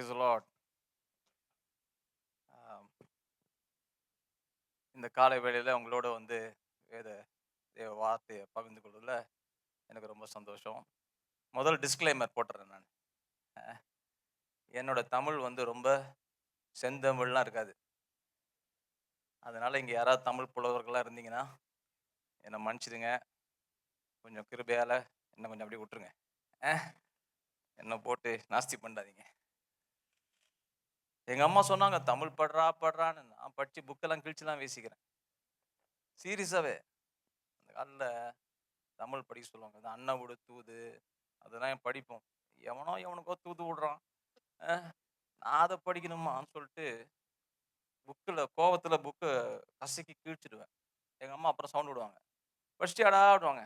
Praise the Lord. ஆம், இந்த காலை வேளையில உங்களோட வேத தேவ வார்த்தையை பகிர்ந்து கொள்வதில் எனக்கு ரொம்ப சந்தோஷம். முதல் டிஸ்க்ளைமர் போட்டுறேன் நான். என்னோட தமிழ் ரொம்ப செந்தமிழ்லாம் இருக்காது. அதனால இங்கே யாராவது தமிழ் புலவர்களாக இருந்தீங்கன்னா என்னை மன்னிச்சிடுங்க. கொஞ்சம் கிருபையால் என்னை கொஞ்சம் அப்படியே விட்டுருங்க. அஹ், என்னை போட்டு நாஸ்தி பண்ணாதீங்க. எங்கள் அம்மா சொன்னாங்க தமிழ் படுறான்னு. நான் படித்து புக்கெல்லாம் கிழிச்சுலாம் வீசிக்கிறேன். சீரியஸாகவே அந்த காலில் தமிழ் படிக்க சொல்லுவாங்க. இந்த அன்னவுடு தூது அதெல்லாம் படிப்போம். எவனுக்கோ தூது விடுறான். நான் அதை படிக்கணுமான்னு சொல்லிட்டு கோவத்தில் புக்கை கசக்கி கிழிச்சிடுவேன். எங்கள் அம்மா அப்புறம் சவுண்ட் விடுவாங்க, படிச்சிட்டியாடா விடுவாங்க.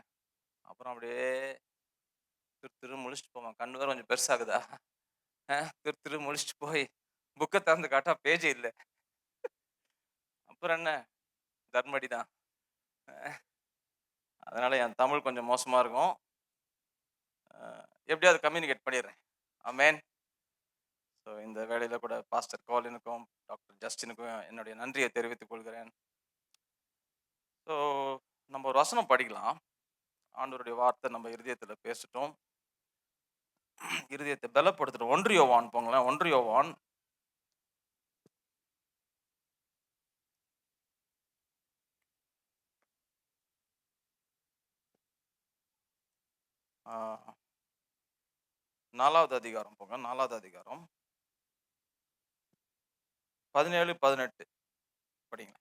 அப்புறம் அப்படியே திரு முழிச்சிட்டு போவாங்க. கண்ணு வேறு கொஞ்சம் பெருசாகுதா, திரு முழிச்சிட்டு போய் புக்கை திறந்து காட்டா பேஜே இல்லை. அப்புறம் என்ன, தர்மடி தான். அதனால என் தமிழ் கொஞ்சம் மோசமாக இருக்கும். எப்படியாவது கம்யூனிகேட் பண்ணிடுறேன். ஆமேன். ஸோ இந்த வேலையில் கூட பாஸ்டர் கோலினுக்கும் டாக்டர் ஜஸ்டினுக்கும் என்னுடைய நன்றியை தெரிவித்துக் கொள்கிறேன். ஸோ நம்ம ஒரு வசனம் படிக்கலாம். ஆண்டவருடைய வார்த்தை நம்ம இருதயத்தில் பேசிட்டோம், இருதயத்தை பலப்படுத்திட்டோம். 1 யோவான் போங்களேன். 1 யோவான் 4வது அதிகாரம் போங்க. 4வது அதிகாரம் 17, 18 படிங்க.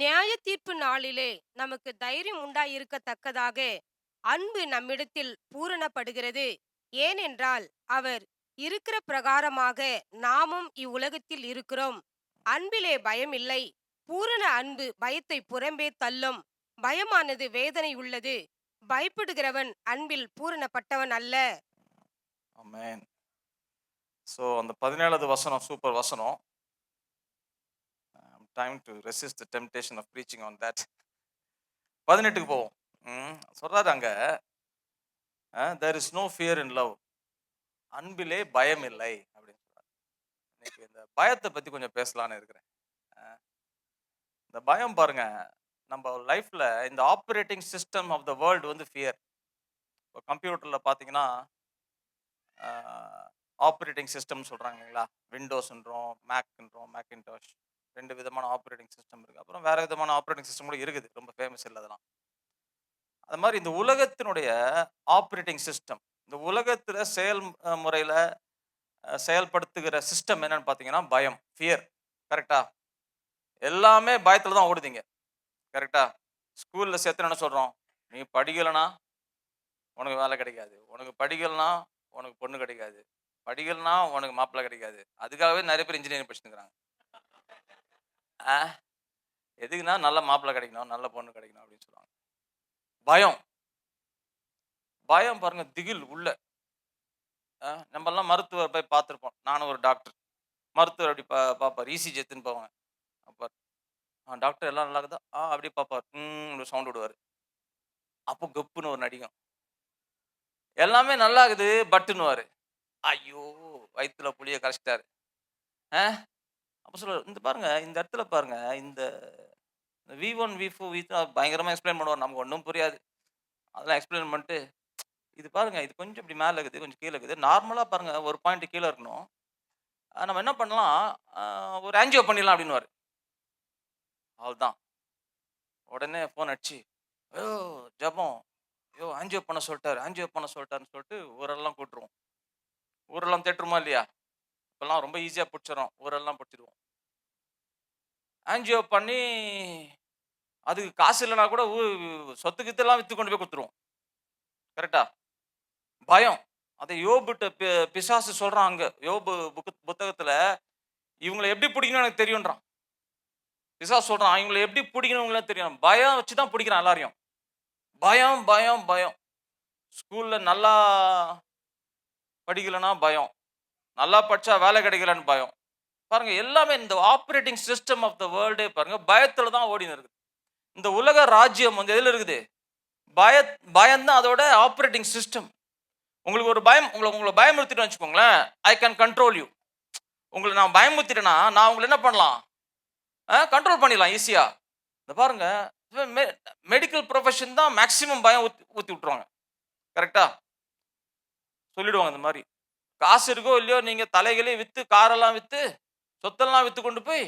நியாய தீர்ப்பு நாளிலே நமக்கு தைரியம் உண்டாயிருக்கத்தக்கதாக அன்பு நம்மிடத்தில் பூரணப்படுகிறது. ஏனென்றால் அவர் இருக்கிற பிரகாரமாக நாமும் இவ்வுலகத்தில் இருக்கிறோம். அன்பிலே பயம் இல்லை. பூரண அன்பு பயத்தை புறம்பே தள்ளும். பயமானது வேதனை உள்ளது. பயப்படுகிறவன் அன்பில் பூரணப்பட்டவன் அல்ல. ஆமென். ஸோ அந்த 17வது வசனம் சூப்பர் வசனம். Time to resist the temptation of preaching on that. 18க்கு போவோம். சொல்றாரு அங்க, there is no fear in love. அன்பிலே பயம் இல்லை அப்படின்னு சொல்றாரு. இன்னைக்கு இந்த பயத்தை பத்தி கொஞ்சம் பேசலான்னு இருக்கிறேன். இந்த பயம் பாருங்க, நம்ம லைஃப்ல இந்த operating system of the world fear. இப்போ கம்ப்யூட்டரில் பார்த்தீங்கன்னா ஆப்ரேட்டிங் சிஸ்டம் சொல்கிறாங்க இல்லைங்களா. விண்டோஸ்ன்றோம், மேக்கின்டாஷ், 2 விதமான ஆப்ரேட்டிங் சிஸ்டம் இருக்குது. அப்புறம் வேறு விதமான ஆப்ரேட்டிங் சிஸ்டம் கூட இருக்குது, ரொம்ப ஃபேமஸ் இல்லை அதெல்லாம். அது மாதிரி இந்த உலகத்தினுடைய ஆப்ரேட்டிங் சிஸ்டம், இந்த உலகத்தில் முறையில் செயல்படுத்துகிற சிஸ்டம் என்னன்னு பார்த்தீங்கன்னா பயம், ஃபியர். கரெக்டா? எல்லாமே பயத்தில் தான் ஓடுதீங்க. கரெக்டா? ஸ்கூலில் சேர்த்து என்ன சொல்கிறோம், நீ படிக்கலைன்னா உனக்கு வேலை கிடைக்காது, உனக்கு படிக்கலைன்னா உனக்கு பொண்ணு கிடைக்காது, படிக்கலைன்னா உனக்கு மாப்பிள்ளை கிடைக்காது. அதுக்காகவே நிறைய பேர் இன்ஜினியரிங் படிச்சுக்கிறாங்க. எதுக்குன்னா நல்ல மாப்பிள்ளை கிடைக்கணும், நல்ல பொண்ணு கிடைக்கணும் அப்படின்னு சொல்லுவாங்க. பயம், பயம் பாருங்க, திகில் உள்ள. நம்ம எல்லாம் மருத்துவர் போய் பார்த்துருப்போம். நானும் ஒரு டாக்டர். மருத்துவர் அப்படி பார்ப்பார், இசிஜி எடுத்துன்னு போவாங்க. அப்போ டாக்டர் எல்லாம் நல்லா இருக்குதா, அப்படி பார்ப்பார், சவுண்ட் விடுவார். அப்போ கப்புன்னு ஒரு நடிகம், எல்லாமே நல்லா இருக்குது பட்டுன்னுவாரு. ஐயோ வயிற்றுல புளிய கரைச்சிட்டாரு. அப்போ சொல்லுவார், இந்த பாருங்க இந்த இடத்துல பாருங்க, இந்த V1 V4 V3 பயங்கரமாக எக்ஸ்பிளைன் பண்ணுவார். நமக்கு ஒன்றும் புரியாது. அதெல்லாம் எக்ஸ்பிளைன் பண்ணிட்டு, இது பாருங்க, இது கொஞ்சம் இப்படி மேலே இருக்குது, கொஞ்சம் கீழே இருக்குது, நார்மலாக பாருங்க ஒரு பாயிண்ட் கீழே இருக்கணும், நம்ம என்ன பண்ணலாம், ஒரு ஆன்ஜியோ பண்ணிடலாம் அப்படின்னுவார். அவ்வளோதான். உடனே ஃபோன் அடிச்சு, ஐயோ ஜபம், ஐயோ ஆன்ஜியோ பண்ண சொல்லிட்டாருன்னு சொல்லிட்டு ஊரெல்லாம் கூட்டுருவோம். ஊரெல்லாம் தேட்டுருமா இல்லையா? இப்போல்லாம் ரொம்ப ஈஸியாக பிடிச்சிடறோம், ஊரெல்லாம் பிடிச்சிடுவோம். ஆன்ஜியோ பண்ணி அதுக்கு காசு இல்லைனா கூட சொத்து கித்தெல்லாம் விற்று கொண்டு போய் கொடுத்துருவோம். கரெக்டா? பயம். அதை யோபுட்ட பிசாசு சொல்றான். அங்க யோபு புத்தகத்துல, இவங்களை எப்படி பிடிக்கணும் எனக்கு தெரியும்ன்றான். பிசாசு சொல்றான், இவங்களை எப்படி பிடிக்கணும் தெரியும். பயம் வச்சுதான் பிடிக்கிறான் எல்லாரையும். பயம் பயம் பயம். ஸ்கூல்ல நல்லா படிக்கலன்னா பயம், நல்லா படிச்சா வேலை கிடைக்கலன்னு பயம். பாருங்க, எல்லாமே இந்த ஆப்ரேட்டிங் சிஸ்டம் ஆஃப் த வேர்ல்டே பாருங்க பயத்துல தான் ஓடின்னு இருக்குது. இந்த உலக ராஜ்யம் எதுல இருக்குது? பயம்தான் அதோட ஆப்ரேட்டிங் சிஸ்டம். உங்களுக்கு ஒரு பயம், உங்களை பயமுறுத்திட்டு வச்சுக்கோங்களேன், ஐ கேன் கண்ட்ரோல் யூ. உங்கள நான் பயமுறுத்திட்டேன்னா, நான் உங்கள என்ன பண்ணலாம்? கண்ட்ரோல் பண்ணிடலாம் ஈஸியா. இந்த பாருங்க, மெ மெடிக்கல் புரொஃபஷன் தான் மேக்ஸிமம் பயம் ஊத்தி விட்டுருவாங்க. கரெக்ட்டா? சொல்லிடுவாங்க இந்த மாரி. காசு இருக்கோ இல்லையோ, நீங்க தலைகளையும் வித்து, காரெல்லாம் வித்து, சொத்தெல்லாம் வித்து கொண்டு போய்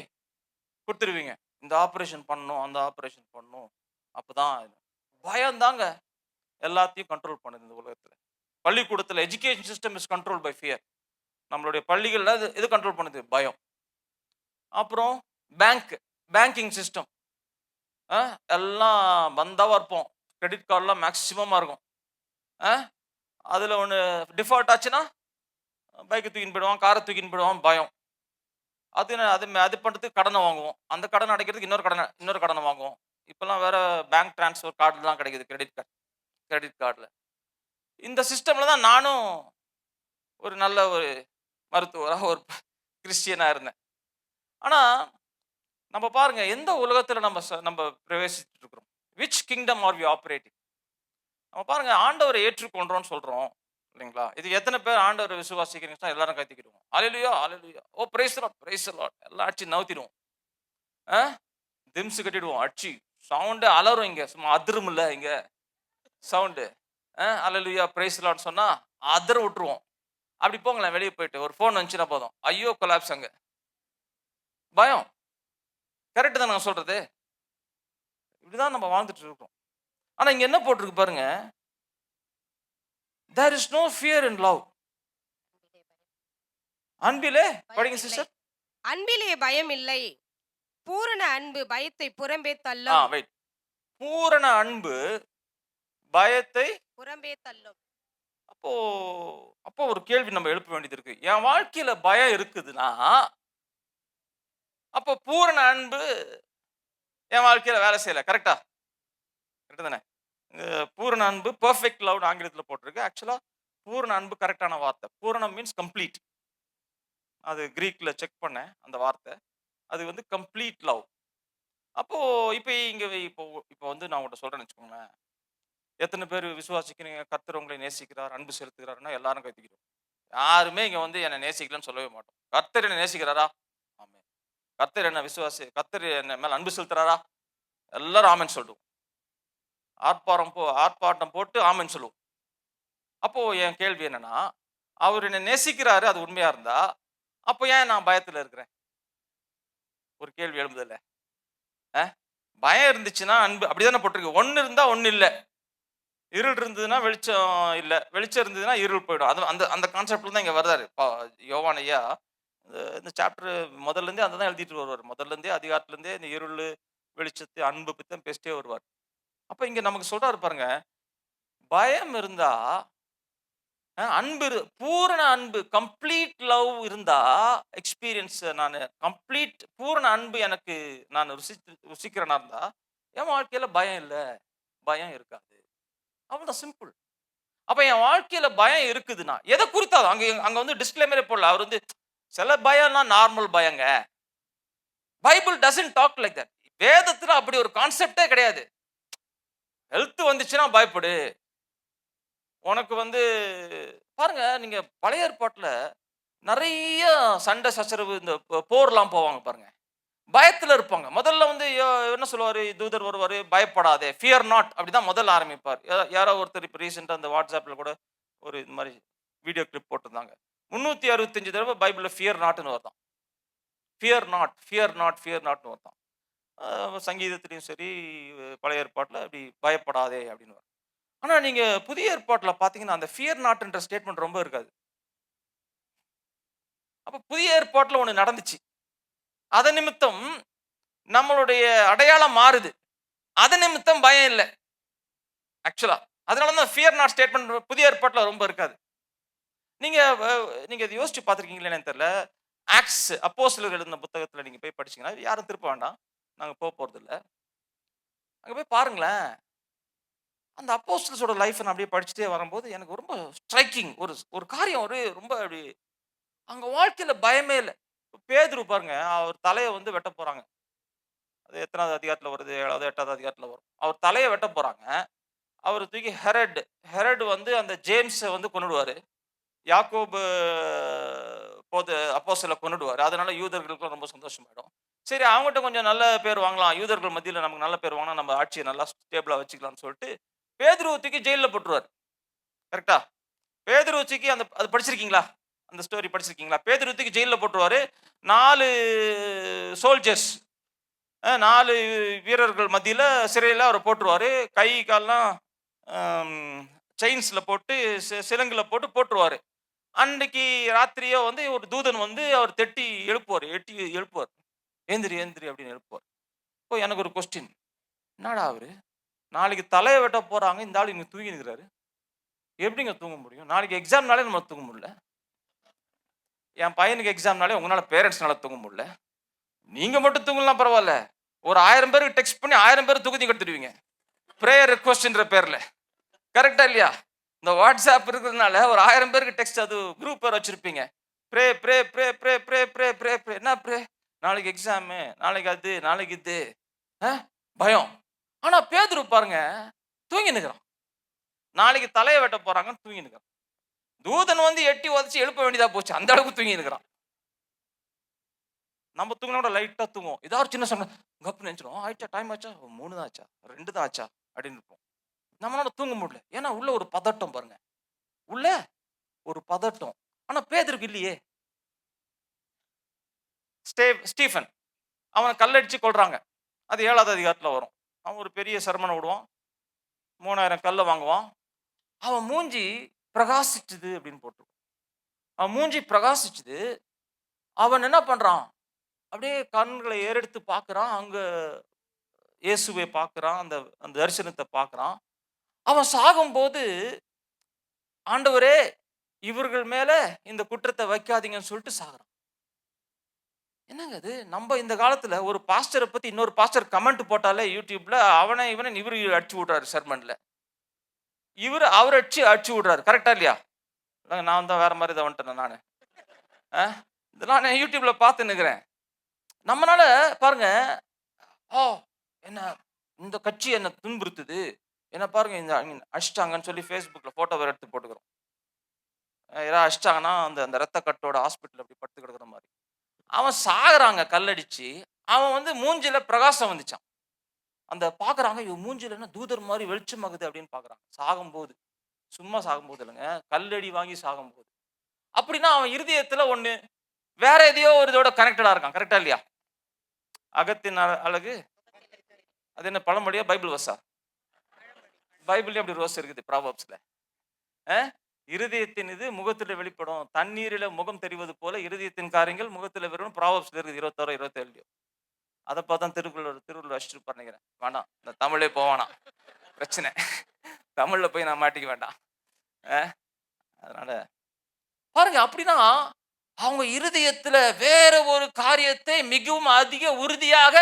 குடுத்துருவீங்க. இந்த ஆப்பரேஷன் பண்ணணும், அந்த ஆப்பரேஷன் பண்ணணும். அப்பதான் பயம் தாங்க எல்லாத்தையும் கண்ட்ரோல் பண்ணுது இந்த உலகத்துல. பள்ளிக்கூடத்துல education system is controlled by fear. நம்மளுடைய பள்ளிகள்ல எது கண்ட்ரோல் பண்ணுது? பயம். அப்புறம் பேங்க், பேங்கிங் சிஸ்டம். அ எல்லாம் பந்தாவா இருப்போம். கிரெடிட் கார்ட்லாம் மேக்ஸிமமா இருக்கும். அ அதுல ஒண்ணு டிஃபால்ட் ஆச்சுன்னா, பைக்க தூக்கின்னு போயிடுவான், கார தூக்கின்னு போயிடுவான், பயம். அது பண்றதுக்கு கடன வாங்குவோம். அந்த கடன அடைக்கிறதுக்கு இன்னொரு கடன வாங்குவோம். இப்பலாம் வேற பேங்க் ட்ரான்ஸ்ஃபர் கார்ட்லாம் கிடைக்குது. கிரெடிட் கார்ட்ல. இந்த சிஸ்டம்ல தான் நானும் ஒரு நல்ல ஒரு மருத்துவரா, ஒரு கிறிஸ்டியனா இருந்தேன். ஆனா, நம்ம பாருங்க எந்த உலகத்துல நம்ம பிரவேசிச்சுட்டு இருக்கிறோம். Which kingdom are we operating? நம்ம பாருங்க ஆண்டவரை ஏற்றுக்கொண்டோம்னு சொல்றோம். இல்லைங்களா? இது எத்தன பேர் ஆண்டவரை விசுவாசிக்கிறீங்கன்னா எல்லாரும் கை தூக்கிடுவோம். Hallelujah, hallelujah. Oh praise the Lord, praise the Lord. எல்லாம் அடிச்சு நவுத்திடுவோம். ஆ? திம்ஸ் கட்டிடுவோம். அடிச்சு சவுண்ட் அலறும் இங்க. சும்மா அதிரும்ல இங்க sound. Hallelujah, price the Lord சொன்னா அதற விட்டுருவோம். அப்படி போங்களேன் வெளிய போயிட்டு ஒரு ஃபோன் வந்துச்சுன்னா போதும். ஐயோ கொலாப்ஸ் அங்க. பயம். கரெக்ட் தான் நான் சொல்றது. இப்படிதான் நம்ம வாழ்ந்துட்டு இருக்கோம். ஆனா இங்க என்ன போட்டிருக்கு பாருங்க. There is no fear in love. அன்பிலே படிங்க பயம் இல்லை. சிஸ்டர். அன்பிலே பயம் இல்லை. பூரண அன்பு பயத்தை புறம்பே தள்ளும். வெயிட். பூரண அன்பு பயத்தை புறம்பே தள்ளும். அப்போ அப்போ ஒரு கேள்வி நம்ம எழுப்ப வேண்டியது இருக்கு. என் வாழ்க்கையில பயம் இருக்குதுன்னா, அப்போ பூரண அன்பு என் வாழ்க்கையில வேலை செய்யல. கரெக்ட்டா? கரெக்ட் தானே? பூரண அன்பு பெர்ஃபெக்ட் லவ்னு ஆங்கிலத்துல போட்டிருக்கு. ஆக்சுவலா பூரண அன்பு கரெக்ட்டான வார்த்தை. பூரணம் மீன்ஸ் கம்ப்ளீட். அது கிரீக்ல செக் பண்ணேன் அந்த வார்த்தை. அது வந்து கம்ப்ளீட் லவ். அப்போ இப்ப இங்க இப்போ இப்போ வந்து நான் உங்கள்ட்ட சொல்றேன்னு வச்சுக்கோங்களேன். எத்தன பேர் விசுவாசிக்கிறீங்க? கர்த்தர் உங்களை நேசிக்கிறார், அன்பு செலுத்துகிறார்ன்னா எல்லாரும் கை தூக்கிடுவோம். யாருமே இங்க வந்து என்ன நேசிக்கலன்னு சொல்லவே மாட்டோம். கர்த்தர் என்ன நேசிக்கிறாரா? ஆமென். கர்த்தர் என்ன மேல அன்பு செலுத்துறாரா? எல்லாரும் ஆமென் சொல்லுவோம். ஆர்ப்பாட்டம் போட்டு ஆமென் சொல்லுவோம். அப்போ என் கேள்வி என்னன்னா, அவர் என்ன நேசிக்கிறாரு அது உண்மையா இருந்தா, அப்போ ஏன் நான் பயத்துல இருக்கிறேன்? ஒரு கேள்வி எழும்புதுல்ல. அ பயம் இருந்துச்சுன்னா அன்பு அப்படிதானே போட்டிருக்கு. ஒண்ணு இருந்தா ஒண்ணு இல்ல. இருள் இருந்ததுன்னா வெளிச்சம் இல்ல. வெளிச்சம் இருந்ததுன்னா இருள் போயிடும். அது அந்த அந்த கான்செப்ட்ல தான் இங்க வர்றாரு. யோவான் ஐயா இந்த சாப்டர் முதல்ல இருந்தே அததான் எழுதிட்டு வருவாரு. முதல்ல இருந்தே அதிகாரத்துல இருந்தே இந்த இருளு, வெளிச்சத்து, அன்பு பத்தி தான் பேசிட்டே வருவார். அப்ப இங்க நமக்கு சொல்றாரு பாருங்க. பயம் இருந்தா பூரண அன்பு கம்ப்ளீட் லவ் இருந்தா எக்ஸ்பீரியன்ஸ் நானு கம்ப்ளீட் பூரண அன்பு எனக்கு நான் ருசிக்கிறேனா இருந்தா, என் வாழ்க்கையில பயம் இல்ல. பயம் இருக்காது. அவ்வளவுதான் சிம்பிள். அப்ப என் வாழ்க்கையில பயம் இருக்குதுன்னா, எத குறித்தாது அங்க அங்க வந்து டிஸ்க்ளைமரே போடல. அவர் வந்து சில பயம்லாம் நார்மல் பயங்க. Bible doesn't talk like that. வேதத்துல அப்படி ஒரு கான்செப்டே கிடையாது. ஹெல்த் வந்துச்சுன்னா பயப்படு. உனக்கு வந்து பாருங்க நீங்க பழைய ஏற்பாட்டுல நெறைய சண்டை சச்சரவு இந்த போர்லாம் போவாங்க பாருங்க. பயத்துல இருப்பாங்க. முதல்ல வந்து என்ன சொல்லுவாரு? தூதர் வருவாரு, பயப்படாதே, ஃபியர் நாட் அப்படிதான் முதல்ல ஆரம்பிப்பார். யாரோ ஒருத்தர் இப்ப ரீசென்ட்டா அந்த WhatsAppல கூட ஒரு இந்த மாரி வீடியோ கிளிப் போட்டிருந்தாங்க. 365 தடவ பைபிள்ல ஃபியர் நாட்ன்னு வருதாம். Fear not, fear not, fear நாட்ன்னு வருதாம். சங்கீதத்திலயும் சரி, பழைய ஏற்பாட்டுல அப்படி பயப்படாதே அப்படின்னு வரும். ஆனா நீங்க புதிய ஏற்பாட்டுல பார்த்தீங்கன்னா, அந்த ஃபியர் நாட்ன்ற ஸ்டேட்மெண்ட் ரொம்ப இருக்காது. அப்ப புதிய ஏற்பாட்டுல ஒண்ணு நடந்துச்சு. அதன் நிமித்தம் நம்மளுடைய அடையாளம் மாறுது. அதன் நிமித்தம் பயம் இல்ல. ஆக்சுவலா. அதனால தான் ஃபியர் நாட் ஸ்டேட்மெண்ட் புதிய ஏற்பாட்டுல ரொம்ப இருக்காது. நீங்க நீங்க இத யோசிச்சு பார்த்திருக்கீங்களா என்னன்னு தெரியல. ஆக்ட்ஸ் அப்போஸ்தலர்கள் எழுதின புத்தகத்துல நீங்க போய் படிச்சீங்கன்னா, யாரும் திருப்ப வேண்டாம். நாங்க போறதில்ல. அங்க போய் பாருங்களேன். அந்த அப்போஸ்தலர்ஸோட லைஃப் நான் அப்படியே படிச்சுட்டே வரும்போது எனக்கு ரொம்ப ஸ்ட்ரைக்கிங் ஒரு ஒரு காரியம் ரொம்ப அப்படி அங்க வாழ்க்கையில பயமே இல்ல. பேதுரு பாருங்க, அவர் தலைய வந்து வெட்டப் போறாங்க. அது எத்தனாவது அதிகாரத்துல வருது? 7வது, 8வது அதிகாரத்துல வரும். அவர் தலைய வெட்டப் போறாங்க. அவர தூக்கி ஹெரட் வந்து அந்த ஜேம்ஸ வந்து கொன்னுடுவாரு. யாக்கோபு அப்போஸ்தலரை கொன்னுடுவாரு. அதனால யூதர்களுக்கு ரொம்ப சந்தோஷமாயிடும். சரி, அவங்ககிட்ட கொஞ்சம் நல்ல பேர் வாங்கலாம். யூதர்கள் மத்தியில நமக்கு நல்ல பேர் வாங்கினா நம்ம ஆட்சியை நல்லா ஸ்டேபிளா வச்சுக்கலாம்னு சொல்லிட்டு பேதுருவ தூக்கி ஜெயில்ல போட்டுருவாரு. கரெக்ட்டா? பேதுருவ தூக்கி அது படிச்சிருக்கீங்களா? அந்த ஸ்டோரி படிச்சிருக்கீங்களா? பேதுருவ தூக்கி ஜெயில்ல போட்டுருவாரு. 4 சோல்ஜர்ஸ் 4 வீரர்கள் மத்தியில சிறையில அவர போட்டுருவாரு. கை, கால்லாம் செயின்ஸ்ல போட்டு சிலங்குல போட்டுருவாரு. அன்னைக்கு ராத்திரியோ வந்து ஒரு தூதன் வந்து அவர் தட்டி எழுப்புவார். எட்டி எழுப்புவார். "ஏந்திரி, ஏந்திரி" அப்படின்னு எழுப்புவார். இப்போ எனக்கு ஒரு கொஸ்டின். என்னடா அவரு? நாளைக்கு தலைய வெட்ட போறாங்க. இந்த ஆளு இங்க தூங்கினுருக்காரு. எப்படிங்க தூங்க முடியும்? நாளைக்கு எக்ஸாம்னாலே நம்மளால தூங்க முடியல. என் பையனுக்கு எக்ஸாம்னாலே உங்களால பேரண்ட்ஸ்னால தூங்க முடியல. நீங்க மட்டும் தூங்கலாம் பரவாயில்ல. ஒரு 1000 பேருக்கு டெக்ஸ்ட் பண்ணி 1000 பேர் தூக்கத்தி கெடுத்துடுவீங்க. பிரேயர் ரிக்வெஸ்ட்ன்ற பேர்ல. கரெக்ட்டா இல்லையா? இந்த வாட்ஸ்அப் இருக்கிறதுனால ஒரு 1000 பேருக்கு டெக்ஸ்ட், அது குரூப் பேர் வச்சிருப்பீங்க. Pray pray pray pray pray pray pray pray என்ன ப்ரே? நாளைக்கு எக்ஸாமு, நாளைக்கு அது, நாளைக்கு இது. அ பயம். ஆனா பேதுரு பாருங்க, தூங்கின்னுக்குறான். நாளைக்கு தலைய வெட்ட போறாங்கன்னு தூங்கின்னுக்குறான். தூதன் வந்து எட்டி உதைச்சு எழுப்ப வேண்டியதா போச்சு. அந்த அளவுக்கு தூங்கின்னுக்குறான். நம்ம தூங்கினா கூட லைட்டா தூங்குவோம். ஏதாவது ஒரு சின்ன சண்டை கப்புன்னு எந்திரிச்சிரும். ஆயிடுச்சா? டைம் ஆச்சா? 3 தான் ஆச்சா? 2 தான் ஆச்சா? அப்படின்னு இருப்போம். நம்மளால தூங்க முடியல. ஏன்னா உள்ள ஒரு பதட்டம் பாருங்க. உள்ள ஒரு பதட்டம். ஆனா பேதுருக்கு இல்லையே. ஸ்டீஃபன் அவன கல்லடிச்சு கொல்றாங்க. அது 7வது அதிகாரத்துல வரும். அவன் ஒரு பெரிய சர்மன விடுவான். 3000 கல்ல வாங்குவான். அவன் மூஞ்சி பிரகாசிச்சுது அப்படின்னு போட்டிருக்கும். அவன் மூஞ்சி பிரகாசிச்சுது. அவன் என்ன பண்றான்? அப்படியே கண்களை ஏறெடுத்து பார்க்கிறான். அங்க இயேசுவை பார்க்கிறான். அந்த அந்த தரிசனத்த பார்க்கிறான். அவன் சாகும்போது, ஆண்டவரே இவர்கள் மேல இந்த குற்றத்த வைக்காதீங்கன்னு சொல்லிட்டு சாகுறான். என்னங்க இது? நம்ம இந்த காலத்துல ஒரு பாஸ்டர பத்தி இன்னொரு பாஸ்டர் கமெண்ட் போட்டாலே யூடியூப்ல அவன இவனன்னு இவரு அடிச்சு விடுறாரு செர்மன்ல. இவரு அவர அடிச்சு விடுறாரு. கரெக்ட்டா இல்லையா? இல்லங்க, நான் தான் வேற மாரி இத வந்துட்டேனா நானு? அ இதெல்லாம் நான் யூடியூப்ல பார்த்துன்னுருக்கிறேன். நம்மனால பாருங்க, "ஓ! என்ன இந்த கட்சி என்ன துன்புறுத்துது. என்ன பாருங்க இந்த அடிச்சுட்டாங்கன்னு" சொல்லி Facebookல ஃபோட்டோ வேற எடுத்து போட்டுக்கிறோம். யாராவது அடிச்சுட்டாங்கன்னா அந்த அந்த ரத்த கட்டோட ஹாஸ்பிட்டல்ல அப்படி படுத்து கிடக்குற மாரி. அவன் சாகுறாங்க கல்லடிச்சு. அவன் வந்து மூஞ்சில பிரகாசம் வந்துச்சாம். அந்த பார்க்குறாங்க, இவன் மூஞ்சில என்ன தூதர் மாரி வெளிச்சமாகுது அப்படின்னு பார்க்குறாங்க. சாகும்போது. சும்மா சாகும்போது இல்லங்க. கல்லடி வாங்கி சாகும்போது. அப்படின்னா அவன் இருதயத்துல ஒண்ணு வேற எதையோ ஒரு இதோட கனெக்டடா இருக்கான். கரெக்ட்டா இல்லையா? அகத்தின் அழகு அது என்ன பழமொழியா? பைபிள் வெர்ஸா? பைபிள்லயும் அப்படி ஒரு வெர்ஸ் இருக்குது ப்ராவெர்ப்ஸ்ல. அ இருதயத்தின் இது முகத்தில வெளிப்படும். தண்ணீரில முகம் தெரிவது போல இருதயத்தின் காரியங்கள் முகத்தில வரும். ப்ராவெர்ப்ஸ்ல இருக்குது 26 27லயும். அத பார்த்து தான் திருவள்ளுவர் அடிச்சிருப்பார்ன்னு நெனைக்கிறேன். வேணாம். இந்த தமிழே வேணாம். பிரச்சனை. தமிழ்ல போய் நான் மாட்டிக்க வேண்டாம். அ அதனால பாருங்க, அப்படின்னா அவங்க இருதயத்துல வேற ஒரு காரியத்தை மிகவும் அதிக உறுதியாக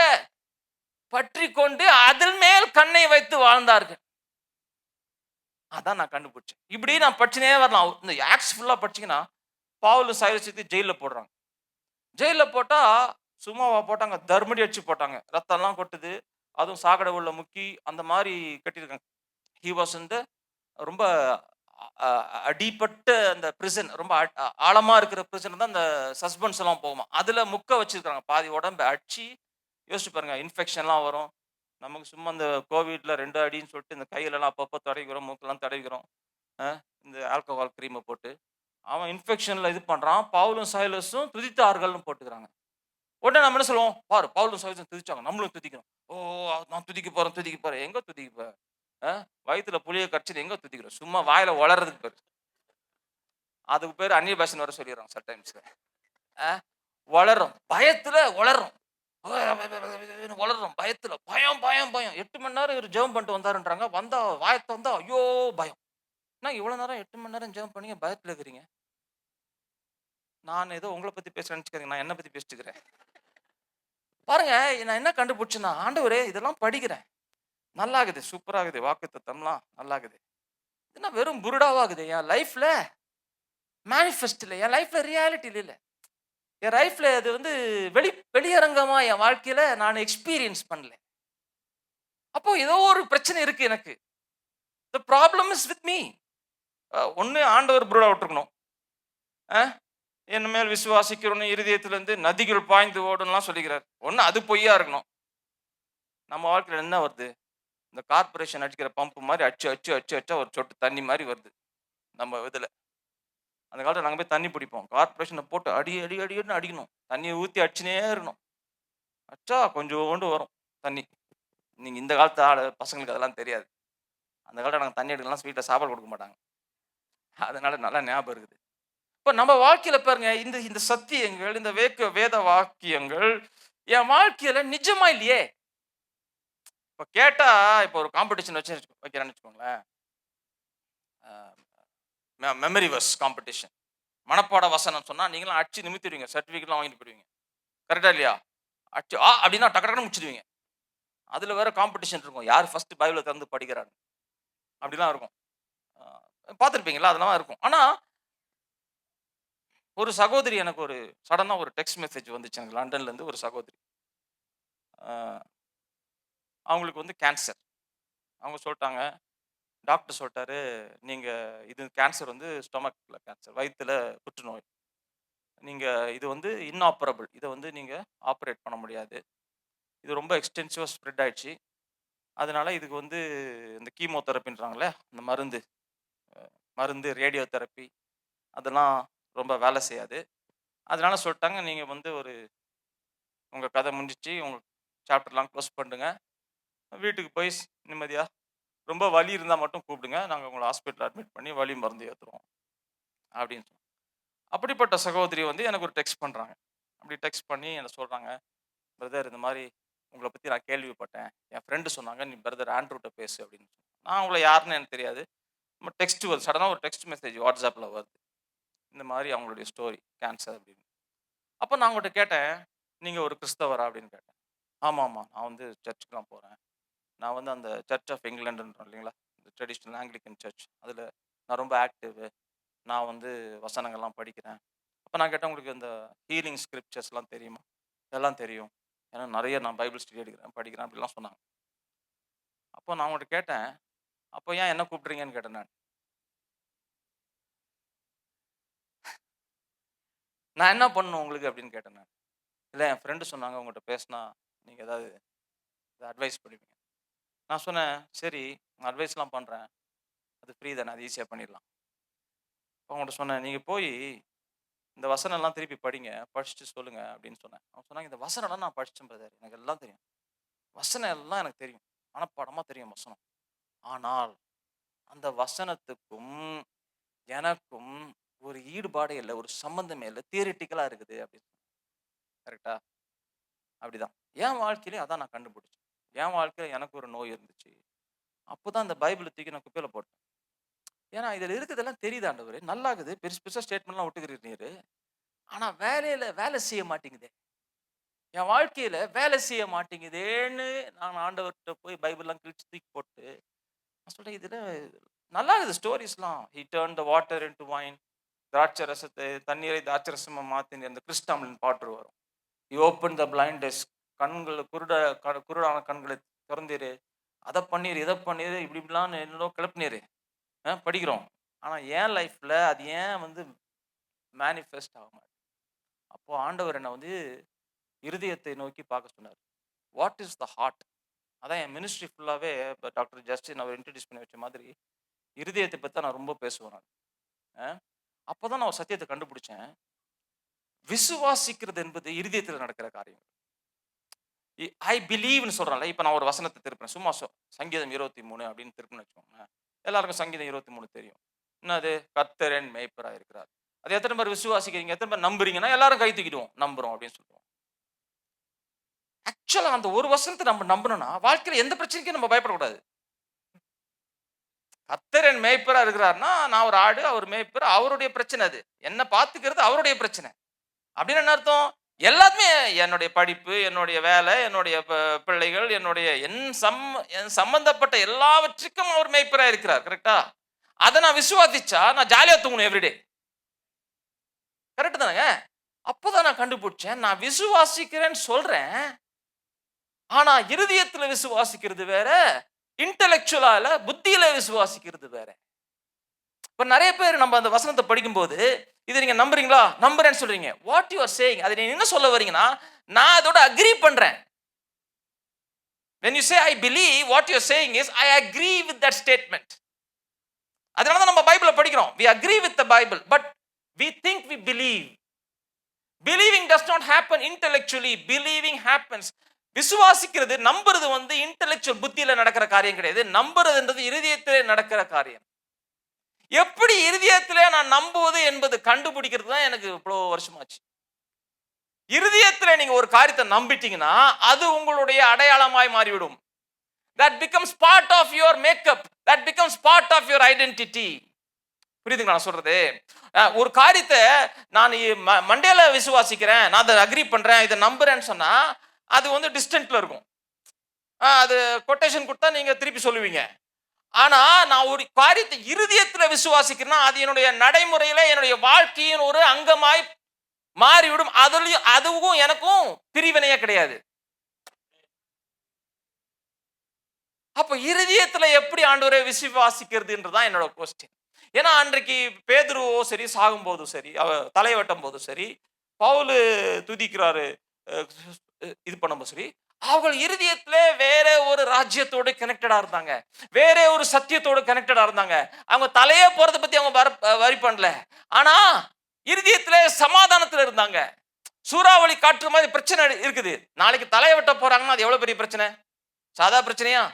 பற்றிக்கொண்டு அதில் மேல் கண்ணை வைத்து வாழ்ந்தார்கள். அதான் நான் கண்டுபிடிச்சேன். இப்படி நான் படிச்சுனே வரலாம். இந்த ஆக்ட்ஸ் ஃபுல்லா படிச்சீங்கன்னா, பவுலும் சைலஸையும் ஜெயில்ல போடுறாங்க. ஜெயில்ல போட்டா, சும்மாவா போட்டாங்க? தர்மடி அடிச்சு போட்டாங்க. ரத்தம்லாம் கொட்டுது. அதுவும் சாக்கடை உள்ள முக்கி அந்த மாரி கட்டியிருக்காங்க. ஹி வாஸ் இன் த ரொம்ப அ அடிபட்ட அந்த பிரிசன், ரொம்ப ஆழமா இருக்கிற பிரிசன் தான் அந்த சஸ்பென்ஸ் எல்லாம் போகுமாம். அதுல முக்க வச்சிருக்காங்க. பாதி உடம்ப அடிச்சு, யோசிச்சு பாருங்க, இன்ஃபெக்ஷன்லாம் வரும். நமக்கு சும்மா இந்த கோவிட்ல 2 அடின்னு சொல்லிட்டு இந்த கையிலலாம் அப்பப்போ தடவிக்கிறோம், மூக்கெல்லாம் தடவிக்கிறோம். அ இந்த ஆல்கஹால் கிரீம போட்டு. அவன் இன்ஃபெக்ஷன்ல இது பண்றான். பவுலும் சைலஸும் துதித்தார்கள்ன்னு போட்டுக்கிறாங்க. உடனே நம்ம என்ன சொல்லுவோம்? பாரு, பவுலும் சைலஸும் துதிச்சாங்க. நம்மளும் துதிக்கணும். ஓ! நான் துதிக்க போறேன், துதிக்க போறேன். எங்க துதிக்க போற? அ வயித்துல புளிய கரைச்சுட்டு எங்க துதிக்கிறோம்? சும்மா வாயில ஒளர்றதுக்கு பேரு. அதுக்கு பேரு அந்நிய பாஷைன்னு வேற சொல்லிர்றாங்க சில டைம்ஸ்ல. அ ஒளர்றோம். பயத்துல ஒளர்றோம். ஒளர்றோம் பயத்துல. பயம், பயம், பயம். 8 மணி நேரம் இவரு ஜெபம் பண்ணிட்டு வந்தாருன்றாங்க. வந்தா வாய தொறந்தா ஐயோ! பயம். என்ன இவ்வளவு நேரம் 8 மணி நேரம் ஜெபம் பண்ணீங்க, பயத்துல இருக்கிறீங்க? நான் ஏதோ உங்கள பத்தி பேசுறேன்னு நெனச்சுக்காதீங்க. நான் என்ன பத்தி பேசிட்டு இருக்கிறேன். பாருங்க, நான் என்ன கண்டுபிடிச்சேன்னா, ஆண்டவரே இதெல்லாம் படிக்கிறேன். நல்லாகுது. சூப்பராகுது. வாக்குத்தத்தம்லாம் நல்லாகுது. என்ன வெறும் புருடாவாகுது. என் லைஃப்ல மேனிஃபெஸ்ட் இல்ல. என் லைஃப்ல ரியாலிட்டி இல்ல. என் லைஃப்ல அது வந்து வெளியரங்கமா என் வாழ்க்கையில நான் எக்ஸ்பீரியன்ஸ் பண்ணல. அப்போ ஏதோ ஒரு பிரச்சனை இருக்கு எனக்கு. The problem is with me. ஒண்ணு ஆண்டவர் புருடா விட்டுருக்கணும். அ என் மேல் விசுவாசிக்கிறவன் இருதயத்திலிருந்து நதிகள் பாய்ந்து ஓடும்லாம் சொல்லிக்கிறார். ஒண்ணு அது பொய்யா இருக்கணும். நம்ம வாழ்க்கையில என்ன வருது? இந்த கார்ப்பரேஷன் அடிக்கிற பம்ப் மாரி அடிச்சு, அடிச்சு, அடிச்சு, அடிச்சா ஒரு சொட்டு தண்ணி மாரி வருது. நம்ம இதுல. அந்த காலத்துல நாங்க போய் தண்ணி பிடிப்போம். கார்ப்பரேஷன போட்டு அடி, அடி, அடின்னு அடிக்கணும். தண்ணிய ஊத்தி அடிச்சுன்னே இருக்கணும். அடிச்சா கொஞ்சோண்டு வரும் தண்ணி. நீங்க இந்த காலத்து பசங்களுக்கு அதெல்லாம் தெரியாது. அந்த காலத்துல நாங்க தண்ணி எடுக்கலன்னா வீட்ல சாப்பாடு குடுக்க மாட்டாங்க. அதனால நல்லா ஞாபகம் இருக்குது. இப்ப நம்ம வாழ்க்கையில பாருங்க, இந்த இந்த சத்தியங்கள், இந்த வேத வாக்கியங்கள் என் வாழ்க்கையில நிஜமா இல்லையே! இப்ப கேட்டா, இப்ப ஒரு காம்படிஷன் வைக்கிறேன்னு வச்சுக்கோங்களேன். Memory verse competition. மனப்பாட வசனம் சொன்னா நீங்கலாம் அடிச்சு நிமித்திடுவீங்க. சர்டிஃபிகேட்லாம் வாங்கிட்டு போயிடுவீங்க. கரெக்ட்டா இல்லையா? அடிச்சு அப்டின்னா டக்கு டக்குன்னு முடிச்சிடுவீங்க. அதுல வேற காம்படிஷன் இருக்கும். யார் ஃபர்ஸ்ட் பைபிள திறந்து படிக்கிறான்னு. அப்டிலாம் இருக்கும். பார்த்திருப்பீங்களா? அதெல்லாம் இருக்கும். ஆனா, ஒரு சகோதரி எனக்கு ஒரு சடனா ஒரு டெக்ஸ்ட் மெசேஜ் வந்துச்சு எனக்கு லண்டன்ல இருந்து ஒரு சகோதரி. அ அவங்களுக்கு வந்து கேன்சர். அவங்க சொல்ட்டாங்க, டாக்டர் சொல்ட்டாரு, "நீங்க இது கேன்சர் வந்து ஸ்டொமக்ல கேன்சர். வயித்துல புற்றுநோய். நீங்க இது வந்து இன்னாப்பரபிள். இத வந்து நீங்க ஆப்பரேட் பண்ண முடியாது. இது ரொம்ப எக்ஸ்டென்சிவா ஸ்ப்ரெட் ஆயிடுச்சு. அதனால இதுக்கு வந்து இந்த கீமோதெரபின்றாங்கல்ல, அந்த மருந்து மருந்து, ரேடியோ தெரப்பி அதெல்லாம் ரொம்ப வேலை செய்யாது. அதனால சொல்ட்டாங்க, நீங்க வந்து உங்க கதை முடிஞ்சிச்சு. உங்க சாப்டர்லாம் குளோஸ் பண்ணுங்க. வீட்டுக்கு போய் நிம்மதியா ரொம்ப வலி இருந்தா மட்டும் கூப்பிடுங்க. நாங்க உங்கள ஹாஸ்பிட்டல்ல அட்மிட் பண்ணி வலி மருந்து ஏத்துறோம்." அப்படின்னு சொன்னாங்க. அப்படிப்பட்ட சகோதரி வந்து எனக்கு ஒரு டெக்ஸ்ட் பண்றாங்க. அப்படி டெக்ஸ்ட் பண்ணி என்ன சொல்றாங்க, "பிரதர் இந்த மாரி உங்கள பத்தி நான் கேள்விப்பட்டேன். என் ஃப்ரெண்ட் சொன்னாங்க, நீ பிரதர் ஆண்ட்ரூட்ட பேசு" அப்படின்னு. நான் அவங்கள யாருன்னு எனக்கு தெரியாது. டெக்ஸ்ட் வருது. சடனா ஒரு டெக்ஸ்ட் மெசேஜ் WhatsAppல வருது. இந்த மாரி அவங்களுடைய ஸ்டோரி கேன்சர் அப்படின்னு. அப்ப நான் அவங்கட்ட கேட்டேன், "நீங்க ஒரு கிறிஸ்தவரா?" அப்படின்னு கேட்டேன். "ஆமாமா. நான் வந்து சர்ச்சுக்குலாம் போறேன். நான் வந்து அந்த சர்ச் ஆஃப் இங்கிலாண்டுன்றோம் இல்லைங்களா? இந்த ட்ரெடிஷனல் ஆங்கிலிகன் சர்ச். அதுல நான் ரொம்ப ஆக்டிவ். நான் வந்து வசனங்கள்லாம் படிக்கிறேன்." அப்ப நான் கேட்டேன், "உங்களுக்கு இந்த ஹீலிங் ஸ்கிரிப்சர்ஸ்லாம் தெரியுமா?" "இதெல்லாம் தெரியும். ஏன்னா நெறைய நான் பைபிள் ஸ்டடி எடுக்கிறேன், படிக்கிறேன்." அப்படிலாம் சொன்னாங்க. அப்போ நான் அவங்கட்ட கேட்டேன், "அப்ப ஏன் என்ன கூப்பிடுறீங்கன்னு?" கேட்டேன் நான். "நான் என்ன பண்ணணும் உங்களுக்கு?" அப்படின்னு கேட்டேன் நான். "இல்ல என் ஃப்ரெண்ட் சொன்னாங்க உங்கட்ட பேசினா நீங்க ஏதாவது அட்வைஸ் பண்ணுவீங்க." நான் சொன்னேன், "சரி நான் அட்வைஸ்லாம் பண்றேன். அது ஃப்ரீ தானே. அது ஈஸியா பண்ணிடலாம்." அப்ப அவங்கட்ட சொன்னேன், "நீங்க போயி இந்த வசனம்லாம் திருப்பி படிங்க. படிச்சுட்டு சொல்லுங்க." அப்படின்னு சொன்னேன். அவங்க சொன்னாங்க, "இந்த வசனம்லாம் நான் படிச்சேன் பிரதர். எனக்கு எல்லாம் தெரியும். வசனம் எல்லாம் எனக்கு தெரியும். மனப்பாடமா தெரியும் வசனம். ஆனால் அந்த வசனத்துக்கும், எனக்கும் ஒரு ஈடுபாடே இல்ல. ஒரு சம்மந்தமே இல்ல. தியரிட்டிக்கலா இருக்குது." அப்படின்னு. கரெக்ட்டா? அப்படிதான். என் வாழ்க்கையிலயும் அதான் நான் கண்டுபிடிச்சேன். என் வாழ்க்கையில எனக்கு ஒரு நோய் இருந்துச்சு. அப்பதான் அந்த பைபிள தூக்கி நான் குப்பையில போட்டேன். ஏன்னா, இதுல இருக்கிறதெல்லாம் தெரியுது ஆண்டவரே. நல்லாக்குது. பெருசு பெருசா ஸ்டேட்மென்ட்லாம் விட்டுக்கிறீர் நீரு. ஆனா வேலையில வேலை செய்ய மாட்டேங்குதே. என் வாழ்க்கையில வேலை செய்ய மாட்டேங்குதேன்னு நான் ஆண்டவர்ட்ட போய் பைபிள்லாம் கிழிச்சு தூக்கி போட்டு, நான் சொல்றேன் இதுல நல்லா இருக்குது ஸ்டோரீஸ்லாம். "He turned the water into wine." திராட்சை ரசத்தை தண்ணீரை திராட்சரசமா மாத்தின அந்த கிறிஸ்டாம்லின் பாட்டு வரும். "You open the blind eyes." கண்கள் குருடான கண்களை திறந்தீரு. அத பண்ணீரு, இத பண்ணீரு, இப்படி இப்படிலாம் என்னன்னோ கிளப்பினீரு. படிக்கிறோம். ஆனா என் லைஃப்ல அது ஏன் வந்து மேனிஃபெஸ்ட் ஆக மாட்டேங்குது? அப்போ ஆண்டவர் என்ன வந்து இருதயத்தை நோக்கி பார்க்க சொன்னாரு. What is the heart? அதான் என் மினிஸ்ட்ரி ஃபுல்லாவே இப்ப டாக்டர் ஜஸ்டின் அவர் இன்ட்ரோடியூஸ் பண்ணி வச்ச மாதிரி, இருதயத்தை பத்தி தான் நான் ரொம்ப பேசுவேன் நானு. அ அப்பதான் நான் ஒரு சத்தியத்த கண்டுபிடிச்சேன். விசுவாசிக்கிறது என்பது இருதயத்தில நடக்கிற காரியம். ஐ பிலீவ்ன்னு சொல்றேன்ல. இப்ப நான் ஒரு வசனத்த திருப்புறேன். சும்மா சங்கீதம் 23 அப்படின்னு திருப்புனேன்னு வச்சுக்கோங்களேன். எல்லாருக்கும் சங்கீதம் 23 தெரியும். என்னது? கர்த்தர் என் மேய்ப்பரா இருக்கிறார். அது எத்தன பேர் விசுவாசிக்கிறீங்க? எத்தன பேர் நம்புறீங்கன்னா, எல்லாரும் கை தூக்கிடுவோம். நம்புறோம் அப்படின்னு சொல்லுவோம். ஆக்சுவலா அந்த ஒரு வசனத்த நம்ம நம்பணும்னா, வாழ்க்கையில எந்த பிரச்சனைக்கும் நம்ம பயப்படக்கூடாது. கர்த்தர் என் மேய்ப்பரா இருக்கிறார்ன்னா, நான் ஒரு ஆடு, அவர் மேய்ப்பர். அவருடைய பிரச்சனை அது. என்ன பார்த்துக்கிறது அவருடைய பிரச்சனை. அப்படின்னு என்ன அர்த்தம்? எல்லாமே என்னுடைய படிப்பு, என்னுடைய வேலை, என்னுடைய பிள்ளைகள், என்னுடைய என் சம்பந்தப்பட்ட எல்லாவற்றுக்கும் அவர் மேய்ப்பரா இருக்கிறார். கரெக்ட்டா? அத நான் விசுவாசிச்சா, நான் ஜாலியா தூங்கணும் எவ்ரிடே. கரெக்ட் தானங்க? அப்பதான் நான் கண்டுபிடிச்சேன். நான் விசுவாசிக்கிறேன்னு சொல்றேன். ஆனா இருதயத்துல விசுவாசிக்கிறது வேற, இன்டலெக்சுவலால புத்தியில விசுவாசிக்கிறது வேற. இப்ப நெறைய பேர் நம்ம அந்த வசனத்த படிக்கும்போது, இது நீங்க நம்புறீங்களா? நம்புறேன்னு சொல்றீங்க. வாட் யூ ஆர் சேயிங், அது நீங்க என்ன சொல்ல வரீங்கன்னா, நான் அதோட அக்ரி பண்றேன். when you say I believe, what you are saying is I agree with that statement. அதனால தான் நம்ம பைபிளை படிக்கிறோம். we agree with the bible but we think we believe. believing does not happen intellectually. believing happens, விசுவாசிக்கிறது, நம்புறது வந்து intellectual புத்தியில நடக்கிற காரியம் கிடையாது. நம்புறதுன்றது இருதயத்திலே நடக்கிற காரியம். எப்படி இருதயத்திலே நான் நம்புவது என்பது கண்டுபிடிக்கிறது தான் எனக்கு இவ்வளவு வருஷமாச்சு. இருதயத்திலே நீங்க ஒரு காரியத்தை நம்பிட்டீங்கன்னா அது உங்களுடைய அடையாளமாய் மாறிவிடும். that becomes part of your makeup, that becomes part of your identity. புரியுதுங்களா நான் சொல்றது? ஒரு காரியத்தை நான் மண்டேல விசுவாசிக்கிறேன், நான் அதை அக்ரி பண்றேன், இதை நம்புறேன்னு சொன்னா அது வந்து டிஸ்டன்ட்ல இருக்கும். அது கொட்டேஷன் கொடுத்தா நீங்க திருப்பி சொல்லுவீங்க. ஆனா நான் ஒரு காரியத்தை இருதயத்துல விசுவாசிக்கிறேன்னா அது என்னுடைய நடைமுறையில என்னுடைய வாழ்க்கையின் ஒரு அங்கமாய் மாறிவிடும். அதுவும் எனக்கும் பிரிவினையே கிடையாது. அப்ப இருதயத்துல எப்படி ஆண்டவரை விசுவாசிக்கிறதுன்றதான் என்னோட கொஸ்டின். ஏன்னா அன்றைக்கு பேதுருவோ சரி, சாகும் போதும் சரி, தலை வெட்டும் போதும் சரி, பவுல் துதிக்கிறாரு, இது பண்ணும்போது சரி, அவர்கள் இருதயத்துல வேற ஒரு ராஜ்யத்தோடு கனெக்டடா இருந்தாங்க, வேற ஒரு சத்தியத்தோடு கனெக்டடா இருந்தாங்க. அவங்க தலையே போறதை பத்தி அவங்க வரி பண்ணல, ஆனா இருதயத்துல சமாதானத்துல இருந்தாங்க. சூறாவளி காற்று மாதிரி பிரச்சனை இருக்குது, நாளைக்கு தலையை வெட்ட போறாங்கன்னா அது எவ்வளவு பெரிய பிரச்சனை? சாதா பிரச்சனையா?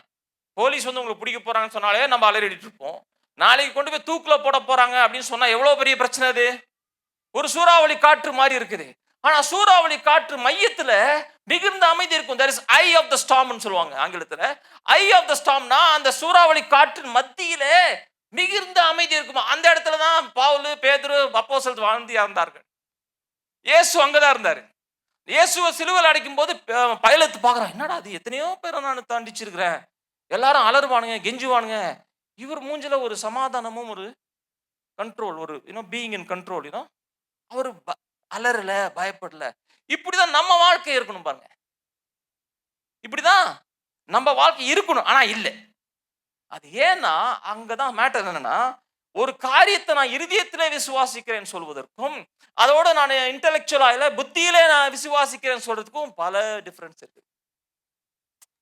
போலீஸ் வந்து உங்களுக்கு பிடிக்க போறாங்கன்னு சொன்னாலே நம்ம அலறிட்டு இருப்போம். நாளைக்கு கொண்டு போய் தூக்குல போட போறாங்க அப்படின்னு சொன்னா எவ்வளவு பெரிய பிரச்சனை அது? ஒரு சூறாவளி காற்று மாதிரி இருக்குது. ஆனா சூறாவளி காற்று மையத்துல மிகுந்த அமைதி இருக்கும். there is eye of the storm ன்னு சொல்லுவாங்க ஆங்கிலத்துல. eye of the stormனா அந்த சூறாவளி காற்றின் மத்தியில மிகுந்த அமைதி இருக்குமா. அந்த இடத்துல தான் பவுல், பேதுரு, அப்போஸ்தலர் வாழ்ந்து இருந்தார்கள். இயேசு அங்கதான் இருந்தாரு. இயேசுவை சிலுவையில் அடைக்கும் போது பைலாத்து பார்க்கறான், என்னடா அது, எத்தனையோ பேரை நான் தண்டிச்சிருக்கிறேன், எல்லாரும் அலறுவானுங்க, கெஞ்சுவானுங்க, இவர் மூஞ்சில ஒரு சமாதானமும் ஒரு கண்ட்ரோல், ஒரு பீயிங் இன் கண்ட்ரோல், அவர் அலறல, பயப்படல. இப்படிதான் நம்ம வாழ்க்கை இருக்கணும் பாருங்க. இப்படிதான் நம்ம வாழ்க்கை இருக்கணும். ஆனா இல்ல. அது ஏன்னா அங்கதான் மேட்டர் என்னன்னா, ஒரு காரியத்தை நான் இருதயத்திலே விசுவாசிக்கிறேன் சொல்வதற்கும் அதோட நான் இன்டெலெக்சுவலா இல்ல புத்தியிலே நான் விசுவாசிக்கிறேன் சொல்றதுக்கும் பல டிஃபரன்ஸ் இருக்கு.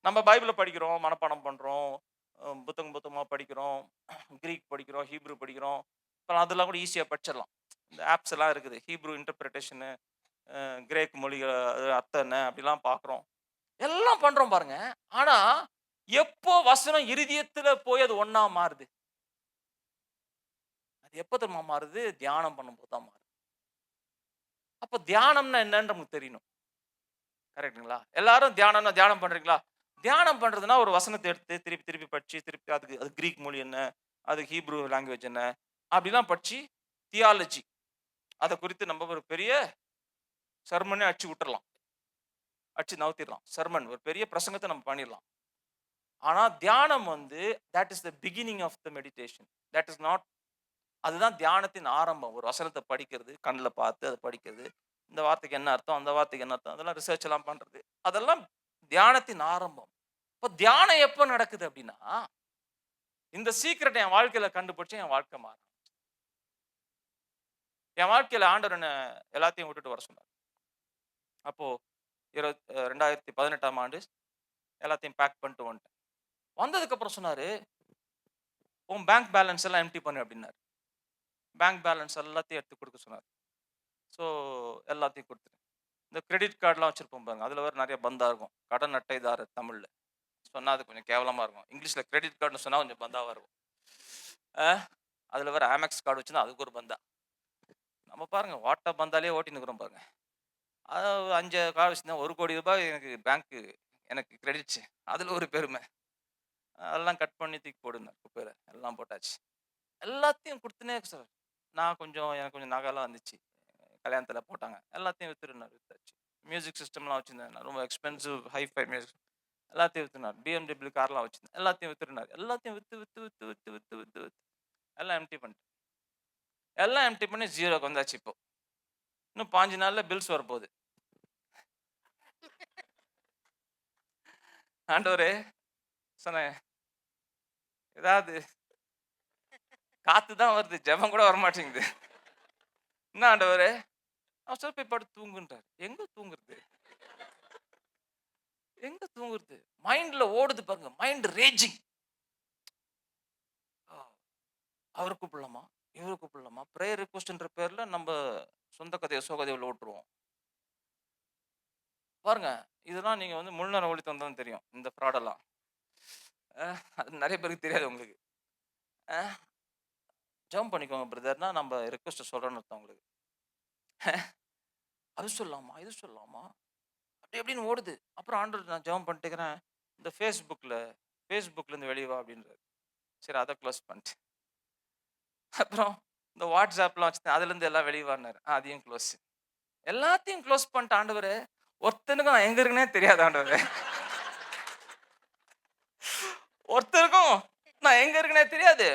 நம்ம பைபிளை படிக்கிறோம், மனப்பாடம் பண்றோம், புத்தகமா படிக்கிறோம், கிரீக் படிக்கிறோம், ஹீப்ரு படிக்கிறோம். அதெல்லாம் கூட ஈஸியா படிச்சிடலாம். இந்த ஆப்ஸ் எல்லாம் இருக்குது, ஹீப்ரு இன்டர்பிரிட்டேஷனு, கிரேக் மொழி அர்த்தம் என்ன அப்படிலாம் பார்க்குறோம், எல்லாம் பண்றோம் பாருங்க. ஆனா எப்போ வசனம் இருதயத்துல போய் அது ஒண்ணா மாறுது? அது எப்போ தெரியுமா மாறுது? தியானம் பண்ணும்போது தான் மாறுது. அப்ப தியானம்னா என்னன்னு நமக்கு தெரியணும். கரெக்ட்டுங்களா? எல்லாரும் தியானம் பண்றீங்களா? தியானம் பண்றதுன்னா ஒரு வசனத்தை எடுத்து திருப்பி திருப்பி படிச்சு, திருப்பி அது கிரீக் மொழி என்ன, அது ஹீப்ரு லாங்குவேஜ் என்ன, அப்படிலாம் படிச்சு தியாலஜி அதை குறித்து நம்ம ஒரு பெரிய சர்மனே அடிச்சு விட்டுறலாம், அடிச்சு நவுத்திடலாம். சர்மன் ஒரு பெரிய பிரசங்கத்தை நம்ம பண்ணிடலாம். ஆனா தியானம் வந்து that is the beginning of the meditation. that is not அதுதான் தியானத்தின் ஆரம்பம். ஒரு வசனத்தை படிக்கிறது, கண்ணில் பார்த்து அதை படிக்கிறது, இந்த வார்த்தைக்கு என்ன அர்த்தம், அந்த வார்த்தைக்கு என்ன அர்த்தம், அதெல்லாம் ரிசர்ச் எல்லாம் பண்றது, அதெல்லாம் தியானத்தின் ஆரம்பம். இப்போ தியானம் எப்போ நடக்குது அப்படின்னா, இந்த சீக்கிரட்டை என் வாழ்க்கையில கண்டுபிடிச்சு என் வாழ்க்கை மாறும். என் வாழ்க்கையில ஆண்டவர் என்ன எல்லாத்தையும் விட்டுட்டு வர சொன்னார். அப்போ 2018ஆம் ஆண்டு எல்லாத்தையும் பேக் பண்ணிட்டு வந்துட்டேன். வந்ததுக்கு அப்புறம் சொன்னாரு, உன் பேங்க் பேலன்ஸ் எல்லாம் எம்டி பண்ணு அப்படின்னாரு. பேங்க் பேலன்ஸ் எல்லாத்தையும் எடுத்து கொடுக்க சொன்னார். ஸோ எல்லாத்தையும் கொடுத்துட்டேன். இந்த கிரெடிட் கார்டெலாம் வச்சுருப்போம் பாருங்க, அதில் வேறு நிறைய பந்தா இருக்கும். கடன் அட்டைதாரர் தமிழில் சொன்னால் அது கொஞ்சம் கேவலமாக இருக்கும். இங்கிலீஷில் கிரெடிட் கார்டுன்னு சொன்னால் கொஞ்சம் பந்தாவாக இருக்கும். அதில் வேறு ஆமெக்ஸ் கார்டு வச்சுன்னா அதுக்கு ஒரு பந்தா. நம்ம பாருங்கள் வாட்டா பந்தாலே ஓட்டின்னு இருக்கிறோம் பாருங்க. அது 5 கார்டு வச்சுருந்தேன், 1 கோடி ரூபாய் எனக்கு பேங்க்கு எனக்கு கிரெடிட்ஸு, அதில் ஒரு பெருமை. அதெல்லாம் கட் பண்ணி தூக்கி போடுங்க குப்பையில், எல்லாம் போட்டாச்சு. எல்லாத்தையும் கொடுத்துனே சார். எனக்கு கொஞ்சம் நகைலாம் வந்துச்சு, கல்யாணத்தில் போட்டாங்க, எல்லாத்தையும் வித்துட்டாச்சு. மியூசிக் சிஸ்டம்லாம் வச்சுருந்தேன், ரொம்ப எக்ஸ்பென்சிவ் ஹைஃபை மியூசிக், எல்லாத்தையும் வித்துனார். BMW கார்லாம் வச்சுருந்தேன், எல்லாத்தையும் வித்துனார். எல்லாத்தையும் with with with with with with with எல்லாம் எம்டி பண்ணிட்டேன். எல்லாம் எம்டி பண்ணி ஜீரோக்கு வந்தாச்சு. இப்போ இன்னும் 5 நாள்ல பில்ஸ் வரப்போகுது. ஆண்டவரே சொன்னேன், ஏதாவது காத்து தான் வருது, ஜெபம் கூட வரமாட்டேங்குது. என்ன ஆண்டவரே, அவசரம் போய் படுத்து தூங்குன்றாரு. எங்க தூங்குறது? எங்க தூங்குறது? மைண்ட்ல ஓடுது பாருங்க. Mind raging. ஆ, அவர கூப்பிடலாமா? இவர கூப்பிடலாமா? பிரேயர் ரிக்வெஸ்ட்ன்ற பேர்ல நம்ப சொந்த கதைய, சோகதைய உள்ள விட்டுருவோம். பாருங்க, இதெல்லாம் நீங்க வந்து முழு நேர ஊழியத்துல வந்தா தான் தெரியும். இந்த ஃப்ராடெல்லாம். அது நெறைய பேருக்கு தெரியாது உங்களுக்கு. அ ஜெபம் பண்ணிக்கோங்க பிரதர்னா, நம்ப ரிக்வெஸ்ட்ட சொல்றோம்னு அர்த்தம் உங்களுக்கு. அது சொல்லலாமா? இது சொல்லலாமா? அப்படி இப்படின்னு ஓடுது. அப்புறம் ஆண்டவர்ட்ட நான் ஜெபம் பண்ணிட்டு இருக்கிறேன். இந்த Facebookலேருந்து வெளிய வா அப்படின்றாரு. சரி அத க்ளோஸ் பண்ணிட்டேன். அப்புறம் இந்த WhatsAppலாம் வச்சிருந்தேன். அதுலேருந்து எல்லாம் வெளிய வான்னாரு. அதையும் க்ளோஸ். எல்லாத்தையும் க்ளோஸ் பண்ணிட்டேன் ஆண்டவரே. ஒருத்தனுக்கும் நான் எங்க இருக்கேன்னே தெரியாது ஆண்டவரே. ஒருத்தருக்கும் நான் எங்க இருக்கேன்னே தெரியாது.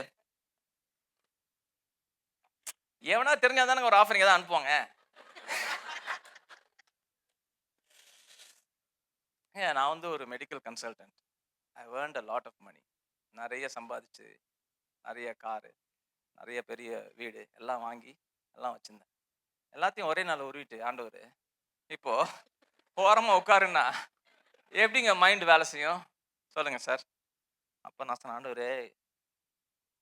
எவனா தெரிஞ்சா தானங்க ஒரு ஆஃபரிங் ஏதாவது அனுப்புவாங்க. நான் வந்து ஒரு medical consultant. I earned a lot of money. நெறைய சம்பாதிச்சு, நெறைய காரு, நெறைய பெரிய வீடு எல்லாம் வாங்கி, எல்லாம் வச்சிருந்தேன். எல்லாத்தையும் ஒரே நாள்ல உருவிட்டு ஆண்டவரு, இப்போ ஓரமா உட்காருன்னா, எப்படிங்க மைண்ட் வேலை செய்யும்? சொல்லுங்க சார். அப்ப நான் சொன்னேன், ஆண்டவரே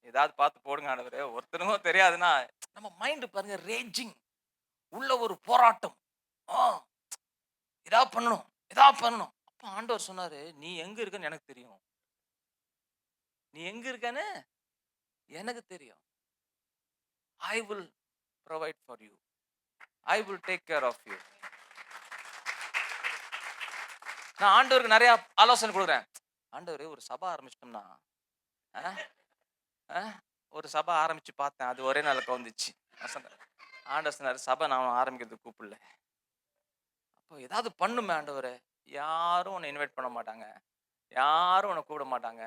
ஏதாவது பார்த்து போடுங்க ஆண்டவரே. ஒருத்தனுக்கும் தெரியாதுன்னா, நம்ம மைண்ட் பாருங்க ரேஜிங். உள்ள ஒரு போராட்டம். ஆ ஏதாவது பண்ணணும், ஏதாவது பண்ணணும். அப்ப ஆண்டவர் சொன்னாரு, "நீ எங்க இருக்கன்னு எனக்கு தெரியும். நீ எங்க இருக்கன்னு எனக்கு தெரியும். I will provide for you. I will take care of you." நான் ஆண்டவருக்கு நெறைய ஆலோசனை குடுக்குறேன். ஆண்டவரே ஒரு சபை ஆரம்பிச்சிட்டோம்னா, அ, அ ஒரு சபை ஆரம்பிச்சு பார்த்தேன். அது ஒரே நாள்ல கவுந்துச்சு. நான் சொன்னேன், ஆண்டவர் சொன்னாரு, "சபை நான் ஆரம்பிக்கிறதுக்கு கூப்பிடல. அப்போ ஏதாவது பண்ணுமே ஆண்டவரே." யாரும் உன்ன இன்வைட் பண்ண மாட்டாங்க. யாரும் உன்ன கூப்பிட மாட்டாங்க.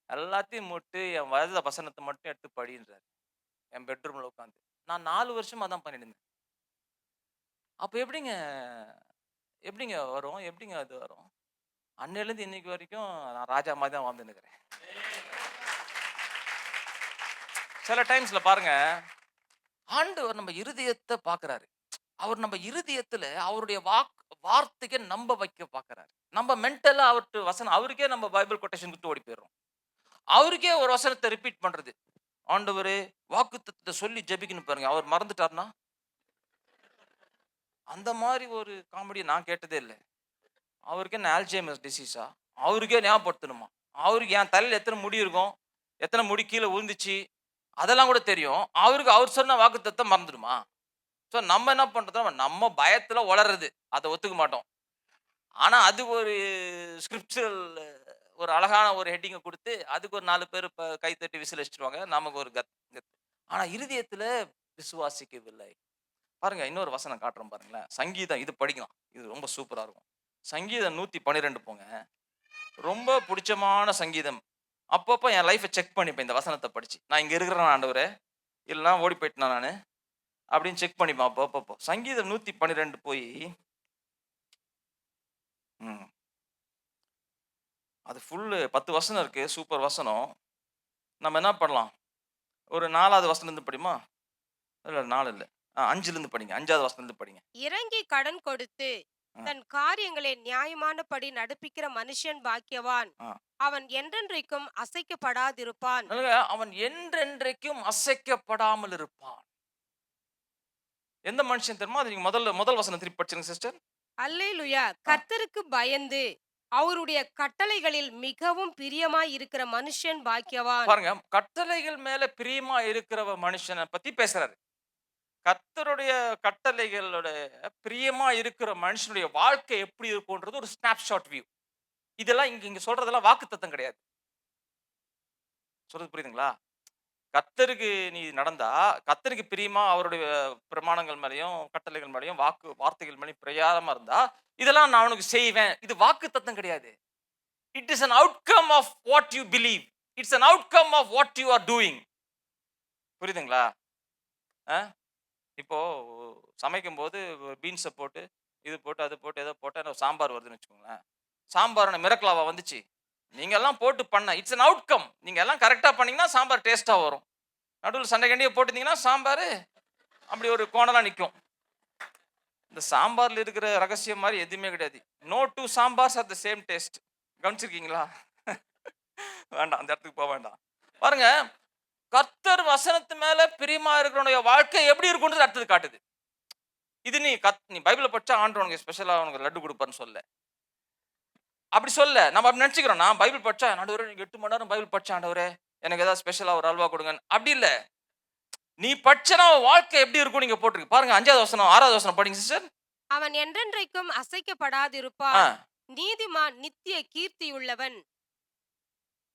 எல்லாத்தையும் மூட்டு என் வேத வசனத்த மட்டும் எடுத்து படின்றாரு. என் பெட்ரூம்ல உட்காந்து. நான் 4 வருஷமா அதான் பண்ணிட்டு இருந்தேன். அப்ப எப்படிங்க வரும்? எப்படிங்க அது வரும்? அன்னையிலருந்து இன்னைக்கு வரைக்கும் நான் ராஜா மாரி தான் வாழ்ந்துன்னுக்கிறேன். சில டைம்ஸ்ல பாருங்க, ஆண்டவர் நம்ம இருதயத்த பார்க்கிறாரு. அவர் நம்ம இருதயத்துல அவருடைய வார்த்தைக்கு நம்ப வைக்க பார்க்கிறாரு. நம்ம மென்டலா அவர்ட்ட வசனம் அவருக்கே நம்ம பைபிள் கொட்டேஷன் குடுத்து ஓடி போயிடுறோம். அவருக்கே ஒரு வசனத்த ரிப்பீட் பண்றது. ஆண்டவரே வாக்குத்தத்தத்த சொல்லி ஜெபிக்கணும் பாருங்க. அவர் மறந்துட்டார்ன்னா, அந்த மாரி ஒரு காமெடிய நான் கேட்டதே இல்ல. அவருக்கு என்ன அல்சைமர்ஸ் டிசீஸா? அவருக்கே ஞாபகப்படுத்தணுமா? அவருக்கு என் தலையில எத்தன முடி இருக்கும்? எத்தன முடி கீழ விழுந்துச்சு? அதெல்லாம் கூட தெரியும். அவருக்கு அவர் சொன்ன வாக்குத்தத்தம் மறந்துடுமா? ஸோ நம்ம என்ன பண்றோம்? நம்ம பயத்துல உளறுறது. அத ஒத்துக்க மாட்டோம். ஆனா அது ஒரு ஸ்கிரிப்சுரல் ஒரு அழகான ஒரு ஹெட்டிங்க குடுத்து, அதுக்கு ஒரு 4 பேரு கைத்தட்டி விசில் அடிச்சுருவாங்க. நமக்கு ஒரு கெத்து. ஆனா இருதயத்தில விசுவாசிக்கவில்லை. பாருங்க இன்னொரு வசனம் காட்டுறேன் பாருங்களேன். சங்கீதம் இது படிக்கலாம். இது ரொம்ப சூப்பரா இருக்கும். சங்கீதம் 112 போங்க. ரொம்ப புடிச்சமான சங்கீதம். அப்பப்போ என் லைஃப்ப செக் பண்ணிப்பேன் இந்த வசனத்த படிச்சு. நான் இங்க இருக்கிறேனா ஆண்டவரே? இல்லன்னா ஓடி போயிட்டேனா நானு? அப்படின்னு செக் பண்ணிப்பேன் அப்பப்போ. சங்கீதம் 112 போயி ம். அது ஃபுல்லு 10 வசனம் இருக்கு. சூப்பர் வசனம். நம்ம என்ன பண்ணலாம்? ஒரு 4வது வசனம்லருந்து படியுமா? இல்ல 4 இல்ல. 5லருந்து படிங்க. 5வது வசனம்லருந்து படிங்க. இறங்கி கடன் கொடுத்து அ, தன் காரியங்களை நியாயமானபடி நடப்பிக்கிற மனுஷன் பாக்கியவான். ஆ. அவன் என்றென்றைக்கும் அசைக்கப்படாதிருப்பான். அதனால அவன் என்றென்றைக்கும் அசைக்கப்படாமல் இருப்பான். எந்த மனுஷன் தெரியுமா? அது நீங்க முதல் வசனம் திருப்பி படிச்சுருங்க சிஸ்டர். அல்லேலூயா. ஆ. கர்த்தருக்கு பயந்து அவருடைய கட்டளைகளில் மிகவும் பிரியமாய் இருக்கிற மனுஷன் பாக்கியவான். பாருங்க, கட்டளைகள் மேல பிரியமா இருக்கிற மனுஷன பத்தி பேசுறாரு. கர்த்தருடைய கட்டளைகளோட பிரியமா இருக்கிற மனுஷனுடைய வாழ்க்கை எப்படி இருக்கும்ன்றது ஒரு ஸ்னாப்ஷாட் வியூ. இதெல்லாம் இங்க இங்க சொல்றதெல்லாம் வாக்குத்தத்தம் கிடையாது. சொல்றது புரியுதுங்களா? கர்த்தருக்கு நீ நடந்தா, கர்த்தருக்கு பிரியமா அவருடைய பிரமாணங்கள் மேலயும், கட்டளைகள் மேலயும், வார்த்தைகள் மேலயும் பிரயாரமா இருந்தா, இதெல்லாம் நான் உனக்கு செய்வேன். இது வாக்குத்தத்தம் கிடையாது. It is an outcome of what you believe. It's an outcome of what you are doing. புரியுதுங்களா? அ இப்போ சமைக்கும்போது பீன்ஸ போட்டு, இது போட்டு, அது போட்டு, ஏதோ போட்டா சாம்பார் வருதுன்னு வச்சுக்கோங்களேன். சாம்பார் என்ன மிராக்கிளாவா வந்துச்சு? நீங்க எல்லாம் போட்டு பண்ண இட்ஸ் அன் அவுட்கம். நீங்க எல்லாம் கரெக்ட்டா பண்ணீங்கன்னா சாம்பார் டேஸ்ட்டா வரும். நடுவுல சண்டை கிண்டைய போட்டிருந்தீங்கன்னா சாம்பாரு அப்படி ஒரு கோணலா நிக்கும். இந்த சாம்பார்ல இருக்கிற ரகசியம் மாதிரி எதுவுமே கிடையாது. No two sambars are the same taste. கவனிச்சிருக்கீங்களா? வேண்டாம், அந்த இடத்துக்கு போக வேண்டாம். பாருங்க, கர்த்தர் வசனத்து மேல பிரியமா இருக்கிறவனுடைய வாழ்க்கை எப்படி இருக்கும்ன்றது அடுத்தது காட்டுது. இது நீ பைபிள படிச்சா ஆண்டவர் உனக்கு ஸ்பெஷலா உனக்கு லட்டு கொடுப்பார்ன்னு சொல்லல. அப்படி சொல்ல. நம்ம அப்படி நினைச்சுக்கிறோம். நான் பைபிள் படிச்சா, ஆண்டவரே நீங்க 8 மணி நேரம் பைபிள் படிச்சேன் ஆண்டவரே. எனக்கு ஏதாவது ஸ்பெஷலா ஒரு அல்வா கொடுங்கன்னு. அப்படி இல்ல. நீ படிச்சனா உன் வாழ்க்கை எப்படி இருக்கும்னு இங்க போட்டிருக்கு. பாருங்க 5வது வசனம், 6வது வசனம் படிங்க சிஸ்டர். அவன் என்றென்றைக்கும் ஆ. அசைக்கப்படாதிருப்பான். நீதிமான் நித்திய கீர்த்தியுள்ளவன்.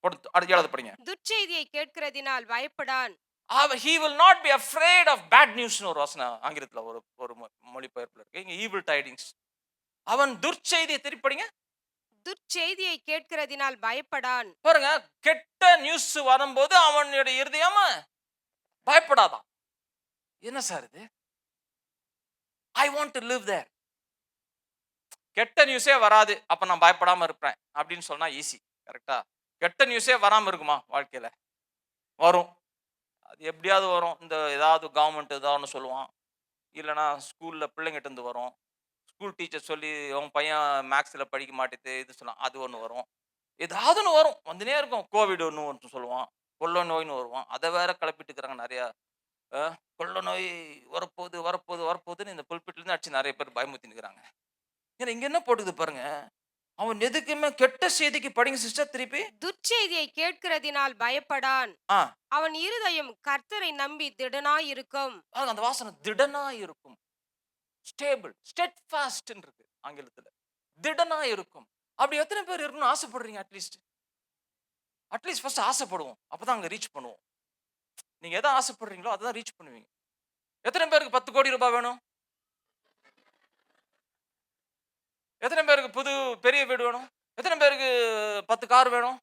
அடுத்து 7வது படிங்க. துர்ச்செய்தியை கேட்கிறதினால் பயப்படான். He will not be afraid of bad news ன்னு ஒரு வசனம் ஆங்கிலத்துல ஒரு ஒரு மொழிபெயர்ப்புல இருக்கு. இங்க evil tidings. அவன் துர்ச்செய்தியை திருப்பி படிங்க. துர்ச்செய்தியை கேட்கிறதினால் பயப்படான். பாருங்க, கெட்ட நியூஸ் வரும்போது அவனுடைய இருதயம் பயப்படாதான். என்ன சார் இது? I want to live there. கெட்ட நியூஸே வராது, அப்ப நான் பயப்படாம இருப்பேன் அப்படின்னு சொன்னா ஈஸி. கரெக்டா? கெட்ட நியூஸே வராம இருக்குமா வாழ்க்கையில? வரும். அது எப்படியாவது வரும். இந்த ஏதாவது கவர்மெண்ட் ஏதாவது சொல்லுவான். இல்லைன்னா ஸ்கூல்ல பிள்ளைங்கிட்ட இருந்து வரும். ஸ்கூல் டீச்சர் சொல்லி உன் பையன் மேக்ஸ்ல படிக்க மாட்டேது இது சொல்லலாம், அது ஒன்று வரும். ஏதாவது ஒன்று வரும், வந்துனே இருக்கும். கோவிட் ஒன்று சொல்லுவான், கொள்ள நோய்னு வருவான். அதை வேற கிளப்பிட்டு இருக்கிறாங்க நிறையா. கொள்ள நோய் வரப்போகுது வரப்போகுது வரப்போகுதுன்னு இந்த புல்பிட்லேருந்து அடிச்சு நிறைய பேர் பயமுத்தி நிற்கிறாங்க. ஏன்னா இங்க என்ன போட்டுது பாருங்க, அவன் எதுக்குமே கெட்ட செய்திக்கு படிங்க சிஸ்டர் திருப்பி. துர்ச்செய்தியை கேட்கிறதினால் பயப்படான். ஆ அவன் இருதயம் கர்த்தரை நம்பி திடனாய் இருக்கும். அந்த வாசனை திடனா இருக்கும். ஸ்டேபிள், ஸ்டெட்ஃபாஸ்ட் இருக்கு ஆங்கிலத்துல. திடனா இருக்கும். அப்படி எத்தனை பேர் இருக்கணும்னு ஆசைப்படுறீங்க? அட்லீஸ்ட் ஃபர்ஸ்ட் ஆசைப்படுவோம். அப்பதான் அங்க ரீச் பண்ணுவோம். நீங்க எதை ஆசைப்படுறீங்களோ அதான் ரீச் பண்ணுவீங்க. எத்தனை பேருக்கு 10 கோடி ரூபாய் வேணும்? எத்தனை பேருக்கு புது பெரிய வீடு வேணும்? எத்தனை பேருக்கு 10 கார் வேணும்?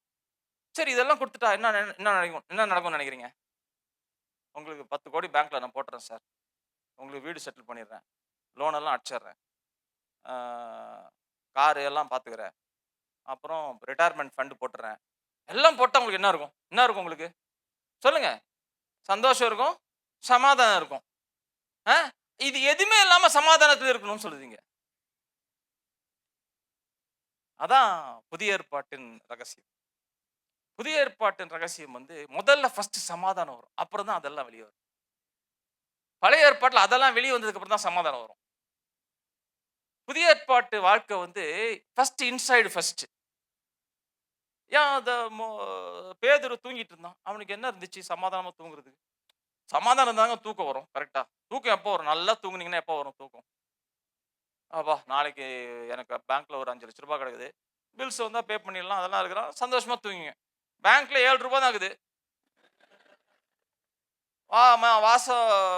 சரி, இதெல்லாம் கொடுத்துட்டா என்ன நடக்கும்னு நினைக்கிறீங்க? உங்களுக்கு 10 கோடி பேங்க்ல நான் போட்டுறேன் சார். உங்களுக்கு வீடு செட்டில் பண்ணிடுறேன். லோன் எல்லாம் அடிச்சிடுறேன். கார் எல்லாம் பார்த்துக்கிறேன். அப்புறம் ரிட்டையர்மெண்ட் ஃபண்ட் போட்டுறேன். எல்லாம் போட்டா உங்களுக்கு என்ன இருக்கும்? என்ன இருக்கும் உங்களுக்கு? சொல்லுங்க. சந்தோஷம் இருக்கும், சமாதானம் இருக்கும். இது எதுவுமே இல்லாம சமாதானத்தில் இருக்கணும்னு சொல்லுதீங்க. அதான் புதிய ஏற்பாட்டின் ரகசியம். புதிய ஏற்பாட்டின் ரகசியம் முதல்ல ஃபர்ஸ்ட் சமாதானம் வரும். அப்புறம் தான் அதெல்லாம் வெளியே வரும். பழைய ஏற்பாட்டில் அதெல்லாம் வெளியே வந்ததுக்கு அப்புறம் தான் சமாதானம் வரும். புதிய ஏற்பாட்டு வாழ்க்கை ஃபர்ஸ்ட் இன்சைடு ஃபர்ஸ்ட். ஏன் பேதுரு தூங்கிட்டு இருந்தான். அவனுக்கு என்ன இருந்துச்சு சமாதானமா தூங்குறதுக்கு? சமாதானம் தாங்க தூக்கம் வரும். கரெக்டா? தூக்கம் எப்போ வரும்? நல்லா தூங்குனீங்கன்னா எப்போ வரும் தூக்கம்? அப்பா நாளைக்கு எனக்கு பேங்க்ல ஒரு 5 லட்ச ரூபாய் கிடக்குது, பில்ஸ் வந்தா பே பண்ணிடலாம், அதெல்லாம் இருக்கிறான், சந்தோஷமா தூங்குங்க. பேங்க்ல 7 ரூபாய் தான் இருக்குது.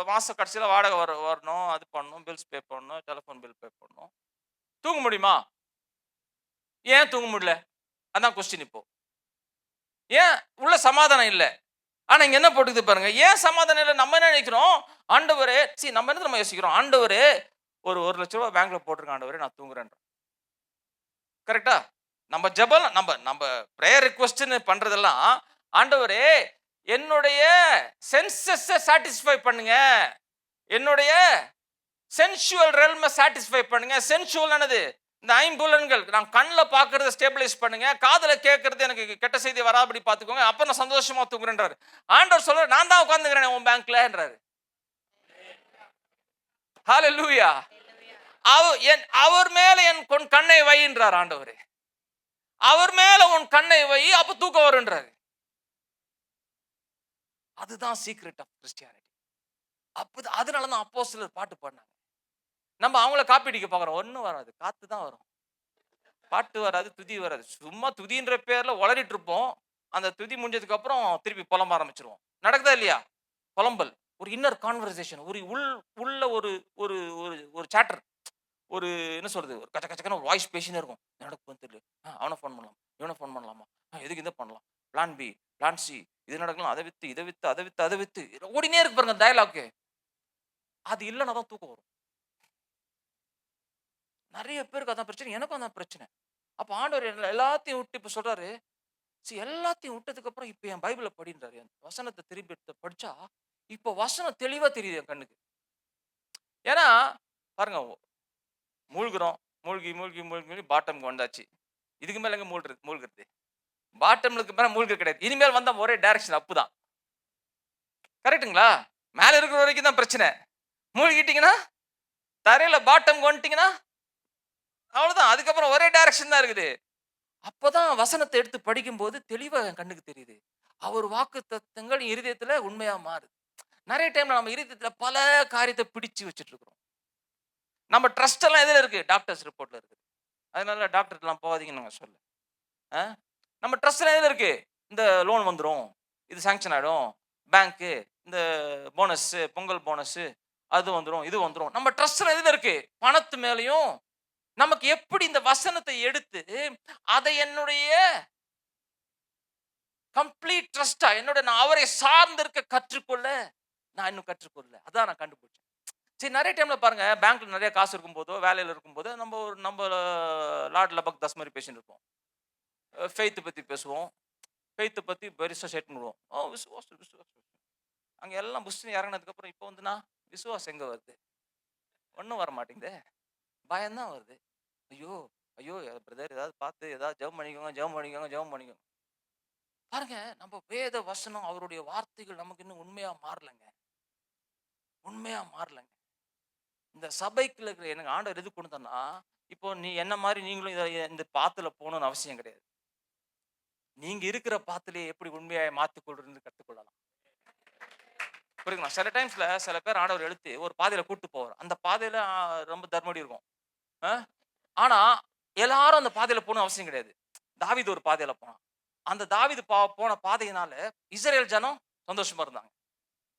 மாச கடைசியில் வாடகை வரணும், அது பண்ணணும், பில்ஸ் பே பண்ணணும், டெலிஃபோன் பில் பே பண்ணணும். தூங்க முடியுமா? ஏன் தூங்க முடியல? அதான் கொஸ்டின். இப்போ ஏன் உள்ள சமாதானம் இல்லை? ஆனா இங்க என்ன போட்டுக்குது பாருங்க, ஏன் சமாதானம் இல்லை? நம்ம என்ன நினைக்கிறோம்? ஆண்டவரே, நம்ம யோசிக்கிறோம், ஆண்டவரே ஒரு 1 லட்ச ரூபாய் பேங்க்ல போட்டிருக்கேன் ஆண்டவரே, நான் தூங்குறேன். கரெக்டா? நம்ம ஜெபம், நம்ம பிரேயர் ரிக்வெஸ்ட்னு பண்றதெல்லாம், ஆண்டவரே என்னுடைய சென்சஸ் சாட்டிஸ்ஃபை பண்ணுங்க, என்னுடைய சென்சுவல் ரெல்ம சாட்டிஸ்ஃபை பண்ணுங்க. சென்சுவல் ஆனது இந்த ஐம்புலன்கள், நான் கண்ணில் பார்க்கறத ஸ்டேபிளைஸ் பண்ணுங்க, காதுல கேட்கறது எனக்கு கெட்ட செய்தி வராபடி பார்த்துக்கோங்க, அப்ப நான் சந்தோஷமா தூங்குறேன்றாரு. ஆண்டவர் சொல்ற, நான் தான் உட்கார்ந்துக்கிறேன் உன் பேங்க்லன்றாரு. ஹல்லேலூயா. அவர் மேல என் கண்ணை வைன்றார் ஆண்டவரே. அவர் மேல உன் கண்ணை வை, அப்ப தூக்கம் வரும்ன்றாரு. அதுதான் சீக்ரெட் ஆஃப் கிறிஸ்டியானிட்டி. அதனாலதான் அப்போஸ்தலர் பாட்டு பாடினாங்க. நம்ம அவங்கள காப்பி அடிக்க பார்க்குறோம், ஒன்றும் வராது, காத்து தான் வரும். பாட்டு வராது, துதி வராது. சும்மா துதின்ற பேர்ல உளறிட்டு இருப்போம். அந்த துதி முடிஞ்சதுக்கு அப்புறம் திருப்பி புலம்ப ஆரம்பிச்சிருவோம். நடக்குதா இல்லையா? புலம்பல், ஒரு இன்னர் கான்வர்சேஷன், உள்ள ஒரு சாப்டர், ஒரு என்ன சொல்றது, ஒரு கச்ச கச்சக்கான ஒரு வாய்ஸ் பேசினே இருக்கும். நடக்கும் தெரியல, அவனை ஃபோன் பண்ணலாம், இவனை ஃபோன் பண்ணலாமா, எதுக்கு இதை பண்ணலாம், பிளான் பி, பிளான் சி, இது நடக்கலாம், அதை வித்து இதை வித்து அதை வித்து அதை வித்து ஓடினே இருக்கு பாருங்க டயலாக்கு. அது இல்லைன்னா தான் தூக்கம் வரும். நிறைய பேருக்கு அதான் பிரச்சனை, எனக்கும் அதான் பிரச்சனை. அப்ப ஆண்டவர் எல்லாத்தையும் விட்டு இப்ப சொல்றாரு, எல்லாத்தையும் விட்டதுக்கு அப்புறம் இப்ப என் பைபிளை படின்றாரு. வசனத்தை திருப்பி எடுத்து படிச்சா இப்ப வசனம் தெளிவா தெரியுது என் கண்ணுக்கு. ஏன்னா பாருங்க, மூழ்குறோம். மூழ்கி, மூழ்கி, மூழ்கி, மூழ்கி பாட்டம்க்கு வந்தாச்சு. இதுக்கு மேல எங்க மூழ்குறது? பாட்டம்க்கு மேல மூழ்க கிடையாது. இனிமேல் வந்தா ஒரே டைரக்ஷன் அப் தான். கரெக்ட்டுங்களா? மேல இருக்கிற வரைக்கும் தான் பிரச்சனை. மூழ்கிட்டீங்கன்னா, தரையில பாட்டம்க்கு வந்துட்டீங்கன்னா, அவ்வளவுதான். அதுக்கப்புறம் ஒரே டைரக்ஷன் தான் இருக்குது. அப்பதான் வசனத்த எடுத்து படிக்கும்போது தெளிவா என் கண்ணுக்கு தெரியுது. அவர் வாக்குத்தத்தங்கள் இருதயத்துல உண்மையா மாறுது. நெறைய டைம்ல நம்ம இருதயத்துல பல காரியத்த பிடிச்சு வச்சுட்டு இருக்கிறோம். நம்ம ட்ரஸ்ட் எல்லாம் எதுல இருக்கு? டாக்டர்ஸ் ரிப்போர்ட்ல இருக்கு. அதனால டாக்டர்ட்டலாம் போகாதீங்கன்னு நான் சொல்லல. அ நம்ம ட்ரஸ்ட் எல்லாம் எதுல இருக்கு? இந்த லோன் வந்துரும். இது சாங்ஷன் ஆயிடும். பேங்க்கு, இந்த போனஸு, பொங்கல் போனஸு அது வந்துரும், இது வந்துரும். நம்ம ட்ரஸ்ட் எல்லாம் எதுல இருக்கு? பணத்து மேலயும், நமக்கு எப்படி இந்த வசனத்தை எடுத்து அதை என்னுடைய கம்ப்ளீட் ட்ரஸ்ட்டா நான் அவரை சார்ந்து இருக்க கற்றுக்கொள்ள நான் இன்னும் கற்றுக்கொள்ளல. அதான் நான் கண்டுபிடிச்சேன். சரி, நெறைய டைம்ல பாருங்க, பேங்க்ல நெறைய காசு இருக்கும்போதோ, வேலையில இருக்கும்போதோ, நம்ம லார்ட் லபக் தாஸ் மாரி பேசிட்டு இருப்போம். ஃபெய்த் பத்தி பேசுவோம். ஃபெய்த்த பத்தி பெருசா ஸ்டேட்மெண்ட் விடுவோம். விசுவாசம், விசுவாசம். அங்க எல்லாம் புஸ்ன்னு இறங்குனதுக்கு அப்புறம் இப்ப வந்துனா, விசுவாசம் எங்க வருது? ஒண்ணும் வர மாட்டேங்குதே. பயம் தான் வருது. ஐயோ! ஐயோ! பிரதர் ஏதாவது பார்த்து ஏதாவது ஜெபம் பண்ணிக்கோங்க, ஜெபம் பண்ணிக்கோங்க, ஜெபம் பண்ணிக்கோங்க. பாருங்க, நம்ம வேத வசனம் அவருடைய வார்த்தைகள் நமக்கு இன்னும் உண்மையா மாறலங்க. உண்மையா மாறலங்க. இந்த சபைக்குள்ள இருக்கிற எனக்கு ஆண்டவர் எதுக்கு கொண்டு வந்தார்ன்னா, இப்போ நீ என்ன மாரி நீங்களும் இந்த பாத்துல போகணும்னு அவசியம் கிடையாது. நீங்க இருக்கிற பாத்திலேயே எப்படி உண்மையாய் மாத்திக் கொள்றதுன்னு கத்துக்கொள்ளலாம். புரியுதுங்களா? சில டைம்ஸ்ல சில பேர் ஆண்டவர் எடுத்து ஒரு பாதையில கூட்டிட்டு போவார். அந்த பாதையில ரொம்ப தர்மடி இருக்கும். அ ஆனா எல்லாரும் அந்த பாதையில போகணும்னு அவசியம் கிடையாது. தாவீது ஒரு பாதையில போனான். அந்த தாவீது போன பாதையினால இஸ்ரவேல் ஜனம் சந்தோஷமா இருந்தாங்க.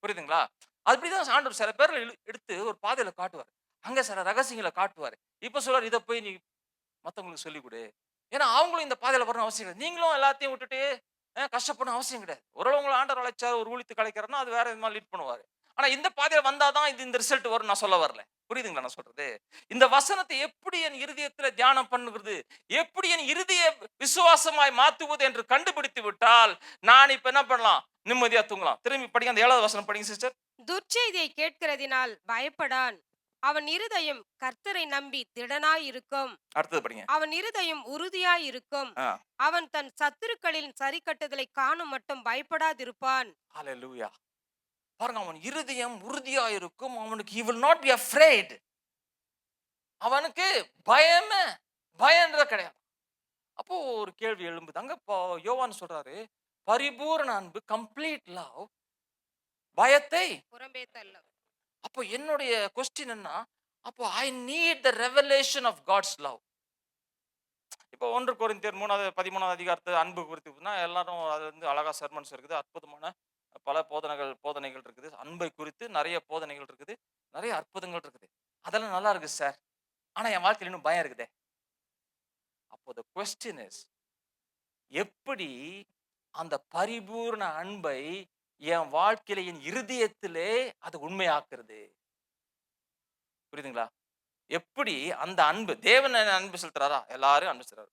புரியுதுங்களா? அப்படிதான் ஆண்டவர் சில பேர்ல எடுத்து ஒரு பாதையில காட்டுவார். அங்க சில ரகசியங்கள காட்டுவாரு. இப்ப சொல்றாரு, இத போய் நீ மத்தவங்களுக்கு சொல்லிக் குடு. ஏன்னா அவங்களும் இந்த பாதையில வரணும்னு அவசியம் கிடையாது. நீங்களும் எல்லாத்தையும் விட்டுட்டு கஷ்டப்படணும் அவசியம் கிடையாது. ஒருவேள உங்கள ஆண்டவர் அழைச்சார், ஒரு ஊழியத்துக்கு அழைக்கிறார்ன்னா, அது வேற விதமா லீட் பண்ணுவாரு. ஆனா இந்த பாதையில வந்தா தான் இந்த ரிசல்ட் வரும்னு நான் சொல்ல வரல. புரியுதுங்களா நான் சொல்றது? இந்த வசனத்தை எப்படி என் இருதயத்தில தியானம் பண்ணுகிறது? எப்படி என் இருதய விசுவாசமாய் மாத்துவது என்று கண்டுபிடித்து விட்டால், நான் இப்ப என்ன பண்ணலாம்? நிம்மதியா தூங்கலாம். திரும்பி படிங்க, அந்த 7வது வசனம் படிங்க சிஸ்டர். துர்ச்செய்தியை கேட்கிறதினால் பயப்படான். அவன் இருதயம் கர்த்தரை நம்பி திடனாயிருக்கும். அடுத்தது படிங்க. அவன் இருதயம் உறுதியாயிருக்கும். ஆ. அவன் தன் சத்துருக்களின் சரிக்கட்டுதலை காணும் மட்டும் பயப்படாதிருப்பான். ஹalleluya. பாருங்க, அவன் இருதயம் உறுதியா இருக்கும். அவனுக்கு he will not be afraid. அவனுக்கு பயமே பயம்ன்றதே கிடையாது. அப்போ ஒரு கேள்வி எழும்புது. அங்க யோவான் சொல்றாரு, பரிபூரண அன்பு, கம்ப்ளீட் லவ், பயத்தை. புறம்பே தள்ளும். அப்போ என்னுடைய கொஸ்டின் என்ன? அப்போ I need the revelation of God's love. இப்போ 1 கொரிந்தியர் 13வது அதிகாரத்து அன்பு குறித்துனா எல்லாரும் அது அழகா சர்மன்ஸ் இருக்குது. அற்புதமான பல போதனைகள் இருக்குது. அன்பை குறித்து நிறைய போதனைகள் இருக்குது. நிறைய அற்புதங்கள் இருக்குது. அதெல்லாம் நல்லா இருக்கு சார். ஆனா என் வாழ்க்கையில இன்னும் பயம் இருக்குதே. அப்போ தி கொஸ்டின் இஸ், எப்படி அந்த பரிபூர்ண அன்பை என் வாழ்க்கையில, என் இருதயத்திலே அது உண்மையாக்குறது? புரியுதுங்களா? எப்படி அந்த அன்பு, தேவன் அன்பு செலுத்துறாரா? எல்லாரும் அன்பு செலுத்துறாரு.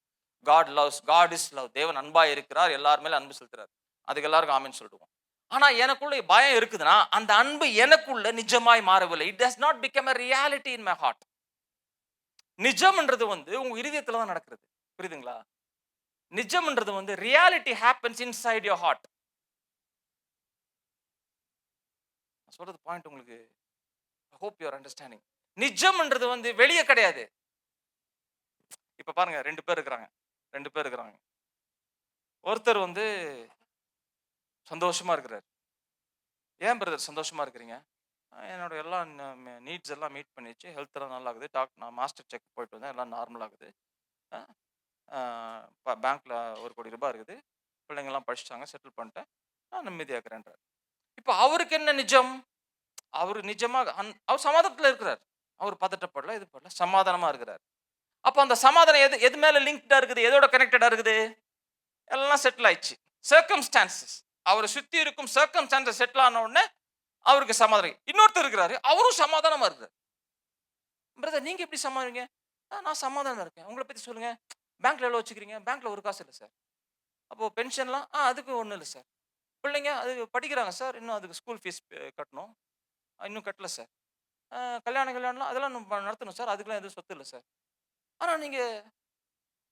God is love. தேவன் அன்பா இருக்கிறார். எல்லார் மேல அன்பு செலுத்துறார். அதுக்கு எல்லாருக்கும் ஆமென் சொல்லிடுவோம். ஆனா எனக்குள்ள பயம் இருக்குதுன்னா, அந்த அன்பு எனக்குள்ள நிஜமாய் மாறவில்லை. It does not become a reality in my heart. நிஜம்ன்றது உங்க இருதயத்துல தான் நடக்கிறது. புரியுதுங்களா? நிஜம்ன்றது reality happens inside your heart. நான் சொல்றது பாயிண்ட் உங்களுக்கு, I hope you are understanding. நிஜம்ன்றது வெளிய கிடையாது. இப்ப பாருங்க, 2 பேர் இருக்கிறாங்க. 2 பேர் இருக்கிறாங்க. ஒருத்தர் சந்தோஷமா இருக்கிறார். ஏன் பிரதர் சந்தோஷமா இருக்கிறீங்க? என்னோட எல்லா நீட்ஸ் எல்லாம் மீட் பண்ணிச்சு. ஹெல்த் எல்லாம் நல்லா இருக்குது. நான் மாஸ்டர் செக் போயிட்டு வந்தேன். எல்லாம் நார்மல் ஆகுது. பேங்க்ல 1 கோடி ரூபாய் இருக்குது. பிள்ளைங்க எல்லாம் படிச்சுட்டாங்க. செட்டில் பண்ணிட்டேன். நான் நிம்மதியா இருக்கிறேன்றார். இப்ப அவருக்கு என்ன நிஜம்? அவரு நிஜமா அவர் சமாதானத்துல இருக்கிறார். அவர் பதட்டப்படல, இது பண்ணல, சமாதானமா இருக்கிறார். அப்ப அந்த சமாதானம் எது மேல லிங்க்டா இருக்குது? எதோட கனெக்டடா இருக்குது? எல்லாம் செட்டில் ஆயிடுச்சு. சர்க்கம்ஸ்டான்சஸ், அவரை சுத்தி இருக்கும் சர்க்கம்ஸ்டான்சஸ் செட்டில் ஆன உடனே அவருக்கு சமாதானம். இன்னொருத்தர் இருக்கிறாரு, அவரும் சமாதானமா இருக்கிறார். பிரதர் நீங்க எப்படி சமாதானீங்க? நான் சமாதானமா இருக்கேன். உங்களை பத்தி சொல்லுங்க. பேங்க்ல எவ்வளவு வச்சுக்கிறீங்க? பேங்க்ல ஒரு காசு இல்லை சார். அப்போ பென்ஷன்லாம் அதுக்கு ஒண்ணும் இல்லை சார். பிள்ளைங்க அது படிக்கிறாங்க சார். இன்னும் அதுக்கு ஸ்கூல் ஃபீஸ் கட்டணும். இன்னும் கட்டல சார். கல்யாணம்லாம் அதெல்லாம் நம்ம நடத்தணும் சார். அதுக்கெல்லாம் எதுவும் சொத்து இல்ல சார். ஆனா நீங்க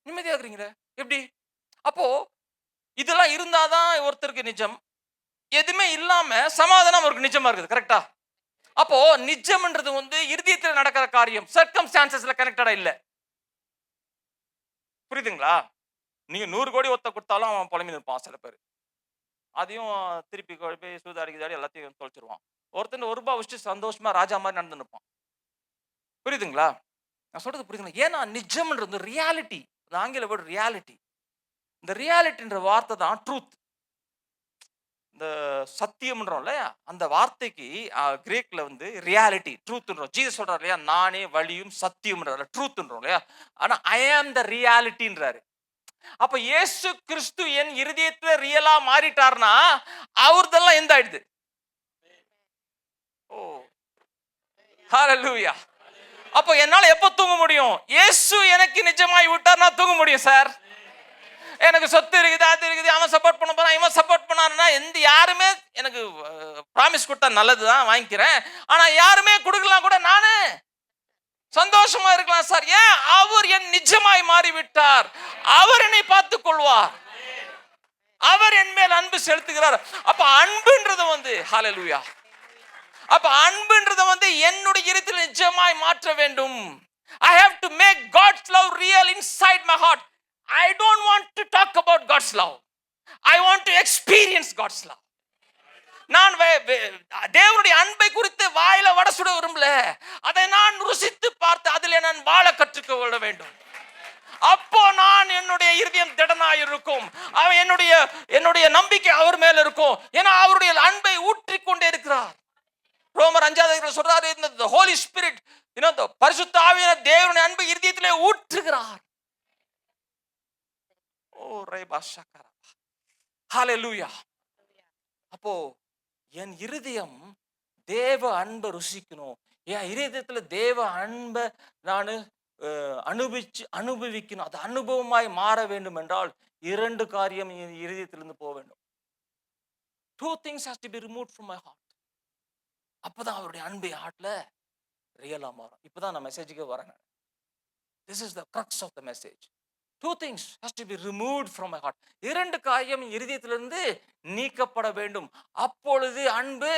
நிம்மதியா இருக்கிறீங்களே! எப்படி? அப்போ இதெல்லாம் இருந்தா தான் ஒருத்தருக்கு நிஜம். எதுவுமே இல்லாம சமாதானம் அவருக்கு நிஜமா இருக்குது. கரெக்ட்டா? அப்போ நிஜம்ன்றது வந்து இருதயத்துல நடக்கிற காரியம். சர்க்கம்ஸ்டான்சஸ்ல கனெக்டடா இல்ல. புரியுதுங்களா? நீங்க 100 கோடி ஒருத்தன் குடுத்தாலும் அவன் புலம்பி நிற்பான் சில பேரு. அதையும் திருப்பி கொண்டு போய் சூதாடி, கீதாடி எல்லாத்தையும் தொலைச்சுருவான். ஒருத்தன் ரூ. 1 வச்சுட்டு சந்தோஷமா ராஜா மாரி நடந்து நிப்பான். புரியுதுங்களா? நான் சொல்றது புரியுதுங்களா? ஏன்னா நிஜம்ன்றது ரியாலிட்டி. ஆங்கில வேர்ட் ரியாலிட்டி. இந்த ரியாலிட்டின்ற வார்த்தை தான் ட்ரூத். இந்த சத்தியம்ன்றோம் இல்லையா? அந்த வார்த்தைக்கு கிரேக்ல வந்து ரியாலிட்டி, ட்ரூத்ன்றோம். ஜீசஸ் சொல்றாரு இல்லையா? நானே வழியும் சத்தியம்ன்றாரு. ட்ரூத்ன்றோம் இல்லையா? ஆனா ஐ ஆம் த ரியாலிட்டின்றாரு. அப்ப இயேசு கிறிஸ்து என் இருதயத்துல ரியலா மாறிட்டார்னா, அவர்தெல்லாம் எந்த ஆயிடுது? ஓ! ஹalleluya. அப்ப என்னால எப்ப தூங்க முடியும்? இயேசு எனக்கு நிஜமாய் விட்டார், நான் தூங்க முடியும் சார். எனக்கு சொத்து இருக்குது, அது இருக்குது, அவன் சப்போர்ட் பண்ண போறான், இவன் சப்போர்ட் பண்ணாருன்னா யாருமே எனக்கு ப்ராமிஸ் கொடுத்தா நல்லதுதான் வாங்கிக்கிறேன். ஆனா யாருமே கொடுக்கலாம் கூட நானு சந்தோஷமா இருக்கலாம் சார். ஏன்? அவர் என் நிஜமாய் மாறிவிட்டார். அவர் என்னை பார்த்துக் கொள்வார். அவர் என் மேல் அன்பு செலுத்துகிறார். அப்ப அன்புன்றது வந்து ஹalleluya. அப்ப அன்புன்றது வந்து என்னுடைய இருதயத்தில் நிஜமாய் மாற்ற வேண்டும். I have to make God's love real inside my heart. I don't want to talk about God's love. I want to experience God's love. நான் தேவனுடைய அன்பை குறித்து வாயில வடை சுட விரும்பல. அதை நான் ருசித்து பார்த்து அதிலே நான் வாழ கற்றுக்கொள்ள வேண்டும். அப்போ நான் என்னுடைய இருதயம் திடனாய் இருக்கும். அவன் என்னுடைய நம்பிக்கை அவர் மேல இருக்கும். ஏன்னா அவருடைய அன்பை ஊற்றிக் கொண்டே இருக்கிறார். ரோமர் 5 சொல்றாரு, இந்த ஹோலி ஸ்பிரிட், பரிசுத்த ஆவியானவர் தேவனுடைய அன்பை இருதயத்திலே ஊற்றுகிறார். ஓ ரேபா ஷக்கரா. ஹalleluya. அப்போ என் இருதயம் தேவ அன்பை ருசிக்கணும். என் இருதயத்துல தேவ அன்பை நான் அனுபவிக்கணும். அது அனுபவமாய் மாற வேண்டும் என்றால் 2 காரியம் என் இருதயத்திலிருந்து போக வேண்டும். 2 things has to be removed from my heart. அப்பதான் அவருடைய அன்பு ஹார்ட்ல ரியலா மாறும். இப்பதான் நான் மெசேஜுக்கு வரேன். This is the crux of the message. 2 things has to be removed from my heart. 2 காரியம் இருதயத்திலிருந்து நீக்கப்பட வேண்டும். அப்பொழுது அன்பு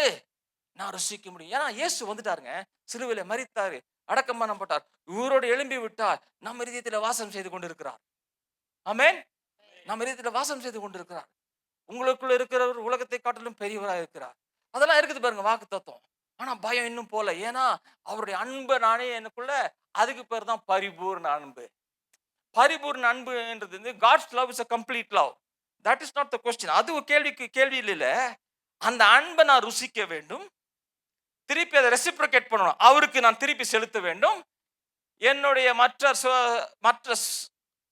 நான் ருசிக்க முடியும். ஏன்னா இயேசு வந்துட்டாருங்க, சிலுவையில மரித்தாரு, அடக்கம் பண்ணப்பட்டார், உயிரோடு எழும்பி விட்டார், நம்ம இருதயத்தில் வாசம் செய்து கொண்டிருக்கிறார். ஆமென். நம்ம இருதயத்தில் வாசம் செய்து கொண்டிருக்கிறார். உங்களுக்குள்ள இருக்கிறவர் உலகத்தை காட்டிலும் பெரியவராக இருக்கிறார். அதெல்லாம் இருக்குது பாருங்க வாக்கு தத்துவம். ஆனா பயம் இன்னும் போல. ஏன்னா அவருடைய அன்பை நானே எனக்குள்ள, அதுக்கு பேர் தான் பரிபூர்ண அன்பு. பரிபூர்ண அன்புன்றது வந்து God's love is a complete love. That is not the question. அது ஒரு கேள்வி இல்ல. அந்த அன்பை நான் ருசிக்க வேண்டும். திருப்பி அதை ரெசிப்ரோகேட் பண்ணணும். அவருக்கு நான் திருப்பி செலுத்த வேண்டும். என்னுடைய மற்ற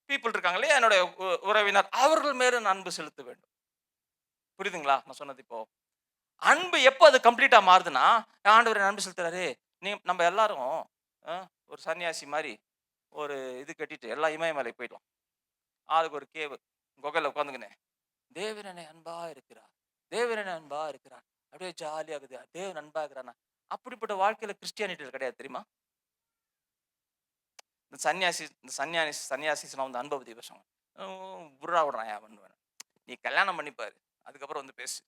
பீப்புள் இருக்காங்க இல்லையா, என்னுடைய உறவினர், அவர்கள் மேல நான் அன்பு செலுத்த வேண்டும். புரியுதுங்களா நான் சொன்னது? இப்போ அன்பு எப்போ அது கம்ப்ளீட்டா மாறுதுன்னா, ஆண்டவர் அன்பு செலுத்துறாரு. நம்ம எல்லாரும் ஒரு சன்னியாசி மாதிரி ஒரு இது கட்டிட்டு எல்லாம் இமயமலை போயிட்டோம். ஆளுக்கு ஒரு கேவு குகையில உட்காந்துக்கினே, தேவன் என்னை அன்பா இருக்கிறார், தேவன் என்னை அன்பா இருக்கிறார், அப்படியே ஜாலியா இருக்குது, தேவன் அன்பா இருக்கிறானா. அப்படிப்பட்ட வாழ்க்கையில கிறிஸ்டியானிட்டியில் கிடையாது தெரியுமா? இந்த சன்னியாசி வந்து அன்பபதி பேசுவாங்க. புர்ரா விடுறான் பண்ணுவேன். நீ கல்யாணம் பண்ணிப்பாரு, அதுக்கப்புறம் வந்து பேசு.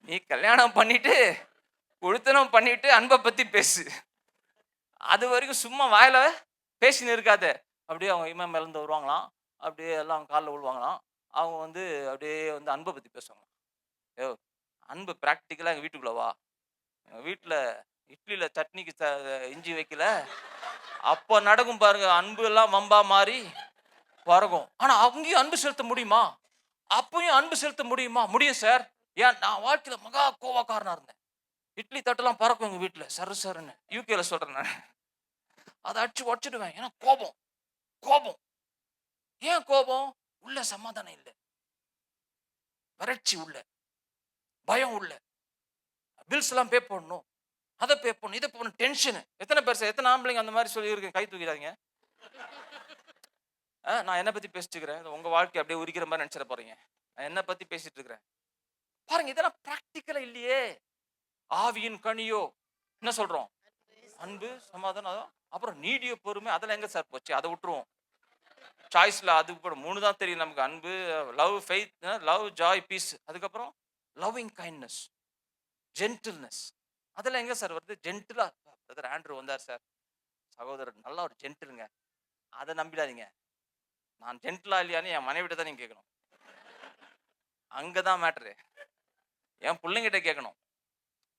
நீ கல்யாணம் பண்ணிட்டு குழுத்தனம் பண்ணிட்டு அன்பை பத்தி பேசு. அது வரைக்கும் சும்மா வாயில பேசின்னு இருக்காத. அப்படியே அவங்க இமயம் மேலேருந்து வருவாங்களாம், அப்படியே எல்லாம் காலில் விழுவாங்களாம். அவங்க வந்து அப்படியே வந்து அன்பை பற்றி பேசுவாங்க. ஏ அன்பு ப்ராக்டிக்கலாக எங்கள் வீட்டுக்குள்ள வா, எங்கள் வீட்டில் இட்லியில் சட்னிக்கு இஞ்சி வைக்கல, அப்போ நடக்கும் பாருங்க அன்பு எல்லாம் வம்பா மாறி பறக்கும். ஆனால் அங்கேயும் அன்பு செலுத்த முடியுமா? அப்பயும் அன்பு செலுத்த முடியுமா? முடியும் சார். ஏன்? நான் வாழ்க்கையில் மகா கோவக்காரனா இருந்தேன். இட்லி தட்டெல்லாம் பறக்கும் எங்கள் வீட்டில், சரு சருன்னு. யூகேல சொல்கிறேன் நான். அதை அடிச்சு உடச்சிடுவேன். ஏன்னா கோபம். ஏன் கோபம்? உள்ள சமாதானம் இல்லை, வறட்சி உள்ள, பயம் உள்ள, பில்ஸ் எல்லாம் பே பண்ணணும், அதை பே பண்ணணும், இதை பண்ணணும், டென்ஷன். எத்தனை ஆம்பளைங்க அந்த மாதிரி சொல்லி இருக்கு? கை தூக்கிடாதீங்க. நான் என்ன பத்தி பேசிட்டு இருக்கிறேன்? உங்க வாழ்க்கை அப்படியே உரிக்கிற மாதிரி நினைச்சிட போறீங்க. நான் என்ன பத்தி பேசிட்டு இருக்கிறேன் பாருங்க. இதெல்லாம் பிராக்டிக்கலா இல்லையே. ஆவியின் கனியோ என்ன சொல்றோம்? அன்பு, சமாதானம், அப்புறம் நீடிய பொறுமை. அதெல்லாம் எங்க சார் போச்சு? அதை விட்டுருவோம். சாய்ஸ்ல அது கூட 3 தான் தெரியும் நமக்கு. அன்பு, love, faith, love, joy, peace. அதுக்கப்புறம் லவ்விங் கைண்ட்னஸ், ஜென்டில்னஸ். அதெல்லாம் எங்க சார் வருது? ஜென்டிலா பிரதர் ஆண்ட்ரூ வந்தார் சார். சகோதரர் நல்ல ஒரு ஜென்டிலுங்க. அதை நம்பிடாதீங்க. நான் ஜென்டிலா இல்லையான்னு என் மனைவிட்ட தான் நீங்க கேட்கணும். அங்கதான் மேட்ரு. என் பிள்ளைங்கிட்ட கேட்கணும்.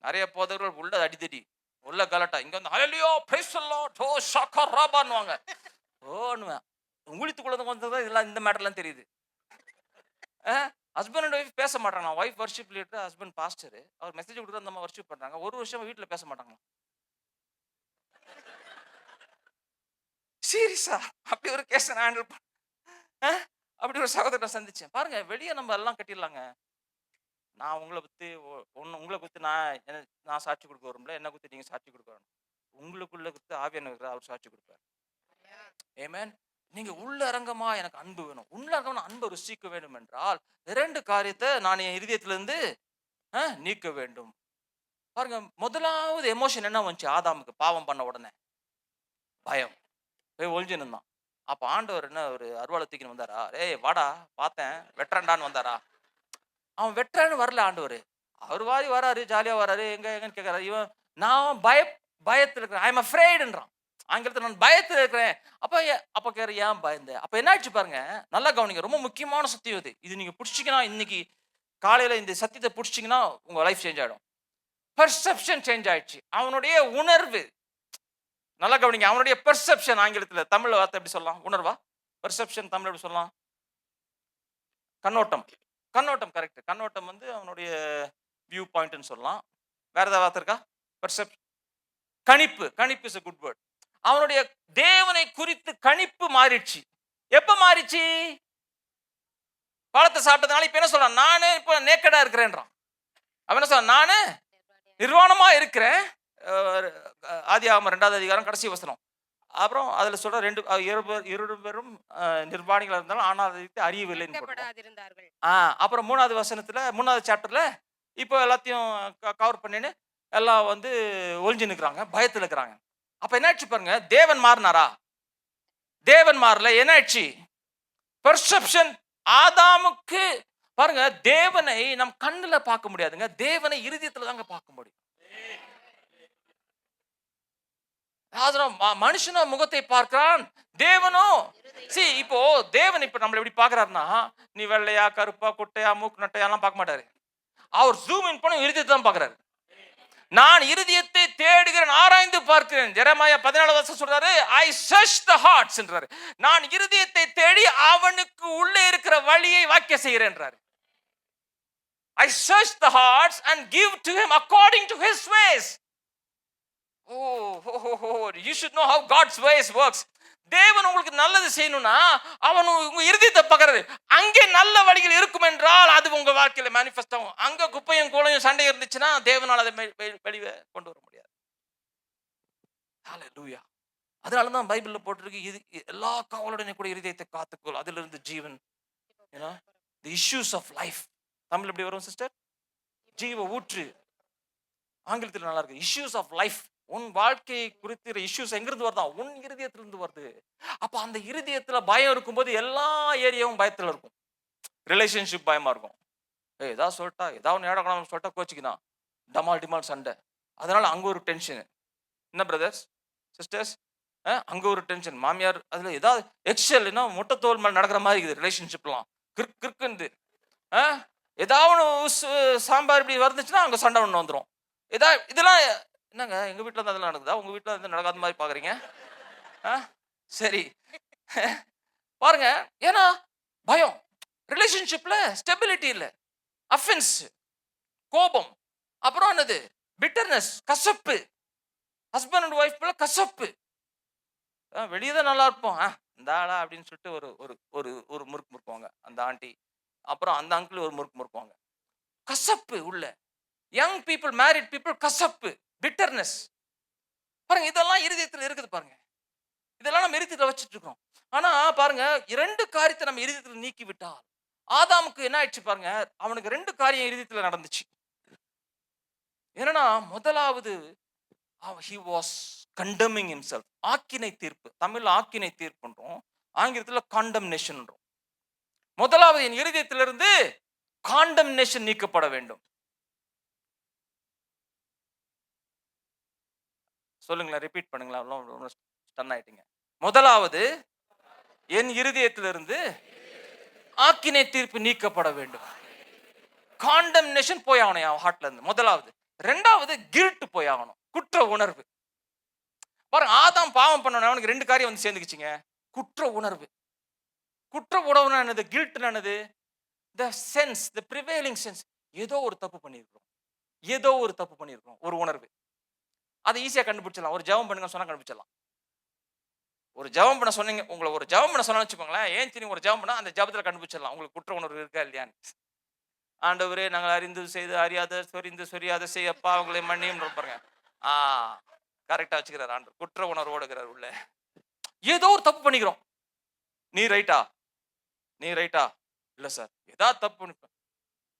நிறைய போதவர்கள் உள்ள அடிதடி, உள்ள கலட்டா. இங்க வந்து ஹல்லேலூயா பிரைஸ் தி லார்ட் ஓ ஷக்கரபான்னுவாங்க. ஓன்னுவேன். உங்களுக்குள்ள கொஞ்சம் தான் இதெல்லாம், இந்த மேட்டர்லாம் தெரியுது. ஹஸ்பண்ட் அண்ட் ஒய்ஃப் பேச மாட்டாங்க. Wife worship leader, husband pastor. அவர் மெசேஜ் கொடுக்குற அந்த வர்ஷிப் பண்றாங்க. ஒரு வருஷம் வீட்டுல பேச மாட்டாங்க. சீரியஸா அப்படி ஒரு கேஸ் நான் ஹேண்டில் அப்படி ஒரு சகோதரரை சந்திச்சேன். பாருங்க, வெளியே நம்ம எல்லாம் கட்டிடலாங்க. நான் உங்களை பத்தி உங்களை குத்து நான் சாட்சி கொடுக்க வரும்ல, என்ன குத்தி நீங்க சாட்சி கொடுக்க வரணும். உங்களுக்குள்ள குத்து ஆவியானவர் அவர் சாட்சி கொடுப்பார். ஆமென். நீங்க உள்ள அரங்கமா எனக்கு அன்பு வேணும், உள்ள அரங்கமா அன்பை ருசிக்க வேண்டும் என்றால் 2 காரியத்தை நான் என் இருதயத்திலிருந்து நீக்க வேண்டும். பாருங்க, முதலாவது எமோஷன் என்ன வந்துச்சு ஆதாமுக்கு பாவம் பண்ண உடனே? பயம். போய் ஒளிஞ்சு நின்னான். அப்ப ஆண்டவர் என்ன ஒரு அருவாளை தூக்கின்னு வந்தாரா? ஏய் வாடா பார்த்தேன் வெட்டுறேன்டான்னு வந்தாரா? அவன் வெட்டுறான்னு வரல ஆண்டவர். அவர் வாரி வராரு, ஜாலியா வராரு. எங்க எங்கன்னு கேட்கறாரு. இவன் நான் பயத்துல இருக்கிறேன். ஐ எம் அஃப்ரைடுன்றான். ஆங்கிலத்தில் நான் பயத்தில் இருக்கிறேன். அப்ப கேட்க ஏன் பயந்த? அப்ப என்ன ஆச்சு பாருங்க, நல்லா கவனிங்க. ரொம்ப முக்கியமான சத்தியம் இது. இது நீங்க பிடிச்சிங்கன்னா, இன்னைக்கு காலையில இந்த சத்தியத்தை பிடிச்சிங்கன்னா உங்க லைஃப் சேஞ்ச் ஆயிடும். பெர்செப்ஷன் சேஞ்ச் ஆயிடுச்சு. அவனுடைய உணர்வு, நல்லா கவனிங்க. அவனுடைய பெர்செப்ஷன், ஆங்கிலத்தில், தமிழ்ல வார்த்தை எப்படி சொல்லலாம்? உணர்வா? பெர்செப்ஷன் தமிழ் எப்படி சொல்லலாம்? கண்ணோட்டம். கண்ணோட்டம் கரெக்ட். கண்ணோட்டம் வந்து அவனுடைய வியூ பாயிண்ட்னு சொல்லலாம். வேற ஏதாவது வார்த்தை இருக்கா? பெர்செப்ஷன், கணிப்பு. கணிப்பு இஸ் a good word. அவனுடைய தேவனை குறித்து கணிப்பு மாறிடுச்சு. எப்ப மாறிச்சு? பழத்தை சாப்பிட்டதுனால இப்ப என்ன சொல்றான்? நானே இப்ப நேக்கடா இருக்கிறேன்றான். அவன் என்ன சொல்றான்? நானே நிர்வாணமா இருக்கிறேன். ஆதியாகமம் 2வது அதிகாரம் கடைசி வசனம். அப்புறம் அதுல சொல்ற இரு பேரும் நிர்வாணிகளா இருந்தாலும் ஆனால் அறியவில்லைன்னு போட்டிருந்தார்கள். அப்புறம் 3வது வசனத்துல 3வது சாப்டர்ல இப்போ எல்லாத்தையும் கவர் பண்ணின்னு எல்லாம் வந்து ஒளிஞ்சு நிற்கிறாங்க, பயத்துல இருக்கிறாங்க. அப்ப என்னாச்சு பாருங்க, தேவன் மாறினாரா? தேவன் மாறல. என்னாச்சு? பெர்செப்ஷன். ஆதாமுக்கு பாருங்க, தேவனை நம் கண்ணுல பார்க்க முடியாதுங்க, தேவனை இருதயத்துல தாங்க பார்க்க முடியும். மனுஷனோ முகத்தை பார்க்கிறான், தேவனோ இப்போ தேவன் இப்ப நம்மள எப்படி பார்க்கிறாருன்னா, நீ வெள்ளையா கருப்பா குட்டையா மூக்கு நட்டையாலாம் பார்க்க மாட்டாரு. அவர் ஜூம் இன் பண்ணி இருதயத்தை தான் பார்க்கிறாரு. நான் இருதயத்தை தேடுகிறேன், ஆராய்ந்து பார்க்கிறேன். எரேமியா 14 வருஷம் சொல்றாரு, ஐ சர்ச் தி ஹார்ட்ஸ் என்றாரு. நான் இருதயத்தை தேடி அவனுக்கு உள்ளே இருக்கிற வழியை வாக்கிய செய்கிறேன்றாரு. I search the hearts and give to him according to his ways. You should know how God's ways works. தேவன் உங்களுக்கு நல்லது செய்யணும்னா அவன் உங்க இருதயத்தை பார்க்கறது. அங்கே நல்ல வழிகள் இருக்கும் என்றால் அது உங்க வாழ்க்கையில மேனிஃபெஸ்ட் ஆகும். அங்க குப்பையும் கோளையும் சண்டை இருந்துச்சுன்னா தேவனால் அதை வெளியே கொண்டு வர முடியாது. ஹல்லேலூயா. அதனால தான் பைபிள்ல போட்டிருக்கு, இது எல்லா காவலுடனே கூட இருதயத்தை காத்துக்கொள், அதிலிருந்து ஜீவன், the issues of life. Tamil எப்படி வரும் சிஸ்டர்? ஜீவ ஊற்று. ஆங்கிலத்தில் நல்லா இருக்கு, issues of life. உன் வாழ்க்கையை குறித்த இஷ்யூஸ் எங்கிருந்து வருதா? உன் இருதயத்திலிருந்து வருது. அப்ப அந்த இருதயத்துல பயம் இருக்கும்போது எல்லா ஏரியாவும் பயத்துல இருக்கும். ரிலேஷன்ஷிப் பயமா இருக்கும். ஏதாவது சொல்லிட்டா, ஏதாவது நேரம் சொல்லிட்டா கோச்சிக்குதான், டமால் டிமால் சண்டை. அதனால அங்க ஒரு டென்ஷன். என்ன பிரதர்ஸ் சிஸ்டர்ஸ், அங்க ஒரு டென்ஷன். மாமியார் அதுல ஏதாவது எக்ஸல் முட்டை தோல் மேல நடக்கிற மாதிரி இருக்குது ரிலேஷன்ஷிப்லாம். கிறுக்குன்னு ஏதாவது சாம்பார் இப்படி வந்துச்சுன்னா அங்க சண்டை ஒன்று வந்துடும். இதெல்லாம் என்னங்க எங்க வீட்டுல தான் அதெல்லாம் நடக்குதா? உங்க வீட்டுல வந்து நடக்காத மாதிரி பாக்குறீங்க? சரி பாருங்க, ஏன்னா பயம். ரிலேஷன்ஷிப்ல ஸ்டெபிலிட்டி இல்ல, அஃபென்ஸ், கோபம், அப்புறம் என்னது பிட்டர்னஸ், கசப்பு. ஹஸ்பண்ட் அண்ட் ஒய்ஃப்ல கசப்பு. வெளியே தான் நல்லா இருப்போம், இந்த ஆளா அப்படின்னு சொல்லிட்டு ஒரு ஒரு ஒரு முறுக்கு முறுக்குவாங்க அந்த ஆண்டி. அப்புறம் அந்த அங்கிள் ஒரு முறுக்கு முறுக்குவாங்க. கசப்பு உள்ள. யங் பீப்புள், மேரிட் பீப்புள், கசப்பு, பிட்டர்னஸ். பாருங்க, இதெல்லாம் இருதயத்தில் இருக்குது. பாருங்க, இதெல்லாம் நம்ம இருதயத்தில் வச்சுட்டு இருக்கோம். ஆனா பாருங்க, 2 காரியத்தை நம்ம இருதயத்தில் நீக்கி விட்டால், ஆதாமுக்கு என்ன ஆயிடுச்சு பாருங்க, அவனுக்கு 2 காரியம் இருதயத்தில் நடந்துச்சு. என்னன்னா முதலாவது he was condemning himself. ஆக்கினை தீர்ப்பு. தமிழ்ல ஆக்கினை தீர்ப்புன்றோம். ஆங்கிலத்துல காண்டம்னேஷன்ன்றோம். முதலாவது என் இருதயத்திலிருந்து காண்டம்னேஷன் நீக்கப்பட வேண்டும். சொல்லுங்களேன், ரிப்பீட் பண்ணுங்களேன். ஸ்டன் ஆயிட்டீங்க. முதலாவது என் இருதயத்திலிருந்து ஆக்கினை தீர்ப்பு நீக்கப்பட வேண்டும். காண்டம்னேஷன் போய் ஆகணும் என் ஹார்ட்ல இருந்து. முதலாவது. ரெண்டாவது கில்ட் போய் ஆகணும், குற்ற உணர்வு. பாருங்க, ஆதாம் பாவம் பண்ண அவனுக்கு ரெண்டு காரியம் வந்து சேர்ந்துக்கிச்சிங்க. குற்ற உணர்வு. குற்ற உணர்வு என்னது? கில்ட் என்னது? The sense, the prevailing sense. ஏதோ ஒரு தப்பு பண்ணியிருக்கிறோம், ஏதோ ஒரு தப்பு பண்ணியிருக்கிறோம், ஒரு உணர்வு. அதை ஈஸியா கண்டுபிடிச்சிடலாம். ஒரு ஜெபம் பண்ணுங்க சொன்னா கண்டுபிடிச்சிடலாம். ஒரு ஜெபம் பண்ண சொன்னீங்க, உங்களை ஒரு ஜெபம் பண்ண சொன்னா வச்சுக்கோங்களேன், ஏன் நீங்க ஒரு ஜெபம் பண்ணா அந்த ஜெபத்துல கண்டுபிடிச்சிடலாம் உங்களுக்கு குற்ற உணர்வு இருக்கா இல்லையான்னு. ஆண்டவரே, நாங்கள் அறிந்து செய்து அறியாத சொரிந்து சொரியாத செய்யப்பா அவங்களை மன்னியும் பாருங்க. கரெக்டா வச்சுக்கிறார் ஆண்டவர். குற்ற உணர்வோடு இருக்கிறார் உள்ள. ஏதோ ஒரு தப்பு பண்ணிக்கிறோம். நீ ரைட்டா? நீ ரைட்டா? இல்ல சார், ஏதாவது தப்பு பண்ணி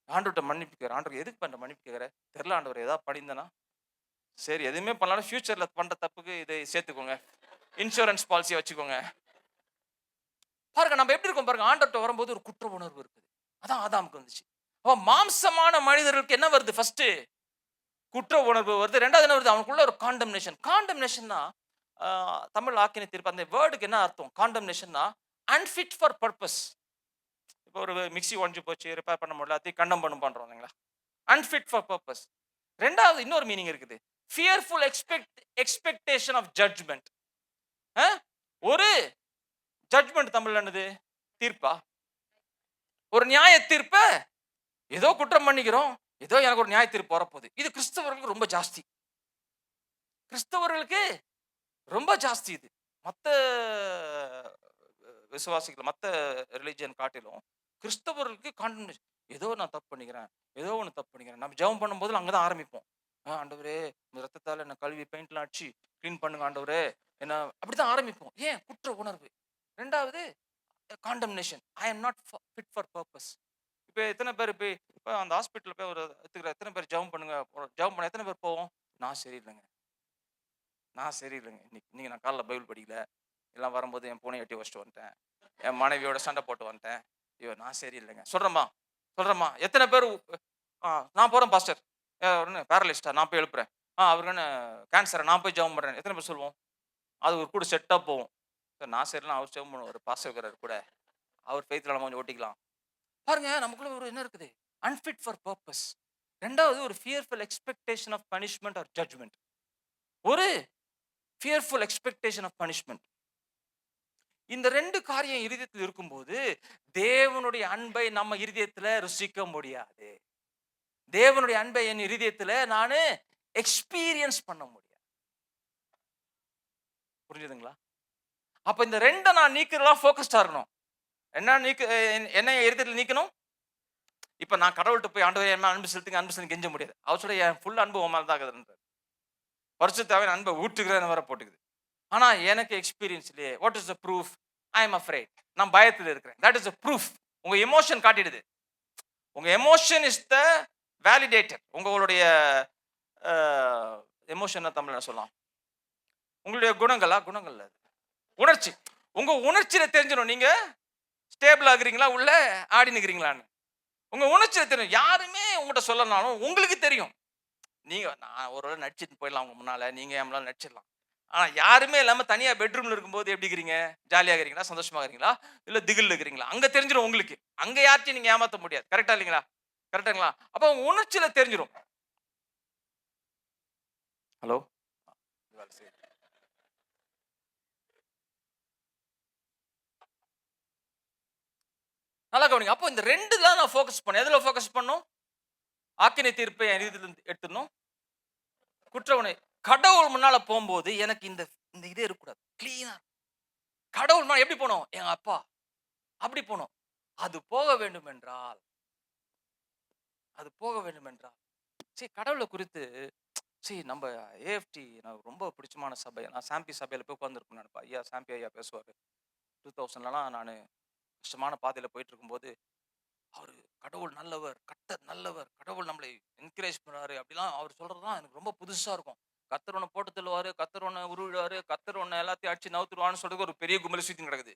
ஆண்டவர்கிட்ட மன்னிப்பு கேட்கிற. ஆண்டவர் எதுக்கு பண்ற மன்னிப்பு கேட்கிற? தெரியல ஆண்டவர், ஏதாவது பண்ணியிருந்தேனா? சரி, எதுவுமே பண்ணாலும் ஃபியூச்சர்ல பண்ற தப்புக்கு இதை சேர்த்துக்கோங்க, இன்சூரன்ஸ் பாலிசியை வச்சுக்கோங்க. பாருங்க, நம்ம எப்படி இருக்கோம் பாருங்க. ஆண்டவர்கிட்ட வரும்போது ஒரு குற்ற உணர்வு இருக்குது. அதான் ஆதாமுக்கு வந்துச்சு. மாம்சமான மனிதர்களுக்கு என்ன வருது? ஃபர்ஸ்ட் குற்ற உணர்வு வருது. ரெண்டாவது என்ன வருது? அவனுக்குள்ள ஒரு காண்டம்னேஷன். காண்டம்னேஷன்னா தமிழ் ஆக்கினை தீர்ப்பு. அந்த வேர்டுக்கு என்ன அர்த்தம்? காண்டம்னேஷன்னா அன்ஃபிட் ஃபார் பர்பஸ். இப்போ ஒரு மிக்சி உடஞ்சு போச்சு, ரிப்பேர் பண்ண முடியல, அதை கண்டம் பண்றோம் இல்லைங்களா? Unfit for purpose. ரெண்டாவது இன்னொரு மீனிங் இருக்குது, ஃபியர்ஃபுல் எக்ஸ்பெக்டேஷன் ஆஃப் ஜட்ஜ்மெண்ட். ஒரு ஜட்ஜ்மெண்ட் தமிழ்ல என்னது? தீர்ப்பா? ஒரு நியாய தீர்ப்ப ஏதோ குற்றம் பண்ணிக்கிறோம், ஏதோ எனக்கு ஒரு நியாய தீர்ப்பு வரப்போகுது. இது கிறிஸ்தவர்களுக்கு ரொம்ப ஜாஸ்தி. கிறிஸ்தவர்களுக்கு ரொம்ப ஜாஸ்தி இது. மற்ற விசுவாசிகள், மற்ற ரிலிஜியன் காட்டிலும் கிறிஸ்தவர்களுக்கு காண்டம்னேஷன். ஏதோ நான் தப்பு பண்ணிக்கிறேன், ஏதோ ஒன்று தப்பு பண்ணிக்கிறேன். நம்ம ஜெபம் பண்ணும்போது அங்கதான் ஆரம்பிப்போம். ஆண்டவரே, இந்த ரத்தத்தால் என்ன கழுவி பெயிண்ட்லாம் அடிச்சு கிளீன் பண்ணுங்க ஆண்டவரே, என்ன அப்படிதான் ஆரம்பிப்போம். ஏன்? குற்ற உணர்வு. ரெண்டாவது condemnation. I am not fit for purpose. இப்போ எத்தனை பேர் இப்போ அந்த ஹாஸ்பிட்டலில் போய் ஒரு எத்தனை பேர் ஜெபம் பண்ணுங்க, ஜெபம் பண்ண எத்தனை பேர் போவோம்? நான் சரியில்லைங்க, நான் சரியில்லைங்க, இன்னைக்கு நான் காலைல பைபிள் படிக்கல, எல்லாம் வரும்போது என் பூனை எட்டி வச்சுட்டு வந்துட்டேன், என் மனைவியோட சண்டை போட்டு வந்துட்டேன், ஐயோ நான் சரியில்லைங்க சொல்கிறேம்மா. எத்தனை பேர் நான் போகிறேன் பாஸ்டர், பேரலிஸ்டா நான் போய் எழுப்புறேன், அவருக்கு என்ன கேன்சரை நான் போய் ஜெபம் பண்ணுறேன், எத்தனை பேர் சொல்லுவோம்? அது ஒரு கூட செட்டாக போவோம். சார் நான் சரியில்லை, அவர் ஜெபம் பண்ணுவோம், ஒரு பாஸ்டர் இருக்கிறார் கூட, அவர் ஃபெய்த்தில் நம்ம கொஞ்சம் ஓட்டிக்கலாம். பாருங்க, நமக்குள்ள ஒரு என்ன இருக்குது? Unfit for purpose. ரெண்டாவது ஒரு fearful expectation of punishment or judgement. ஒரு ஃபியர்ஃபுல் எக்ஸ்பெக்டேஷன் ஆஃப் பனிஷ்மெண்ட். இந்த ரெண்டு காரியம் இருதயத்தில் இருக்கும்போது தேவனுடைய அன்பை நம்ம இருதயத்துல ருசிக்க முடியாது. தேவனுடைய அன்பை என் இருதயத்துல நானு எக்ஸ்பீரியன்ஸ் பண்ண முடியாது. புரிஞ்சுதுங்களா? அப்ப இந்த ரெண்டை நான் நீக்கிறதெல்லாம் ஃபோக்கஸ்டா இருக்கணும். என்ன இருதயத்தில் நீக்கணும்? இப்ப நான் கடவுள்கிட்ட போய் ஆண்டவரே என்ன அன்பு செலுத்துங்க, அன்பு செலுத்தி கெஞ்ச முடியாது. அவர் சொல்ல என் ஃபுல் அன்பு உன் மேல தான் இருக்குதுன்றார். பரிசுத்தாவின் அன்பை ஊற்றுகிறேன்னு வர போட்டுக்குது. ஆனா எனக்கு எக்ஸ்பீரியன்ஸ் இல்லையே. What is the proof? I am afraid. நான் பயத்தில் இருக்கிறேன். That is the proof. உங்க எமோஷன் காட்டிடுது. உங்க எமோஷன் இஸ் த வேலிடேட்டர். உங்களுடைய எமோஷன் தமிழ்ல சொல்லலாம், உங்களுடைய குணங்கள் உணர்ச்சி. உங்க உணர்ச்சியில தெரிஞ்சிடும் நீங்க ஸ்டேபிள் ஆகுறீங்களா, உள்ள ஆடி நிக்கிறீங்களான்னு. உங்க உணர்ச்சியில தெரியும். யாருமே உங்ககிட்ட சொல்லனாலும் உங்களுக்கு தெரியும். நீங்க நான் ஒரு நடிச்சிட்டு போயிடலாம் உங்க முன்னால, நீங்க நம்மளால நடிச்சிடலாம். ஆனா யாருமே இல்லாம தனியா பெட்ரூம்ல இருக்கும்போது எப்படி இருக்கிறீங்க? ஜாலியா இருக்கிறீங்களா, சந்தோஷமா இருக்கிறீங்களா, இல்ல திகில் இருக்கிறீங்களா? அங்க தெரிஞ்சிடும் உங்களுக்கு. அங்க யார்ட்டையும் நீங்க ஏமாத்த முடியாது. கரெக்டா இல்லைங்களா? கரெக்டுங்களா? அப்ப உங்க உணர்ச்சியில தெரிஞ்சிடும். ஹலோ, நல்லா கவனிங்க. அப்போ இந்த ரெண்டு தான் நான் ஃபோக்கஸ் பண்ணேன். எதுல ஃபோக்கஸ் பண்ணும்? ஆக்கினை தீர்ப்பை என் இதயத்துல எடுத்துடணும். குற்ற உணர்வு. கடவுள் முன்னால போகும்போது எனக்கு இந்த இந்த இதே இருக்கக்கூடாது. கிளீனா கடவுள் முன்னால எப்படி போனோம்? எங்க அப்பா அப்படி போனோம். அது போக வேண்டும் என்றால் சரி, கடவுளை குறித்து நம்ம ஏஎஃப்டி எனக்கு ரொம்ப பிடிச்சமான சபை. நான் சாம்பி சபையில போய் உட்காந்துருப்பேன். நான் ஐயா சாம்பி ஐயா பேசுவார். 2000லாம் நான் கஷ்டமான பாதையில போயிட்டு இருக்கும்போது, அவரு கடவுள் நல்லவர், கர்த்தர் நல்லவர், கடவுள் நம்மளை என்கரேஜ் பண்ணாரு அப்படிலாம் அவர் சொல்றதுலாம் எனக்கு ரொம்ப புதுசா இருக்கும். கர்த்தர் உன்னை போட்டு தள்ளுவாரு, கர்த்தர் உன்னை உருவிடுவாரு, கர்த்தர் உன்னை எல்லாத்தையும் அடிச்சு நவுத்துருவான்னு சொல்றது ஒரு பெரிய கும்பல் சுத்தி கிடக்குது.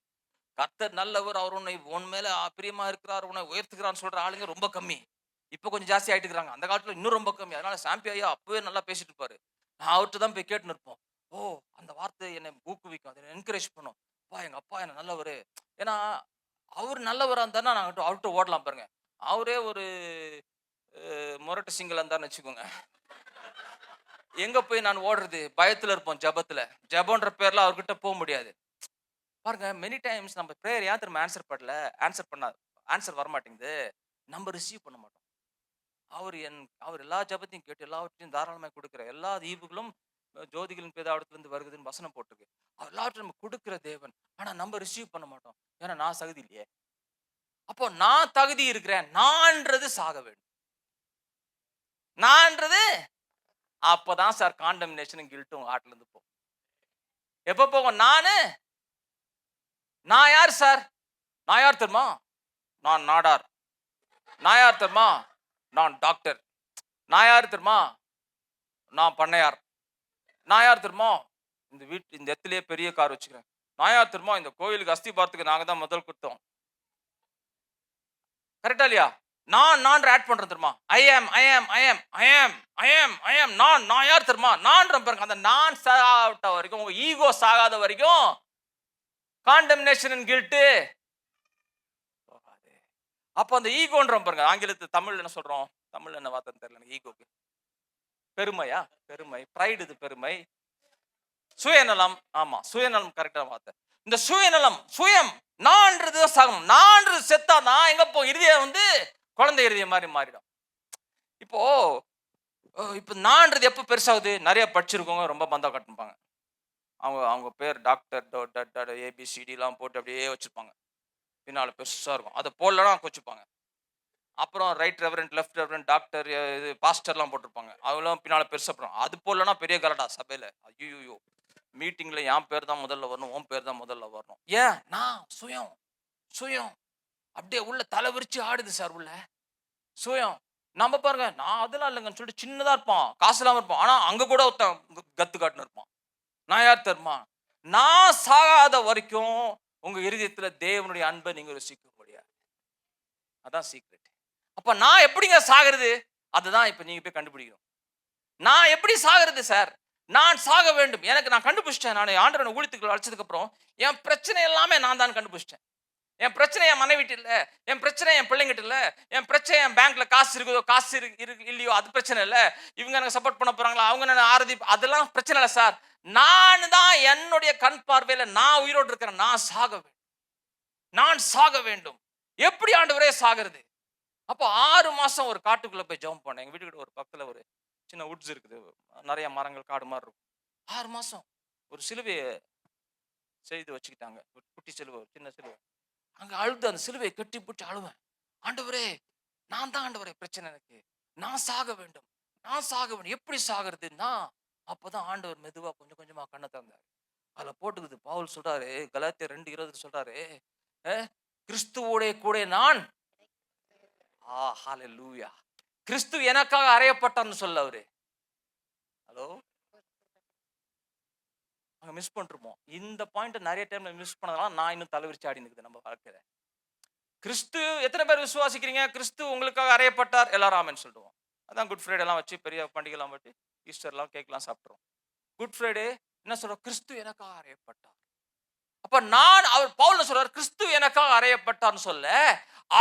கர்த்தர் நல்லவர், அவர் உன் மேல பிரியமா இருக்கிறார், உன்னை உயர்த்துகிறான்னு சொல்ற ஆளுங்க ரொம்ப கம்மி. இப்ப கொஞ்சம் ஜாஸ்தி ஆயிட்டு இருக்காங்க. அந்த காலத்துல இன்னும் ரொம்ப கம்மி. அதனால சாம்பி ஐயா அப்பவே நல்லா பேசிட்டு இருப்பாரு. நான் அவர்ட்ட தான் போய் கேட்டுன்னு இருப்போம். ஓ, அந்த வார்த்தை என்னை ஊக்குவிக்கும், அதை என்கரேஜ் பண்ணும். அப்பா எங்க அப்பா என்ன நல்லவரு. ஏன்னா அவர் நல்லவரா இருந்தாருன்னா நான் அவர்கிட்ட ஓடலாம் பாருங்க. அவரே ஒரு மொரட்டு சிங்களா இருந்தாருன்னு வச்சுக்கோங்க, எங்க போய் நான் ஓடுறது? பயத்துல இருப்போம் ஜெபத்துல. ஜெபம்ன்ற பேர்ல அவர்கிட்ட போக முடியாது. பாருங்க, மெனி டைம்ஸ் நம்ம பிரேயர் ஏன் திரும்ப ஆன்சர் வர மாட்டேங்குது. நம்ம ரிசீவ் பண்ண மாட்டோம். அவர் எல்லா ஜெபத்தையும் கேட்டு எல்லாவற்றையும் தாராளமாய் கொடுக்கிற எல்லா ஈவுகளும் ஜோதிகளின் பிதாவிடத்திலிருந்து வருகுதுன்னு வசனம் போட்டிருக்கு. அவர் எல்லாவற்றையும் நம்ம கொடுக்கிற தேவன். ஆனா நம்ம ரிசீவ் பண்ண மாட்டோம். ஏன்னா நான் தகுதி இல்லையே. அப்போ நான் தகுதி இருக்கிறேன். நான்ன்றது சாக வேண்டும். நான்ன்றது அப்பதான் சார் காண்டம்னேஷன் கில்ட்டும் உங்க ஹார்ட்ல இருந்து போகும். எப்ப போகும்? நான் யார் சார்? நான் யார் தெரியுமா? நான் நாடார். நான் யார் தெரியுமா? நான் டாக்டர். நான் யார் தெரியுமா? நான் பண்ணையார். நான் யார் தெரியுமா? இந்த இடத்துலயே பெரிய கார் வச்சுக்கிறேன். நான் யார் தெரியுமா? இந்த கோயிலுக்கு அஸ்திபாரத்துக்கு நாங்க தான் முதல் கொடுத்தோம். கரெக்டா இல்லையா? நான் ஆட் பண்றேன் தெரியுமா? ஐ ஆம் நான் யார் தெரியுமா? நான் பாருங்க, அந்த நான் சாகாத வரைக்கும், உங்க ஈகோ சாகாத வரைக்கும் காண்டம்னேஷன் அண்ட் கில்ட் போகாது. அப்ப அந்த ஈகோன்ற பாருங்க, ஆங்கிலத்து தமிழ்ல என்ன சொல்றோம்? தமிழ்ல என்ன வார்த்தை தெரியல எனக்கு. ஈகோக்கு பெருமையா? பெருமை, பிரைடு. இது பெருமை. சுயநலம். ஆமா, சுயநலம் கரெக்டான வார்த்தை. இந்த சுயநலம், சுயம், நான்றது சகம். நான்றது செத்தா நான் எங்க போ? இருதயம் குழந்தை இருதயம் மாதிரி மாறிடும். இப்போ நான்றது எப்ப பெருசாகுது? நிறைய படிச்சிருக்கவங்க ரொம்ப பந்தா கட்டுப்பாங்க. அவங்க பேர் டாக்டர் ஏபிசிடி எல்லாம் போட்டு அப்படியே வச்சிருப்பாங்க. பின்னால பெருசா இருக்கும். அதை போடலன்னா கொச்சுப்பாங்க. அப்புறம் right reverend, left reverend, doctor, இது பாஸ்டர்லாம் போட்டிருப்பாங்க. அவங்களும் பின்னால பெருசா போடுறாங்க. அது போடலன்னா பெரிய கலடா சபையில. ஐயோ, மீட்டிங்ல என் பேர் தான் முதல்ல வரணும், உன் பேர் தான் முதல்ல வரணும். ஏன்? நான் சுயம் அப்படியே உள்ள தலை விரிச்சு ஆடுது சார். உள்ள சுயம். நம்ம பாருங்க, நான் அதெல்லாம் இல்லைங்கன்னு சொல்லிட்டு சின்னதா இருப்பான், காசு இல்லாம இருப்பான். ஆனா அங்க கூட ஒருத்தன் கத்து காட்டுன்னு இருப்பான். நான் யார் தெரியுமா? நான் சாகாத வரைக்கும் உங்க இருதயத்துல தேவனுடைய அன்பை நீங்க ருசிக்க முடியாது. அதான் சீக்ரெட். அப்ப நான் எப்படிங்க சாகிறது? அதுதான் இப்ப நீங்க போய் கண்டுபிடிக்கணும். நான் எப்படி சாகிறது சார்? நான் சாக வேண்டும். நான் கண்டுபிடிச்சிட்டேன். நான் ஆண்டவனை ஊழியத்துக்கு அழைச்சதுக்கு அப்புறம் என் பிரச்சனை எல்லாமே நான் தான் கண்டுபிடிச்சிட்டேன். என் பிரச்சனை என் மனைவிட்டு இல்ல, என் பிரச்சனை என் பிள்ளைங்கிட்ட இல்ல, என் பிரச்சனை என் பேங்க்ல காசு இருக்குதோ காசு இல்லையோ அது பிரச்சனை இல்ல, இவங்க எனக்கு சப்போர்ட் பண்ண போறாங்களா, அவங்க என்ன ஆரதி, அதெல்லாம் பிரச்சனை இல்லை சார். நான் தான் என்னுடைய கண் பார்வையில நான் உயிரோடு இருக்கிறேன். நான் சாக வேண்டும். எப்படி ஆண்டவரே சாகிறது? அப்போ 6 மாசம் ஒரு காட்டுக்குள்ள போய் ஜெபம் பண்ணேன். எங்க வீட்டுக்கிட்ட ஒரு பக்கத்துல ஒரு சின்ன வுட்ஸ் இருக்குது, நிறைய மரங்கள் காடு மாதிரி இருக்கும். 6 மாசம் ஒரு சிலுவையை செய்து வச்சுக்கிட்டாங்க. ஒரு குட்டி சிலுவை, ஒரு சின்ன சிலுவை. அங்க அழுது அந்த சிலுவையை கட்டி பிடிச்சி அழுவேன். ஆண்டவரே, நான் தான் ஆண்டவரே பிரச்சனை எனக்கு. நான் சாக வேண்டும். எப்படி சாகிறதுன்னா? அப்பதான் ஆண்டவர் மெதுவா கொஞ்சம் கொஞ்சமா கண்ணை திறந்தாரு. அதுல போட்டுக்குது, பவுல் சொல்றாரு, கலாத்தியர் 2:20 சொல்றாரு, கிறிஸ்துவோட கூட நான் ஹalleluya. கிறிஸ்து எனக்காக அறையப்பட்டார்னு சொல்ல அவரு. ஹலோ, அங்க மிஸ் பண்ணிருப்போம். இந்த பாயிண்ட் நிறைய டைம்ல மிஸ் பண்ணதால நான் இன்னும் தலைவிரிச்சு ஆடி நிக்குது நம்ம வாழ்க்கையில. கிறிஸ்து எத்தனை பேர் விசுவாசிக்கிறீங்க? கிறிஸ்து உங்களுக்காக அறையப்பட்டார். எல்லாரும் ஆமென் சொல்லுவோம். அதான் குட் ஃப்ரைடே எல்லாம் வச்சு பெரிய பண்டிகைலாம் வச்சு ஈஸ்டர்லாம் கேக்லாம் சாப்பிட்றோம். குட் ஃப்ரைடே என்ன சொல்றோம்? கிறிஸ்து எனக்காக அறையப்பட்டார். அப்ப அவர் பவுல் சொல்றார், கிறிஸ்து எனக்காக அறையப்பட்டார்னு சொல்ல,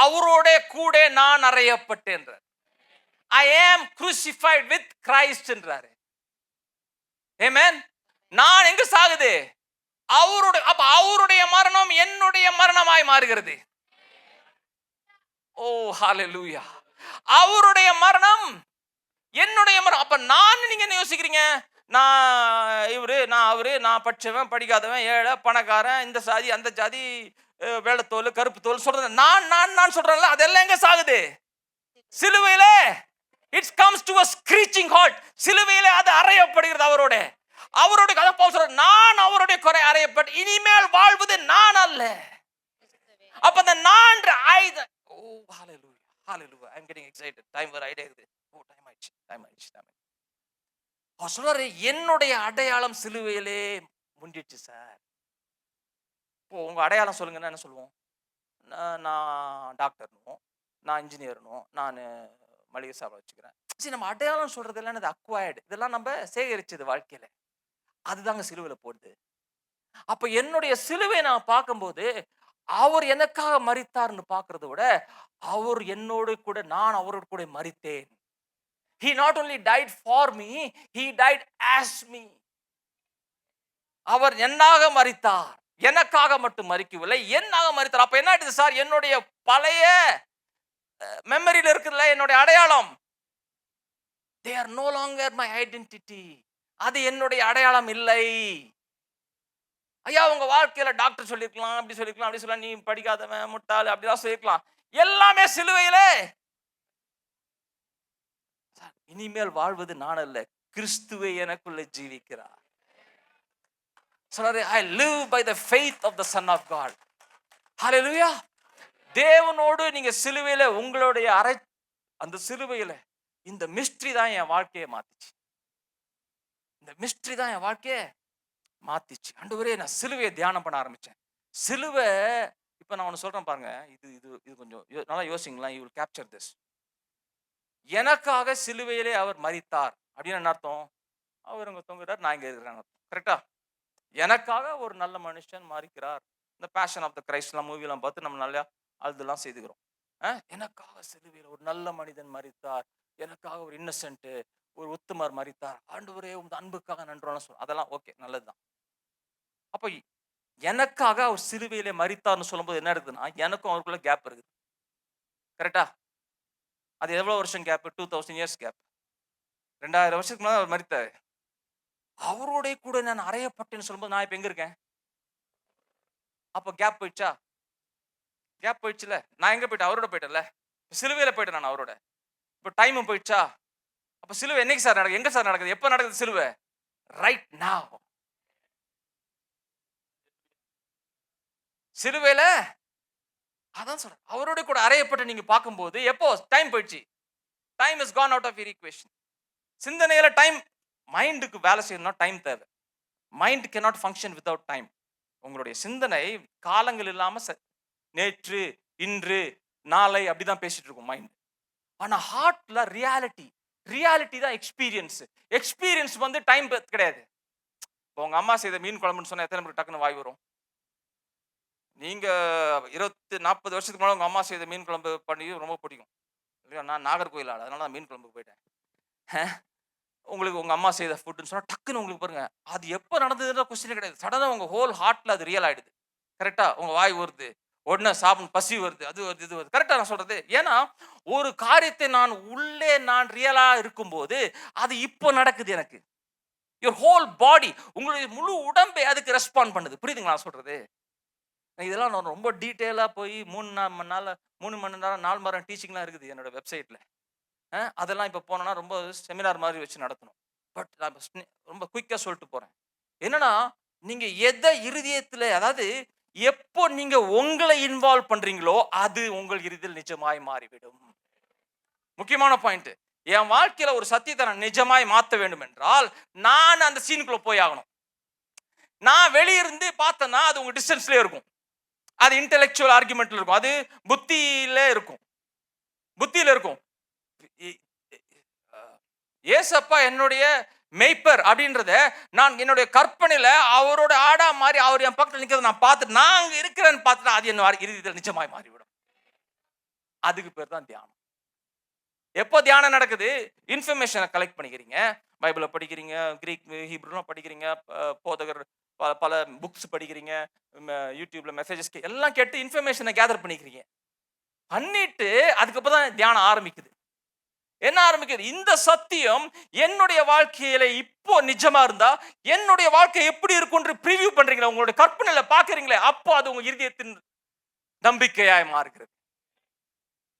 அவரோட கூட நான் அறையப்பட்டேன். I am crucified with Christ என்றாரு. ஆமென். நான் எங்க சாகுது? அவருடைய மரணம் என்னுடைய மரணமாய் மாறுகிறது. ஓ ஹalleluya. அவருடைய மரணம் என்னுடைய மரணம். அப்ப நீங்க என்ன யோசிக்கிறீங்க? நான் அவரு, நான் படிச்சவன், படிக்காதவன், ஏழை, பணக்காரன், இந்த சாதி, அந்த ஜாதி, வெள்ளத்தோல், கருப்பு தோல் சொல்றது நான் சொல்றேன்ல, அதெல்லாம் எங்க சாகுது? சிலுவையில. It comes to a screeching halt. சிலுவையில அது அறையப்படுகிறது அவரோட கதை. பவுல் சொல்றார், நான் அவருடைய குறை அறையப்பட்டு இனிமேல் வாழ்வது நான் அல்ல. அப்ப அந்த நான் ஹalleluya. I'm getting excited. டைம் வர ஐடியா இருக்குது. டைம் ஆயிடுச்சு. ஆயிடுச்சு. அவர் சொல்றாரு, என்னுடைய அடையாளம் சிலுவையிலே முண்டிடுச்சு சார். இப்போ உங்க அடையாளம் சொல்லுங்கன்னா என்ன சொல்லுவோம்? நான் டாக்டர்னுவோம், நான் இன்ஜினியர்னுவோம், நானு மளிகை சாமான் வச்சுக்கிறேன். சரி, நம்ம அடையாளம் சொல்றதெல்லாம் இது அக்வயர்டு. இதெல்லாம் நம்ம சேகரிச்சது வாழ்க்கையில. அதுதாங்க சிலுவையில போடுது. அப்ப என்னுடைய சிலுவை நான் பார்க்கும்போது, அவர் எனக்காக மரித்தார்ன்னு பார்க்கிறத விட, அவர் என்னோடு கூட நான் அவரோடு கூட மரித்தேன். He not only died for me, he died as me. அவர் என்னாக மரித்தார். எனக்காக மட்டும் மரிக்கவில்லை, என்னாக மரித்தார். அப்ப என்ன ஆயிடுது சார்? என்னுடைய பழைய மெமரியில இருக்குல்ல என்னுடைய அடையாளம். They are no longer my identity. அது என்னுடைய அடையாளம் இல்லை. ஐயா, உங்க வாழ்க்கையில டாக்டர் சொல்லிருக்கலாம், அப்படி சொல்லிருக்கலாம், அப்படி சொல்லலாம், நீ படிக்காதவன், முட்டாள், அப்படிதான் சொல்லிருக்கலாம். எல்லாமே சிலுவையிலே. இனிமேல் வாழ்வது நான் அல்ல, கிறிஸ்துவே எனக்குள்ளே ஜீவிக்கிறார். சொல்றாரு, I live by the faith of the Son of God. Hallelujah. தேவனோடு நீங்க சிலுவையில உங்களுடைய அந்த சிலுவையில இந்த மிஸ்ட்ரி தான் என் வாழ்க்கையை மாத்திச்சு. இந்த மிஸ்ட்ரி தான் என் வாழ்க்கையை மாத்திச்சு. ஆண்டவரே, நான் சிலுவையை தியானம் பண்ண ஆரம்பிச்சேன். சிலுவை, இப்ப நான் ஒன்னு சொல்றேன் பாருங்க, இது இது இது கொஞ்சம் நல்லா யோசிங்களா. You will capture this. எனக்காக சிலுவையிலே அவர் மரித்தார் அப்படின்னு என்ன அர்த்தம்? அவர் அங்க தொங்குறார், நான் இங்க இருக்கிறேன். கரெக்டா? எனக்காக ஒரு நல்ல மனுஷன் மரிக்கிறார். இந்த பேஷன் ஆஃப் த கிரைஸ்ட்லாம் மூவிலாம் பார்த்து நம்ம நல்லா அழுதெல்லாம் செய்துக்கிறோம். எனக்காக சிலுவையில் ஒரு நல்ல மனிதன் மரித்தார், எனக்காக ஒரு இன்னசென்ட், ஒரு உத்தமர் மரித்தார், ஆண்டவரே உங்க அன்புக்காக நன்றோன்னு சொல்ல, அதெல்லாம் ஓகே, நல்லதுதான். அப்ப எனக்காக அவர் சிலுவையிலே மரித்தார்னு சொல்லும்போது என்ன இருக்குதுன்னா, எனக்கும் அவருக்குள்ள கேப் இருக்குது. கரெக்டா? அது எவ்வளவு வருஷம் கேப்? 2000 years gap. 2000 வருஷத்துக்கு முன்னாடி அவர் மரித்தார். அவரோட கூட நான் அறையப்பட்டேன்னு சொல்லும்போது நான் இப்ப எங்க இருக்கேன்? அப்ப கேப் போயிடுச்சா? கேப் போயிடுச்சுல. நான் எங்க போயிட்டேன்? அவரோட போயிட்டேன்ல. சிலுவையில போயிட்டேன் நான் அவரோட. இப்ப டைமும் போயிடுச்சா? அப்ப சிலுவை என்னைக்கு சார் நடக்குது? எங்க சார் நடக்குது? எப்ப நடக்குது சிலுவை? Right now. சிலுவையில அதான் சொல்றேன், அவரோட கூட அறையப்பட்டு நீங்க பார்க்கும்போது எப்போ டைம் போயிடுச்சு. Time is gone out of your equation. சிந்தனையில டைம், மைண்டுக்கு வேலை செய்யணும்னா டைம் தேவை. Mind cannot function without time. உங்களுடைய சிந்தனை காலங்கள் இல்லாம நேற்று, இன்று, நாளை அப்படிதான் பேசிட்டு இருக்கும் மைண்ட். ஆனா ஹார்ட்ல ரியாலிட்டி தான் எக்ஸ்பீரியன்ஸ். எக்ஸ்பீரியன்ஸ் வந்து டைம் கிடையாது. உங்க அம்மா செய்த மீன் குழம்புன்னு சொன்னா எத்தனை பேருக்கு டக்குன்னு வாய் வரும்? நீங்க 40 வருஷத்துக்கு முன்னாடி உங்க அம்மா செய்த மீன் குழம்பு பண்ணி ரொம்ப பிடிக்கும் இல்லையா? நான் நாகர்கோயில் ஆள், அதனால நான் மீன் குழம்புக்கு போயிட்டேன். உங்களுக்கு உங்க அம்மா செய்த ஃபுட்னு சொன்னா டக்குன்னு உங்களுக்கு பாருங்க, அது எப்போ நடந்ததுன்ற கொஸ்டின் கிடையாது. சடனா உங்க ஹோல் ஹார்ட்ல அது ரியல் ஆயிடுது. கரெக்டா? உங்க வாய் வருது, உடனே சாப்பிடும், பசி வருது, அது வருது, இது வருது. கரெக்டா நான் சொல்றது? ஏன்னா ஒரு காரியத்தை நான் ரியலா இருக்கும்போது அது இப்போ நடக்குது எனக்கு. யுவர் ஹோல் பாடி, உங்களுடைய முழு உடம்பே அதுக்கு ரெஸ்பாண்ட் பண்ணுது. புரியுதுங்களா நான் சொல்றது? இதெல்லாம் நான் ரொம்ப டீட்டெயிலாக போய் 3 மணி நேரம் 4 மணி நேரம் டீச்சிங்லாம் இருக்குது என்னோட வெப்சைட்டில். அதெல்லாம் இப்போ போனோன்னா ரொம்ப செமினார் மாதிரி வச்சு நடத்தணும். பட் நான் ரொம்ப குயிக்காக சொல்லிட்டு போகிறேன். என்னன்னா, நீங்கள் எதை இருதயத்தில், அதாவது எப்போ நீங்கள் உங்களை இன்வால்வ் பண்ணுறீங்களோ அது உங்கள் இருதயத்தில் நிஜமாய் மாறிவிடும். முக்கியமான பாயிண்ட். என் வாழ்க்கையில் ஒரு சத்தியத்தை நான் நிஜமாய் மாற்ற வேண்டும் என்றால் நான் அந்த சீனுக்குள்ளே போய் ஆகணும். நான் வெளியிருந்து பார்த்தேன்னா அது உங்கள் டிஸ்டன்ஸ்லேயே இருக்கும். அது இன்டெலெக்சுவல் ஆர்குமெண்ட்ல இருக்கும், அது புத்தியில இருக்கும். ஏசப்பா என்னுடைய மெய்ப்பர் அப்படின்றத நான் என்னுடைய கற்பனையில அவரோட ஆடா மாறி அவர் என் பக்கத்தில் நிற்கிறத நான் பார்த்துட்டு நான் அங்க இருக்கிறேன்னு பார்த்துட்டு அது என்ன இறுதியில் நிச்சயமாய் மாறிவிடும். அதுக்கு பேர் தான் தியானம். எப்போ தியானம் நடக்குது? இன்ஃபர்மேஷனை கலெக்ட் பண்ணிக்கிறீங்க, பைபிளை படிக்கிறீங்க, கிரீக் ஹீப்ரூலாம் படிக்கிறீங்க, போதகர் பல புக்ஸ் படிக்கிறீங்க, யூடியூப்ல மெசேஜஸ் எல்லாம் கேட்டு இன்ஃபர்மேஷனை கேதர் பண்ணிக்கிறீங்க. பண்ணிட்டு அதுக்கப்புறம் தான் தியானம் ஆரம்பிக்குது. என்ன ஆரம்பிக்குது? இந்த சத்தியம் என்னுடைய வாழ்க்கையில இப்போ நிஜமா இருந்தா என்னுடைய வாழ்க்கை எப்படி இருக்கும்னு ப்ரிவியூ பண்றீங்களா, உங்களுடைய கற்பனையில பாக்குறீங்களே, அப்போ அது உங்க இருதயத்தின் நம்பிக்கையாய் மாறுகிறது.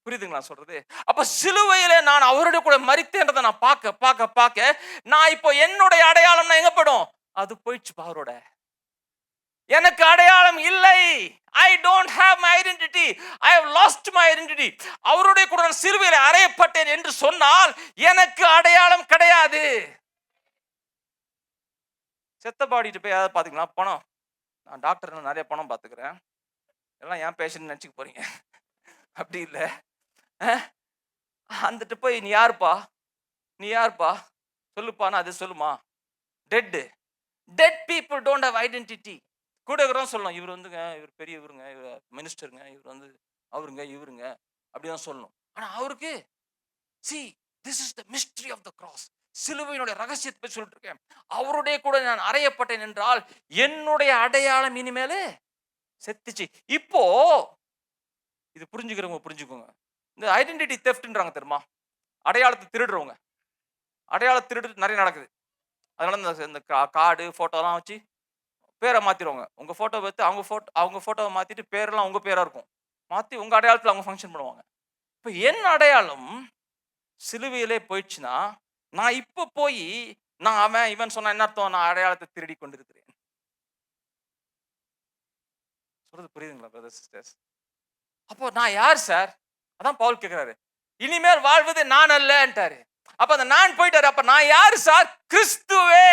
புரியுதுங்களா சொல்றது? அப்ப சிலுவையில நான் அவருடைய கூட மரித்தேன்றதை நான் பார்க்க நான் இப்போ என்னுடைய அடையாளம்னா எங்க படும்? அது போயிடுச்சு அவரோட. எனக்கு அடையாளம் இல்லை. I don't have my identity. I have lost my identity. அவருடைய கூட நான் சிலுவையிலே அறையப்பட்டேன் என்று சொன்னால் எனக்கு அடையாளம் கிடையாது. செத்த பாடிட்டு போய் யாராவது பாத்தீங்களா? பணம், நான் டாக்டர் நிறைய பணம் பாத்துக்கிறேன், எல்லாம் என் பேஷண்ட் நினைச்சுக்க போறீங்க. அப்படி இல்லை. வந்துட்டு போய் நீ யாருப்பா, நீ யாருப்பா சொல்லுப்பானா, அது சொல்லுமா? Dead people don't have identity. கூட இருக்கிறோம் சொல்லணும், இவர் வந்துங்க, இவர் பெரிய இவருங்க, இவர் மினிஸ்டருங்க, இவர் வந்து அவருங்க இவருங்க அப்படிதான் சொல்லணும். ஆனா அவருக்கு see this is the mystery of the cross. சிலுவையினுடைய ரகசியத்தை பற்றி சொல்லிட்டு இருக்கேன். அவருடைய கூட நான் அறையப்பட்டேன் என்றால் என்னுடைய அடையாளம் இனிமேல் செத்துச்சு. இப்போ இது புரிஞ்சுக்கிறவங்க புரிஞ்சுக்கோங்க. இந்த ஐடென்டிட்டி தெஃப்ட்ன்றாங்க தெரியுமா? அடையாளத்தை திருடுறவங்க, அடையாள திருடு நிறைய நடக்குது. அதனால இந்த கார்டு போட்டோலாம் வச்சு பேரை மாத்திடுவாங்க. உங்க போட்டோ வைத்து அவங்க போட்டோவை மாத்திட்டு பேரெல்லாம் உங்க பேரா இருக்கும். மாத்தி உங்க அடையாளத்தில் அவங்க ஃபங்க்ஷன் பண்ணுவாங்க. இப்போ என் அடையாளம் சிலுவையிலே போயிடுச்சுன்னா, நான் இப்ப போய் நான் அவன் இவன் சொன்ன என்ன அர்த்தம்? நான் அடையாளத்தை திருடி கொண்டிருக்கிறேன். சொல்றது புரியுதுங்களா பிரதர்ஸ் சிஸ்டர்ஸ்? அப்போ நான் யார் சார்? அதான் பவுல் கேட்கிறாரு, இனிமேல் வாழ்வது நான் அல்லன்றாரு. அப்ப அந்த நான் போயிட்டாரு. அப்ப நான் யாரு சார்? கிறிஸ்துவே.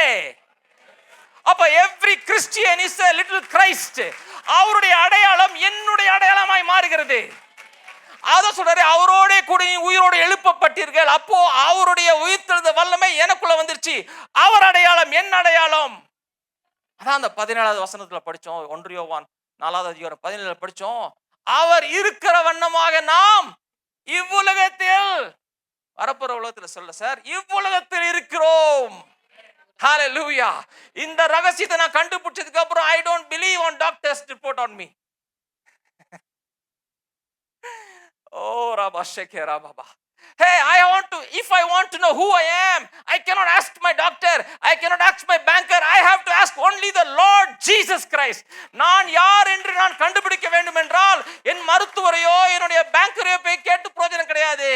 அப்ப every Christian is a little Christ. அவருடைய அடையாளம் என்னுடைய அடையாளமாய் மாறுகிறது. அதான் சொல்றாரு, அவரோட கூட உயிரோடு எழுப்பப்பட்டீர்கள். அப்போ அவருடைய உயிர்த்தெழுந்த வல்லமை எனக்குள்ள வந்துருச்சு. அவர் அடையாளம் என் அடையாளம். அதான் அந்த 17வது வசனத்துல படிச்சோம். 1 யோவான் 4வது அதிகாரம் 17 படிச்சோம். அவர் இருக்கிற வண்ணமாக நாம் இவ்வுலகத்தில், வரப்போற உலகத்துல சொல்ல சார், இவ்வுலகத்தில் இருக்கிறோம். ஹalleluya. இந்த ரகசியத்தை நான் கண்டுபிடிச்சதுக்கு அப்புறம் I don't believe on doctors report on me. Oh rabasheke rababa. Hey, if I want to know who I am, I cannot ask my doctor, I cannot ask my banker, I have to ask only the Lord Jesus Christ. நான் யார் என்று நான் கண்டுபிடிக்க வேண்டும் என்றால் என் மருத்துவரையோ என்னுடைய பேங்கரையோ போய் கேட்டு பிரயோஜனம் கிடையாது.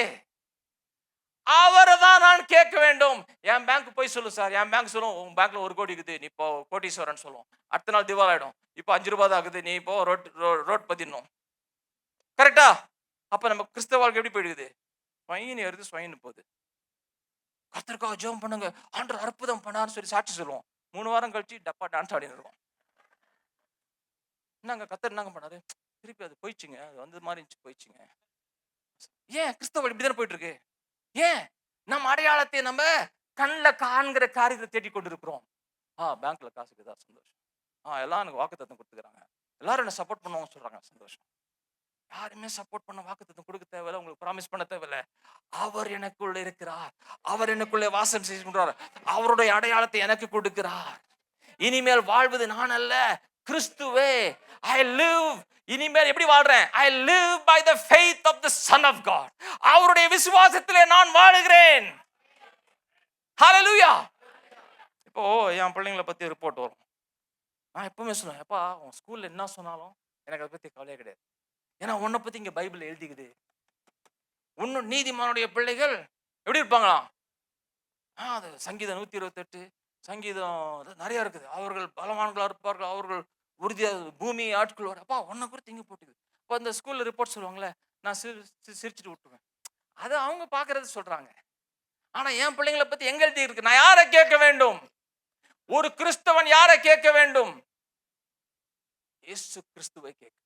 அவரை தான் நான் கேட்க வேண்டும். என் பேங்க் போய் சொல்லு சார், என் பேங்க் சொல்லும் உன் பேங்க்ல 1 கோடி இருக்குது, நீ இப்போ கோட்டீஸ்வரன் சொல்லும். அடுத்த நாள் திவால் ஆயிடும். இப்போ 5 ரூபாய் தான் இருக்குது, நீ இப்போ ரோட் பதிடணும். கரெக்டா? அப்ப நம்ம கிறிஸ்தவ வாழ்க்கை எப்படி போயிடுது? ஸ்வைன் ஏறுது, ஸ்வைன் போகுது. கர்த்தருக்காக ஜெபம் பண்ணுங்க, ஆண்டவர் அற்புதம் பண்ணாருன்னு சொல்லி சாட்சி சொல்லுவோம். 3 வாரம் கழிச்சு டப்பா டான்ஸ் ஆடின்னு இருக்கோம். என்னங்க கர்த்தர் என்னங்க பண்ணாரு? திருப்பி அது போயிடுச்சுங்க, அது வந்தது மாதிரி இருந்துச்சு, போயிடுச்சுங்க. ஏன் கிறிஸ்தவ இப்படிதானே போயிட்டு இருக்கு? ஏன் நம்ம அடையாளத்தை நம்ம கண்ணில் காண்கிற காரியத்தை தேடி கொண்டு இருக்கிறோம். பேங்க்ல காசுக்கு தான் சந்தோஷம். எல்லாம் எனக்கு வாக்குத்தத்தம் கொடுத்துக்கிறாங்க, எல்லாரும் என்ன சப்போர்ட் பண்ணுவாங்க சொல்றாங்க, சந்தோஷம். யாருமே சப்போர்ட் பண்ண வாக்குத்தத்தம் கொடுக்க தேவையில்லை, உங்களுக்கு ப்ராமிஸ் பண்ண தேவையில்லை. அவர் எனக்குள்ள இருக்கிறார், அவர் எனக்குள்ளே வாசம் செய்கின்றார், அவருடைய அடையாளத்தை எனக்கு கொடுக்கிறார். இனிமேல் வாழ்வது நான் அல்ல, கிறிஸ்துவே. I live. இனிமேல் எப்படி வாழ்றேன்? I live by the faith of the Son of God. அவருடைய விசுவாசத்திலே நான் வாழுகிறேன். ஹalleluya. இப்போ என் பிள்ளைங்களை பத்தி ரிப்போர்ட் வரும். நான் எப்பவுமே சொல்லுவேன், அப்பா உன் ஸ்கூல்ல என்ன சொன்னாலும் எனக்கு அதை பத்தி கவலையே கிடையாது. ஏன்னா உன்னை பத்தி இங்க பைபிள் எழுதிக்குது. இன்னும் நீதிமானுடைய பிள்ளைகள் எப்படி இருப்பாங்களாம்? அது சங்கீதம் 128, சங்கீதம் நிறைய இருக்குது. அவர்கள் பலவான்களா இருப்பார்கள், அவர்கள் உறுதியா பூமியை ஆட்கொள்வார். அப்பா உன்னை குறித்து இங்க போட்டுக்குது. இப்போ அந்த ஸ்கூல்ல ரிப்போர்ட் சொல்லுவாங்களே, நான் சிரிச்சுட்டு விட்டுருவேன். அது அவங்க பாக்குறது சொல்றாங்க. ஆனா என் பிள்ளைங்களை பத்தி எங்க எழுதி இருக்கு? நான் யாரை கேட்க வேண்டும்? ஒரு கிறிஸ்தவன் யாரை கேட்க வேண்டும்? இயேசு கிறிஸ்துவை கேட்க.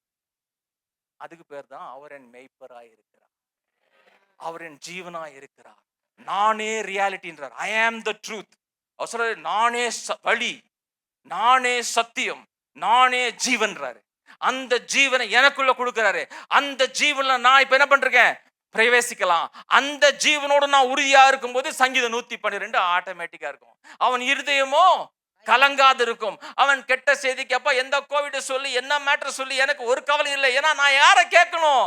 அதுக்கு பேர் தான் அவர் என் மேய்ப்பராய் இருக்கிறார், அவர் என் ஜீவனாய் இருக்கிறார். நானே ரியாலிட்டின்றார். ஐ ஆம் த ட்ரூத். அவர் சொல்றாரு, நானே வழி, நானே சத்தியம், நானே ஜீவன்றாரு. அந்த ஜீவனை எனக்குள்ள கொடுக்கிறாரு. அந்த ஜீவன்ல நான் இப்ப என்ன பண்றேன்? பிரவேசிக்கலாம். அந்த ஜீவனோடு நான் உறுதியா இருக்கும்போது சங்கீதம் 112 ஆட்டோமேட்டிக்கா இருக்கும். அவன் இருதயமோ கலங்காது இருக்கும். அவன் கெட்ட செய்திக்கு அப்ப எந்த கோவிட் சொல்லி என்ன மேட்டர் சொல்லி எனக்கு ஒரு கவலை இல்லை. ஏன்னா நான் யாரை கேட்கணும்?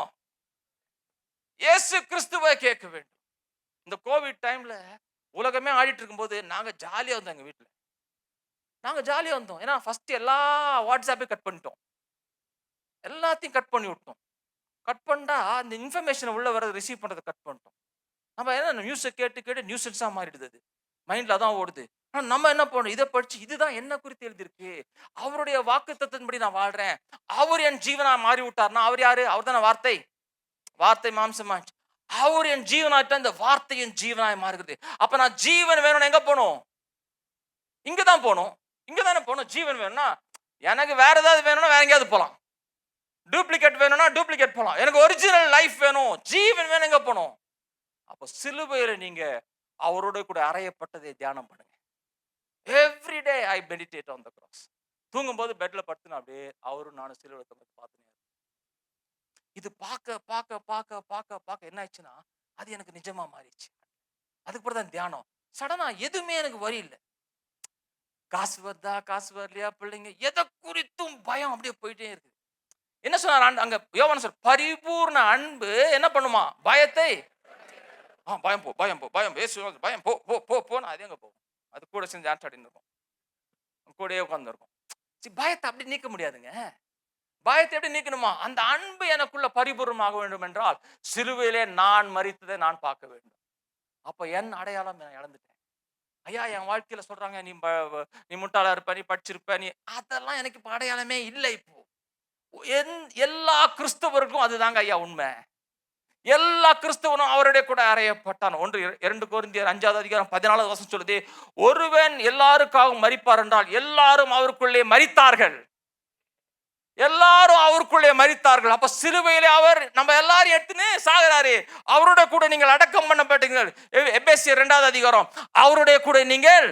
இயேசு கிறிஸ்துவை கேட்க வேண்டும். இந்த கோவிட் டைம்ல உலகமே ஆடிட்டு இருக்கும்போது நாங்க ஜாலியா வந்தோம். எங்க வீட்டுல நாங்க ஜாலியா வந்தோம். ஏன்னா ஃபர்ஸ்ட் எல்லா வாட்ஸ்அப்பையும் கட் பண்ணிட்டோம், எல்லாத்தையும் கட் பண்ணி விட்டோம். கட் பண்ணா அந்த இன்ஃபர்மேஷனை உள்ள வர ரிசீவ் பண்றதை கட் பண்ணிட்டோம். நம்ம என்ன நியூஸை கேட்டு கேட்டு நியூஸன்ஸா மாறிடுது. அது மைண்ட்ல தான் ஓடுது. ஆனா நம்ம என்ன பண்ணணும்? இத படிச்சு இதுதான் என்ன குறித்து எழுதியிருக்கு. அவருடைய வாக்குத்தத்தத்தின்படி நான் வாழ்றேன். அவர் என் ஜீவனா மாறி விட்டார்னா, அவர் யாரு? அவர் தானே வார்த்தை. வார்த்தை மாம்சமாச்சு. அவர் என் ஜீவனாயிட்டா, இந்த வார்த்தை என் ஜீவனாய் மாறுகிறது. அப்ப நான் ஜீவன் வேணும்னு எங்க போணும்? இங்க தான் போணும். இங்க தானே போணும். ஜீவன் வேணும்னா, எனக்கு வேற ஏதாவது வேணும்னா வேற எங்கேயாவது போலாம். டூப்ளிகேட் வேணும்னா டூப்ளிகேட் போலாம். எனக்கு ஒரிஜினல் லைஃப் வேணும். ஜீவன் வேணும், எங்க போணும்? அப்ப சிலுவையில நீங்க அவரோட கூட அறையப்பட்டதை தியானம் பண்ணுங்க. Every day I meditate on the cross. தூங்கும்போது பெட்ல படுத்துனா அப்படியே அவரும் நானும் சிலுவையில தொங்குறத பார்த்துனே இருப்பேன். இது பார்க்க பார்க்க பார்க்க பார்க்க பார்க்க என்ன ஆச்சுன்னா, அது எனக்கு நிஜமா மாறிடுச்சு. அதுக்கு பிறகு தான் தியானம். சடனா எதுவுமே எனக்கு வரி இல்ல. காசு வருதா, காசு வரலையா, பிள்ளைங்க எதை குறித்தும் பயம் அப்படியே போயிட்டே இருக்கு. என்ன சொன்னார் அங்க யோவான் சார், பரிபூர்ண அன்பு என்ன பண்ணுமா? பயத்தை பயம் போ, பயம் போ, பயம் பயம் போ போ போ போன்னு அது எங்க போகும்? அது கூட சேர்ந்து டான்ஸ் ஆடின்னு இருக்கும். கூடயே உட்கார்ந்துருக்கும். பயத்தை அப்படி நீக்க முடியாதுங்க. பயத்தை எப்படி நீக்கணுமா? அந்த அன்பு எனக்குள்ள பரிபூர்ணமாக வேண்டும் என்றால், சிலுவையிலே நான் மரித்ததை நான் பார்க்க வேண்டும். அப்ப என் அடையாளம் நான் இழந்துட்டேன். ஐயா என் வாழ்க்கையில சொல்றாங்க, நீ முட்டாளா இருப்ப, நீ படிச்சிருப்ப, நீ அதெல்லாம் எனக்கு இப்ப அடையாளமே இல்லை இப்போ. எல்லா கிறிஸ்தவருக்கும் அதுதாங்க ஐயா உண்மை. எல்லா கிறிஸ்தவனும் அவருடைய கூட அறையப்பட்டான். 2 கொரிந்தியர் 5வது அதிகாரம் 14வது வசனம் சொல்லுது, ஒருவன் எல்லாருக்காகவும் மரிப்பார் என்றால் எல்லாரும் அவருக்குள்ளே மரித்தார்கள். எல்லாரும் அவருக்குள்ளே மரித்தார்கள். அப்ப சிலுவையிலே அவர் நம்ம எல்லாரும் எடுத்துன்னு சாகுறாரு. அவரோட கூட நீங்கள் அடக்கம் பண்ணப்பட்டீர்கள். எபேசியர் 2வது அதிகாரம், அவருடைய கூட நீங்கள்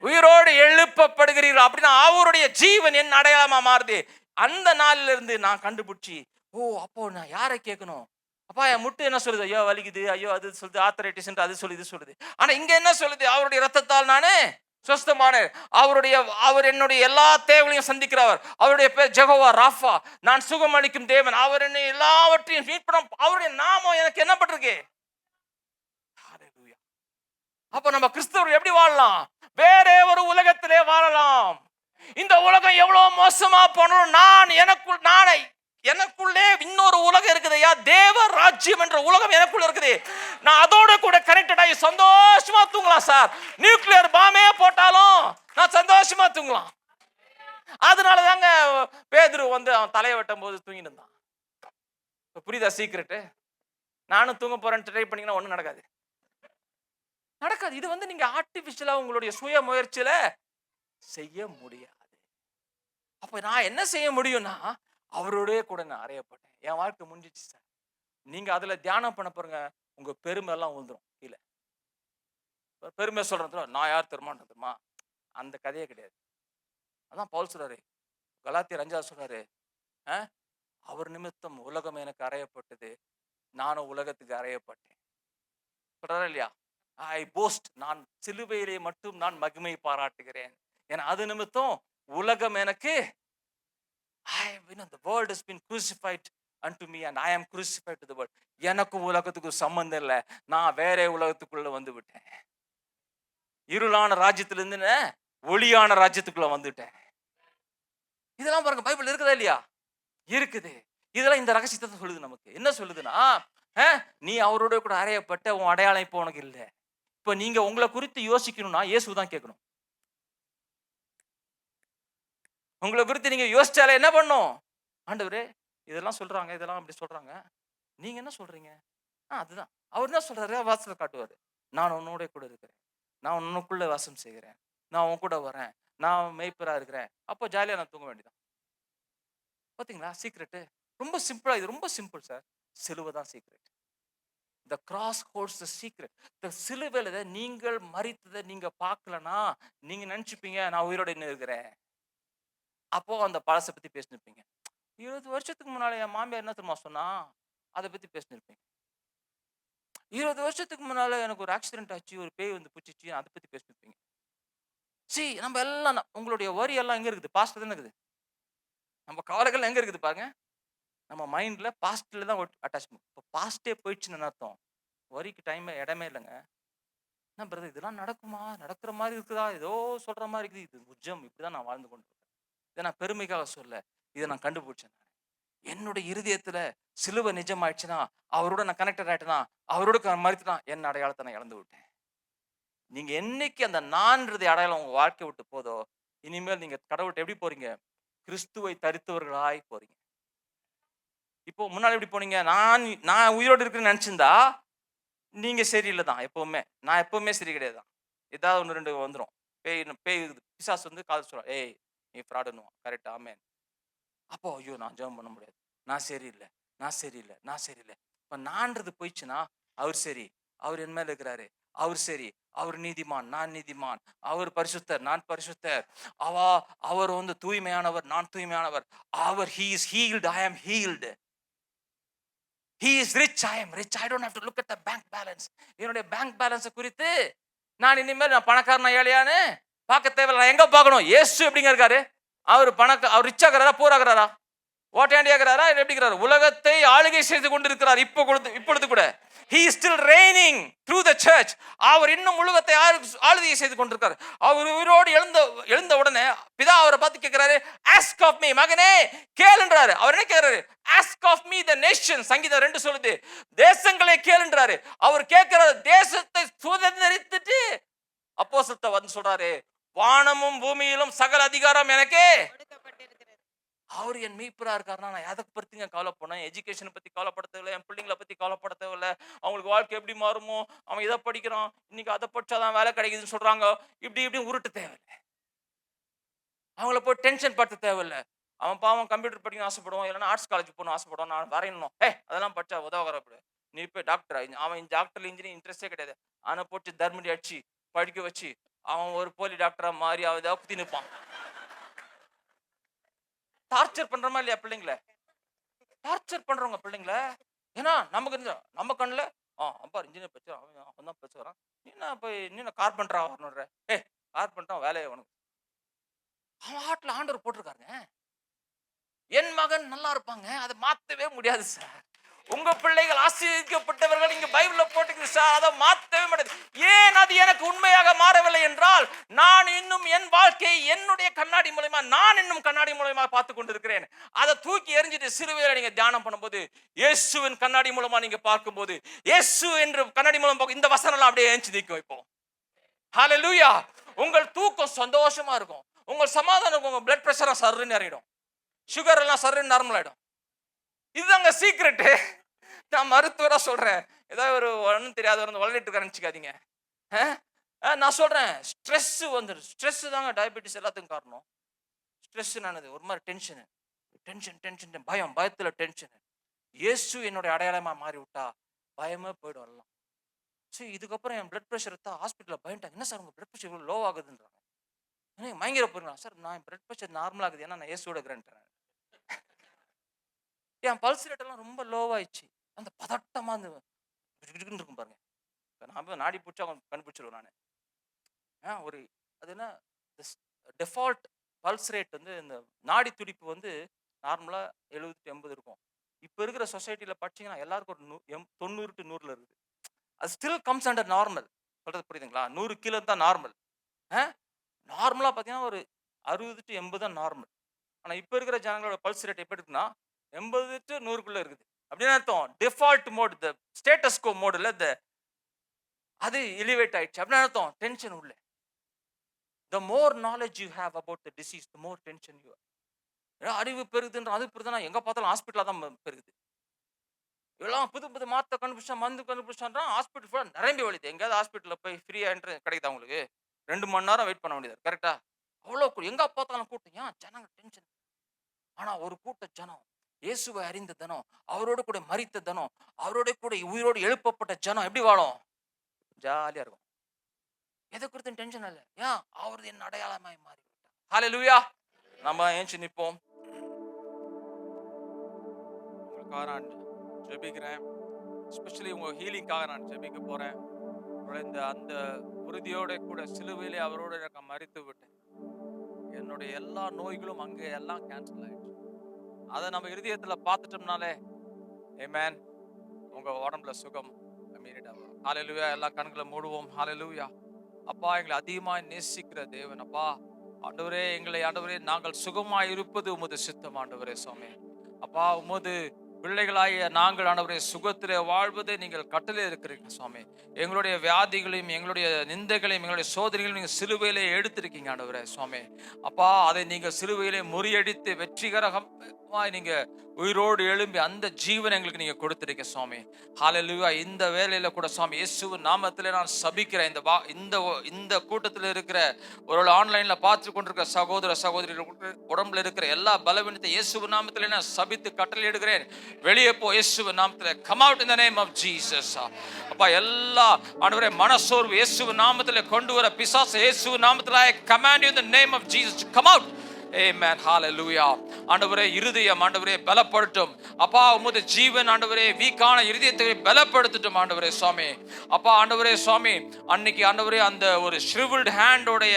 உயிரோடு எழுப்பப்படுகிறீர்கள். அப்படின்னா அவருடைய ஜீவன் என் அடையாளமா மாறுது. அந்த நாளில இருந்து நான் கண்டுபிடிச்சி, அப்போ நான் யாரை கேட்கணும்? அப்பா என் முட்டு என்ன சொல்லுது? ஐயோ வலிக்குது, ஐயோ அது சொல்லுது, ஆத்தரைட்டிஸ் அது சொல்லி இது சொல்லுது. ஆனா இங்க என்ன சொல்லுது? அவருடைய ரத்தத்தால் நானே சுஸ்தமான. அவர் என்னுடைய எல்லா தேவைகளையும் சந்திக்கிறவர். அவருடைய பேர் ஜெகோவா ராஃபா, நான் சுகம் அளிக்கும் தேவன். அவர் என்னை எல்லாவற்றையும் மீட் பண்ண, அவருடைய நாமம் எனக்கு என்ன பட்டிருக்கு? அப்ப நம்ம கிறிஸ்தவர்கள் எப்படி வாழலாம்? வேற ஒரு உலகத்திலே வாழலாம். இந்த உலகம் எவ்வளவு மோசமா போனாலும் எனக்குள்ளே இன்னொரு உலகம் இருக்குதையா, தேவ ராஜ்யம் என்ற உலகம் எனக்குள்ள இருக்குது. நான் அதோட கூட கனெக்டட் ஆகி சந்தோஷமா தூங்கலாம் சார். நியூக்ளியர் பாமே போட்டாலும் நான் சந்தோஷமா தூங்கலாம். அதனாலதாங்க பேதுரு அவன் தலையை வெட்டும் போது தூங்கிட்டு இருந்தான். புரியுதா சீக்ரெட்? நானும் தூங்க போறேன்னு ட்ரை பண்ணீங்கன்னா ஒண்ணும் நடக்காது. இது நீங்க ஆர்டிபிஷியலா உங்களுடைய சுய முயற்சியில செய்ய முடியாது. அப்ப நான் என்ன செய்ய முடியும்னா, அவரோடய கூட நான் அறையப்பட்டேன். என் வாழ்க்கை முடிஞ்சிச்சு சார். நீங்க அதுல தியானம் பண்ண பாருங்க, உங்க பெருமை எல்லாம் விழுந்துரும் கீழே. பெருமை சொல்றதுல நான் யார் தெரியுமா? அந்த கதையே கிடையாது. அதான் பவுல் சொல்றாரு, கலாத்தியர் 5வது சொல்றாரு, அவர் நிமித்தம் உலகம் எனக்கு அறையப்பட்டது, நானும் உலகத்துக்கு அறையப்பட்டேன். சொல்றாரு இல்லையா? ஐ போஸ்ட், நான் சிலுவையிலே மட்டும் நான் மகிமை பாராட்டுகிறேன். ஏன்னா அது நிமித்தம் உலகம் எனக்கு, the world has been crucified unto me and I am crucified to the world. எனக்கும் உலகத்துக்கு சம்பந்தம் இல்லை. நான் வேற உலகத்துக்குள்ள வந்து விட்டேன். இருளான ராஜ்யத்திலிருந்து ஒளியான ராஜ்யத்துக்குள்ள வந்துட்டேன். இதெல்லாம் பாருங்க, பைபிள் இருக்குதா இல்லையா? இருக்குது. இதெல்லாம் இந்த ரகசியத்தை சொல்லுது. நமக்கு என்ன சொல்லுதுன்னா, நீ அவரோட கூட அறையப்பட்ட, உன் அடையாளம் இப்போ உனக்கு இல்லை. இப்ப நீங்க உங்களை குறித்து யோசிக்கணும்னா இயேசுதான் கேட்கணும். உங்களை குறித்து நீங்க யோசிச்சாலே என்ன பண்ணும்? ஆண்டவரே இதெல்லாம் சொல்றாங்க, இதெல்லாம் அப்படி சொல்றாங்க, நீங்க என்ன சொல்றீங்க? அதுதான் அவர் என்ன சொல்றாரு, வாசல காட்டுவாரு. நான் உன்னோட கூட இருக்கிறேன், நான் உன்னுக்குள்ள வாசம் செய்கிறேன், நான் உன் கூட வரேன், நான் மேய்ப்பரா இருக்கிறேன். அப்போ ஜாலியா நான் தூங்க வேண்டியதான். பாத்தீங்களா சீக்ரெட்? ரொம்ப சிம்பிளா, இது ரொம்ப சிம்பிள் சார். சிலுவை தான் secret. The cross holds the secret. The சிலுவையில நீங்கள் மரித்ததை நீங்க பார்க்கலனா, நீங்க நினைச்சுப்பீங்க நான் உயிரோட இன்னும் இருக்கிறேன். அப்போ அந்த பழசை பத்தி பேசினிருப்பீங்க. 20 வருஷத்துக்கு முன்னால என் மாமியார் என்ன தெரியுமா சொன்னா, அதை பத்தி பேசினிருப்பீங்க. 20 வருஷத்துக்கு முன்னால எனக்கு ஒரு ஆக்சிடென்ட் ஆச்சு, ஒரு பேய் வந்து பிடிச்சிச்சு, அதை பத்தி பேசினிருப்பீங்க. நம்ம எல்லாம் உங்களுடைய வரி எல்லாம் எங்க இருக்குது? பாஸ்ட்ல தானே இருக்குது. நம்ம கவலைகள் எங்க இருக்குது பாருங்க, நம்ம மைண்ட்ல பாஸ்ட்ல தான் அட்டாச்மெண்ட். இப்போ பாஸ்டே போயிடுச்சுன்னு அர்த்தம். வரிக்கு இடமே இல்லைங்க. என்ன பிரதர் இதெல்லாம் நடக்குமா? நடக்கிற மாதிரி இருக்குதா? ஏதோ சொல்ற மாதிரி இருக்குது. இது உஜ்ஜம், இப்படிதான் நான் வாழ்ந்து கொண்டு இருக்கேன். இதை நான் பெருமைக்காக சொல்ல, இதை நான் கண்டுபிடிச்சேன். என்னுடைய இருதயத்துல சிலுவை நிஜமாயிடுச்சுன்னா, அவரோட நான் கனெக்டட் ஆயிட்டேனா, அவரோட மறுத்துனா, என் அடையாளத்தை நான் இழந்து விட்டேன். நீங்க என்னைக்கு அந்த நான்றது அடையாளம் உங்க வாழ்க்கை விட்டு போதோ, இனிமேல் நீங்க கடவுள்ட்ட எப்படி போறீங்க? கிறிஸ்துவை தரித்தவர்களாய் போறீங்க. இப்போ முன்னாடி எப்படி போனீங்க? நான் நான் உயிரோடு இருக்கிறேன்னு நெனச்சிருந்தா, நீங்க சரியில்ல தான் எப்பவுமே. நான் எப்பவுமே சரி கிடையாது தான். ஏதாவது 1, 2 வந்துரும். பேய் பிசாசு வந்து காதுல சொல்லும். "ஏய்! நீ ஃப்ராடுன்னுவான்." கரெக்ட். ஆமென். அப்போ ஐயோ! நான் ஜெபம் பண்ண முடியாது. நான் சரியில்ல, நான் சரியில்ல, நான் சரியில்ல. இப்ப நான்றது போயிடுச்சுன்னா, அவர் சரி. அவர் என் மேல இருக்கிறாரு. அவர் சரி. அவர் நீதிமான், நான் நீதிமான். அவர் பரிசுத்தர், நான் பரிசுத்தர். அவர் வந்து தூய்மையானவர், நான் தூய்மையானவர். He is healed, I am healed. He is rich, I am rich. I don't have to look at the bank balance. என்னுடைய பேங்க் பேலன்ஸ குறித்து நான் இனிமேல் நான் பணக்காரனா ஏழையான்னு பார்க்க தேவையில்ல. நான் எங்க பார்க்கணும்? இயேசு எப்படிங்க இருக்காரு? அவர் ரிச்சா இருக்கிறாரா? பூரா இருக்கிறாரா? ஓட்டாண்டியாகிறாரா? எப்படி இருக்கிறார்? உலகத்தை ஆளுகை செய்து கொண்டிருக்கிறார். இப்பொழுது கூட he is still reigning through the church. அவர் இன்னும் உலகத்தை ஆளுகை செய்து கொண்டிருக்கிறார். அவர் உயிரோடு எழுந்த உடனே பிதா அவரை பார்த்து கேட்கிறாரு, ask of me, மகனே கேளுன்றாரு. அவர் என்ன கேட்கிறாரு? ask of me the nation. சங்கீதம் 2 சொல்லுது, தேசங்களை கேளுன்றாரு. அவர் கேட்கிறார், தேசத்தை சுதந்தரித்துட்டு அப்போஸ்தலர் வந்து சொல்றாரு, வானமும் பூமியிலும் சகல அதிகாரம் எனக்கே. அவர் என் மீட்பரா இருக்காருன்னா நான் எதை பத்திங்க கவலைப்படணும்? எஜுகேஷனை பத்தி கவலைப்பட தேவையில்ல, என் பிள்ளைங்களை பத்தி கவலைப்பட தேவையில்ல. அவங்களுக்கு வாழ்க்கை எப்படி மாறுமோ, அவன் இதை படிக்கிறான், இன்னைக்கு அதை படிச்சாதான் வேலை கிடைக்குதுன்னு சொல்றாங்க, இப்படி உருட்டு தேவையில்லை. அவங்கள போய் டென்ஷன் படுத்த தேவையில்ல. அவன் பாவம் கம்ப்யூட்டர் படிக்கணும் ஆசைப்படுவான், இல்லைன்னா ஆர்ட்ஸ் காலேஜ் போகணும் ஆசைப்படுவான், நான் வரையணும். அதெல்லாம் படிச்சா உதவகரப்படு, நீ போய் டாக்டர். அவன் டாக்டர் இன்ஜினியர் இன்ட்ரெஸ்டே கிடையாது. அவனை போட்டு தர்மடி அடிச்சு படிக்க வச்சு அவன் ஒரு போலி டாக்டரா மாறி அவன் ஏதாவது குத்தி நிற்பான். டார்ச்சர் பண்றமா இல்லையா பிள்ளைங்கள? டார்ச்சர் பண்றவங்க பிள்ளைங்கள. ஏன்னா நம்ம கண்ணுல அப்பா இன்ஜினியர் படிச்சு அவன் தான் படிச்சு வரான், நீ என்ன போய் நீ கார்பெண்டரா வரணுன்ற. கார்பெண்டர் வேலையை உனக்கு அவன் ஹார்ட்ல ஆண்டவர் போட்டிருக்காருங்க. என் மகன் நல்லா இருப்பாங்க, அதை மாத்தவே முடியாது சார். உங்க பிள்ளைகள் ஆசீர்வதிக்கப்பட்டவர்கள் இங்க பைபிள்ல போட்டுக்குது சார், அதை மாத்தவே முடியாது. ஏன் அது எனக்கு உண்மையாக மாறவில்லை என்றால், நான் இன்னும் என் வாழ்க்கையை என்னுடைய கண்ணாடி மூலமா நான் இன்னும் கண்ணாடி மூலமா பார்த்து கொண்டிருக்கிறேன். அதை தூக்கி எறிஞ்சிட்டு சிறுவையில நீங்க தியானம் பண்ணும்போது, இயேசுவின் கண்ணாடி மூலமா நீங்க பார்க்கும்போது, இயேசு என்று கண்ணாடி மூலம் இந்த வசனம் அப்படியே ஏஞ்சி நிற்கும். இப்போ ஹalleluya. உங்கள் தூக்கம் சந்தோஷமா இருக்கும், உங்கள் சமாதானம் இருக்கும், உங்க பிளட் பிரஷர் சர்ன்னு இறங்கிடும், சுகர் எல்லாம் சர்ன்னு நார்மல் ஆயிடும். இதுதாங்க சீக்ரெட். நான் மருத்துவரா சொல்றேன், ஏதாவது ஒரு ஒன்றும் தெரியாத வந்து வளரிட்டு இருக்கான்னு நினச்சிக்காதீங்க. நான் சொல்றேன், ஸ்ட்ரெஸ் வந்துடும். ஸ்ட்ரெஸ் தாங்க டயபெட்டிஸ் எல்லாத்துக்கும் காரணம். ஸ்ட்ரெஸ் நானது ஒரு மாதிரி டென்ஷனு, டென்ஷன், பயத்துல டென்ஷனு. இயேசு என்னுடைய அடையாளமா மாறி விட்டா பயமே போயிடும் எல்லாம். சரி, இதுக்கப்புறம் என் பிளட் ப்ரெஷர் எடுத்தா ஹாஸ்பிட்டலில் பயன்ட்டாங்க. என்ன சார் உங்கள் பிளட் ப்ரெஷர் இவ்வளோ லோ ஆகுதுன்றாங்க. மயங்கிற போறீங்களா சார்? நான் பிளட் ப்ரெஷர் நார்மல் ஆகுது, ஏன்னா நான் இயேசுவோட இருக்கிறேன். என் பல்ஸ் ரேட் எல்லாம் ரொம்ப லோவாயிடுச்சு. அந்த பதட்டமா இருக்கும் பாருங்க. நான் நாடி பிடிச்சா கண்டுபிடிச்சிருவேன் நான். ஒரு அது என்ன டெஃபால்ட் பல்ஸ் ரேட் வந்து இந்த நாடி துடிப்பு வந்து நார்மலா 70-80 இருக்கும். இப்போ இருக்கிற சொசைட்டில படிச்சீங்கன்னா எல்லாருக்கும் ஒரு 90 to 100 இருக்குது. அது ஸ்டில் கம்ஸ் அண்டர் நார்மல். சொல்றது புரியுதுங்களா? 100 கிலோ தான் நார்மல். நார்மலா பார்த்தீங்கன்னா ஒரு 60 to 80 தான் நார்மல். ஆனா இப்போ இருக்கிற ஜனங்களோட பல்ஸ் ரேட் எப்படி இருக்குன்னா 80 to 100க்குள்ள இருக்குது. அப்படின்னு அர்த்தம் default mode, the status quo மோடுல அது எலிவேட் ஆயிடுச்சு. அப்படின்னு அர்த்தம் டென்ஷன் உள்ள. The more knowledge you have about the disease, the more tension you are. அறிவு பெருகுதுன்ற அது பெருதுனா எங்க பார்த்தாலும் ஹாஸ்பிட்டலா தான் பெருகுது. எல்லாம் புது மாத்த கண்டுபிடிச்சா, மருந்து கண்டுபிடிச்சான், ஹாஸ்பிட்டல் ஃபுல்லா நிரம்பி வழியுது. எங்கேயாவது ஹாஸ்பிட்டல்ல போய் ஃப்ரீயா என்ட்ரி கிடைக்குதா உங்களுக்கு? 2 மணி நேரம் வெயிட் பண்ண வேண்டியது, கரெக்டா? அவ்வளோ எங்க பார்த்தாலும் கூட்டம். ஏன் ஜனங்க டென்ஷன். ஆனா ஒரு கூட்ட ஜனம் இயேசுவை அறிந்த ஜனம், அவரோடு கூட மரித்த ஜனம், அவரோட கூட உயிரோடு எழுப்பப்பட்ட ஜனம் எப்படி வாழும்? ஜாலியா இருக்கும். எதை குறித்து டென்ஷன் இல்லை. ஏன்? அவரது என் அடையாளமாய் மாறி விட்டார். ஹல்லேலூயா. நம்ம ஏஞ்சி நிற்போம். உங்களுக்காக நான் ஜெபிக்கிறேன். ஸ்பெஷலி உங்க ஹீலிங்காக நான் ஜெபிக்க போறேன். அந்த உறுதியோட கூட சிலுவையிலே அவரோடு எனக்கு மரித்து விட்டேன். என்னுடைய எல்லா நோய்களும் அங்கே எல்லாம் கேன்சல் ஆயிடுச்சு. அதை நம்ம இருதயத்துல பார்த்துட்டோம்னாலே ஆமென், உங்க உடம்புல சுகம் இம்மீடியட்டா வரும். ஹல்லேலூயா. எல்லா கண்களை மூடுவோம். ஹல்லேலூயா. அப்பா, எங்களை அதிகமாய் நேசிக்கிற தேவன் அப்பா, ஆண்டவரே நாங்கள் சுகமாய் இருப்பது உமது சித்தம் ஆண்டவரே. சுவாமி அப்பா, உமது பிள்ளைகளாகிய நாங்கள் ஆண்டவரே சுகத்திலே வாழ்வதை நீங்கள் கட்டளை இருக்கிறீங்க சுவாமி. எங்களுடைய வியாதிகளையும் எங்களுடைய நிந்தைகளையும் எங்களுடைய சோதனைகளையும் நீங்கள் சிலுவையிலே எடுத்திருக்கீங்க ஆண்டவரே சுவாமி. அப்பா, அதை நீங்கள் சிலுவையிலே முறியடித்து வெற்றிகரமாய் நீங்க உயிரோடு எழும்பி அந்த ஜீவனை எங்களுக்கு நீங்க கொடுத்திருக்க சுவாமி. ஹல்லேலூயா. இந்த வேலையில கூட சுவாமி இயேசுவின் நாமத்திலே நான் சபிக்கிறேன். இந்த கூட்டத்தில் இருக்கிற ஒரு ஆன்லைன்ல பார்த்து கொண்டிருக்கிற சகோதர சகோதரிகள் உடம்புல இருக்கிற எல்லா பலவீனத்தை இயேசுவின் நாமத்திலே நான் சபித்து கட்டளையிடுகிறேன். வெளியே போ இயேசுவின் நாமத்திலே. Come out in the name of Jesus. அப்பா, எல்லா ஆண்டவரே மனசோர்வு இயேசுவின் நாமத்திலே கொண்டு வர பிசாசு இயேசுவின் நாமத்திலே I command you in the name of Jesus to come out. Amen. Hallelujah. ஆண்டவரே இருதயம் ஆண்டவரே பலப்படுத்தும். அப்பா, உம்முடைய ஜீவன் ஆண்டவரே வீக்கான இருதயத்தை பலப்படுத்தட்டும் ஆண்டவரே சுவாமி. அப்பா ஆண்டவரே சுவாமி, அன்னைக்கு ஆண்டவரே அந்த ஒரு shriveled hand உடைய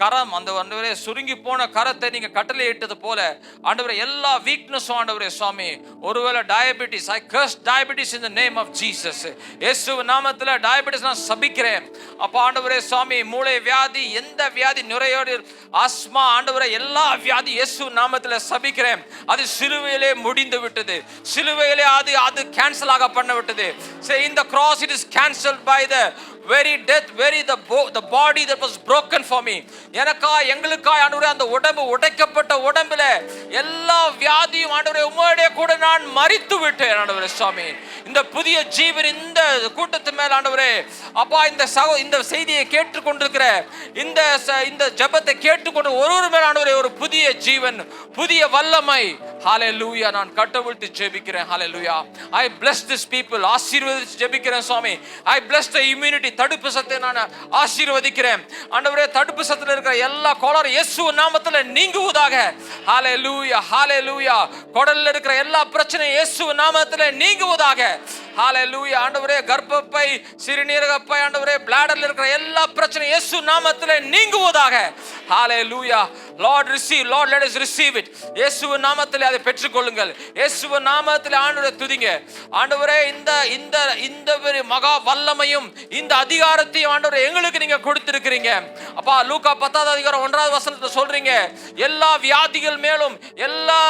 கரம், அந்த ஆண்டவரே சுருங்கி போன கரத்தை நீங்க கட்டளை இட்டது போல ஆண்டவரே எல்லா வீக்னஸும் ஆண்டவரே சுவாமி, ஒருவேளை diabetes, I curse diabetes in the name of Jesus. இயேசுவின் நாமத்திலே டயபெட்டிஸ் நான் சபிக்கிறேன். அப்பா ஆண்டவரே சுவாமி, மூளை வியாதி, எந்த வியாதி, நுரையீரல், ஆஸ்மா ஆண்டவரே எல்லா வியாதி இயேசுவின் நாமத்திலே சபிக்கிறேன். அது சிலுவையிலே முடிந்து விட்டது. சிலுவையிலே அது கேன்சல் ஆக பண்ண விட்டது. Say in the cross it is cancelled by the very death, the body that was broken for me. எனக்காய் எங்களுக்காய் ஆண்டவரே அந்த உடம்பு உடைக்கப்பட்ட உடம்பிலே எல்லா வியாதியும் ஆண்டவரே உம்முடைய கூட நான் மரித்து விட்டேன் ஆண்டவரே சுவாமி. இந்த புதிய ஜீவன் இந்த கூட்டத்து மேல் ஆண்டவரே அப்பா, இந்த செய்தியை கேட்டுக்கொண்டிருக்கிற இந்த ஜெபத்தை கேட்டுக்கொண்டு ஒருவர் மேல் ஆண்டவரே ஒரு புதிய ஜீவன், புதிய வல்லமை. ஹல்லேலூயா. நான் கட்டவிழ்த்து ஜெபிக்கிறேன். ஹல்லேலூயா. I bless this people. ஆசீர்வதித்து ஜெபிக்கிறேன் சுவாமி. I bless the immunity. தடுப்பு சத்தை நான் ஆசீர்வதிக்கிறேன் ஆண்டவரே. தடுப்பு சத்தில் இருக்கிற எல்லா கோளாறு இயேசுவின் நாமத்திலே நீங்குவதாக. ஹல்லேலூயா. ஹல்லேலூயா. குடல்ல இருக்கிற எல்லா பிரச்சனையும் இயேசுவின் நாமத்திலே நீங்குவதாக. ஹல்லேலூயா. ஆண்டவரே கர்ப்பப்பை, சிறுநீரகப்பை ஆண்டவரே பிளாடர்ல இருக்கிற எல்லா பிரச்சனையும் இயேசுவின் நாமத்திலே நீங்குவதாக. ஹல்லேலூயா. Lord receive, Lord let us receive it. இயேசுவின் நாமத்திலே அதை பெற்றுக்கொள்ளுங்கள். இயேசுவின் நாமத்திலே ஆண்டவரே துதிங்க. ஆண்டவரே இந்த மகா வல்லமையும் இந்த அதிகாரத்தையும் ஆண்டவரே எங்களுக்கு நீங்க கொடுத்திருக்கிறீங்க. அப்பா, லூக்கா 10வது அதிகாரம் 1வது வசனத்துல சொல்றீங்க, எல்லா வியாதிகள் மேலும் எல்லா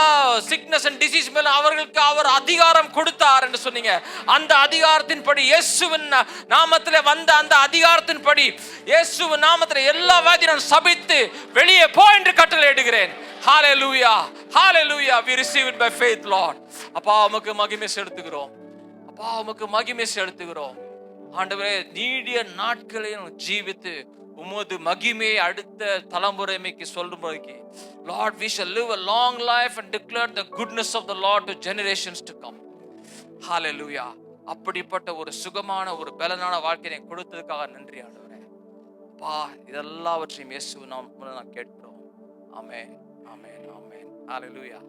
சிக்னஸ் அண்ட் டிசீஸ் மேலும் அவர்களுக்கு அவர் அதிகாரம் கொடுத்தார் என்று சொன்னீங்க. அந்த அதிகாரத்தின்படி இயேசுவின் நாமத்திலே வந்த அந்த அதிகாரத்தின்படி இயேசுவின் நாமத்திலே எல்லா வியாதியும் நான் சபித்து வெளியே போ என்று கட்டளையிடுகிறேன். Hallelujah. Hallelujah. We receive it by faith, Lord. அப்பா, உமக்கு மகிமை செலுத்துகிறோம். அப்பா, உமக்கு மகிமை செலுத்துகிறோம். ஆண்டவரே, நீடிய நாட்களை ஜீவித்து உமது மகிமையை அடுத்த தலைமுறைக்கு சொல்லும்படிக்கு Lord, we shall live a long life and declare the goodness of the Lord to generations to come. Hallelujah. அப்படிப்பட்ட ஒரு சுகமான ஒரு பலனான வாழ்க்கையை கொடுத்ததுக்காக நன்றி ஆண்டவரே. அப்பா, இதெல்லாவற்றையும் இயேசுவின் நாமத்திலே நான் கேட்கிறோம். ஆமென். ஆமென். ஆமென். ஹல்லேலூயா.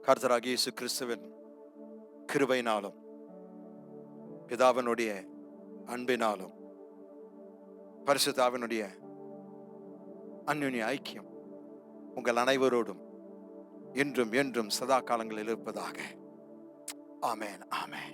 கர்த்தராகிய இயேசு கிறிஸ்துவின் கிருபையினாலும் பிதாவினுடைய அன்பினாலும் பரிசுத்த ஆவியினுடைய அன்யோன்ய ஐக்கியம் உங்கள் அனைவரோடும் இன்றும் என்றும் சதா காலங்களில் இருப்பதாக. ஆமென். ஆமென்.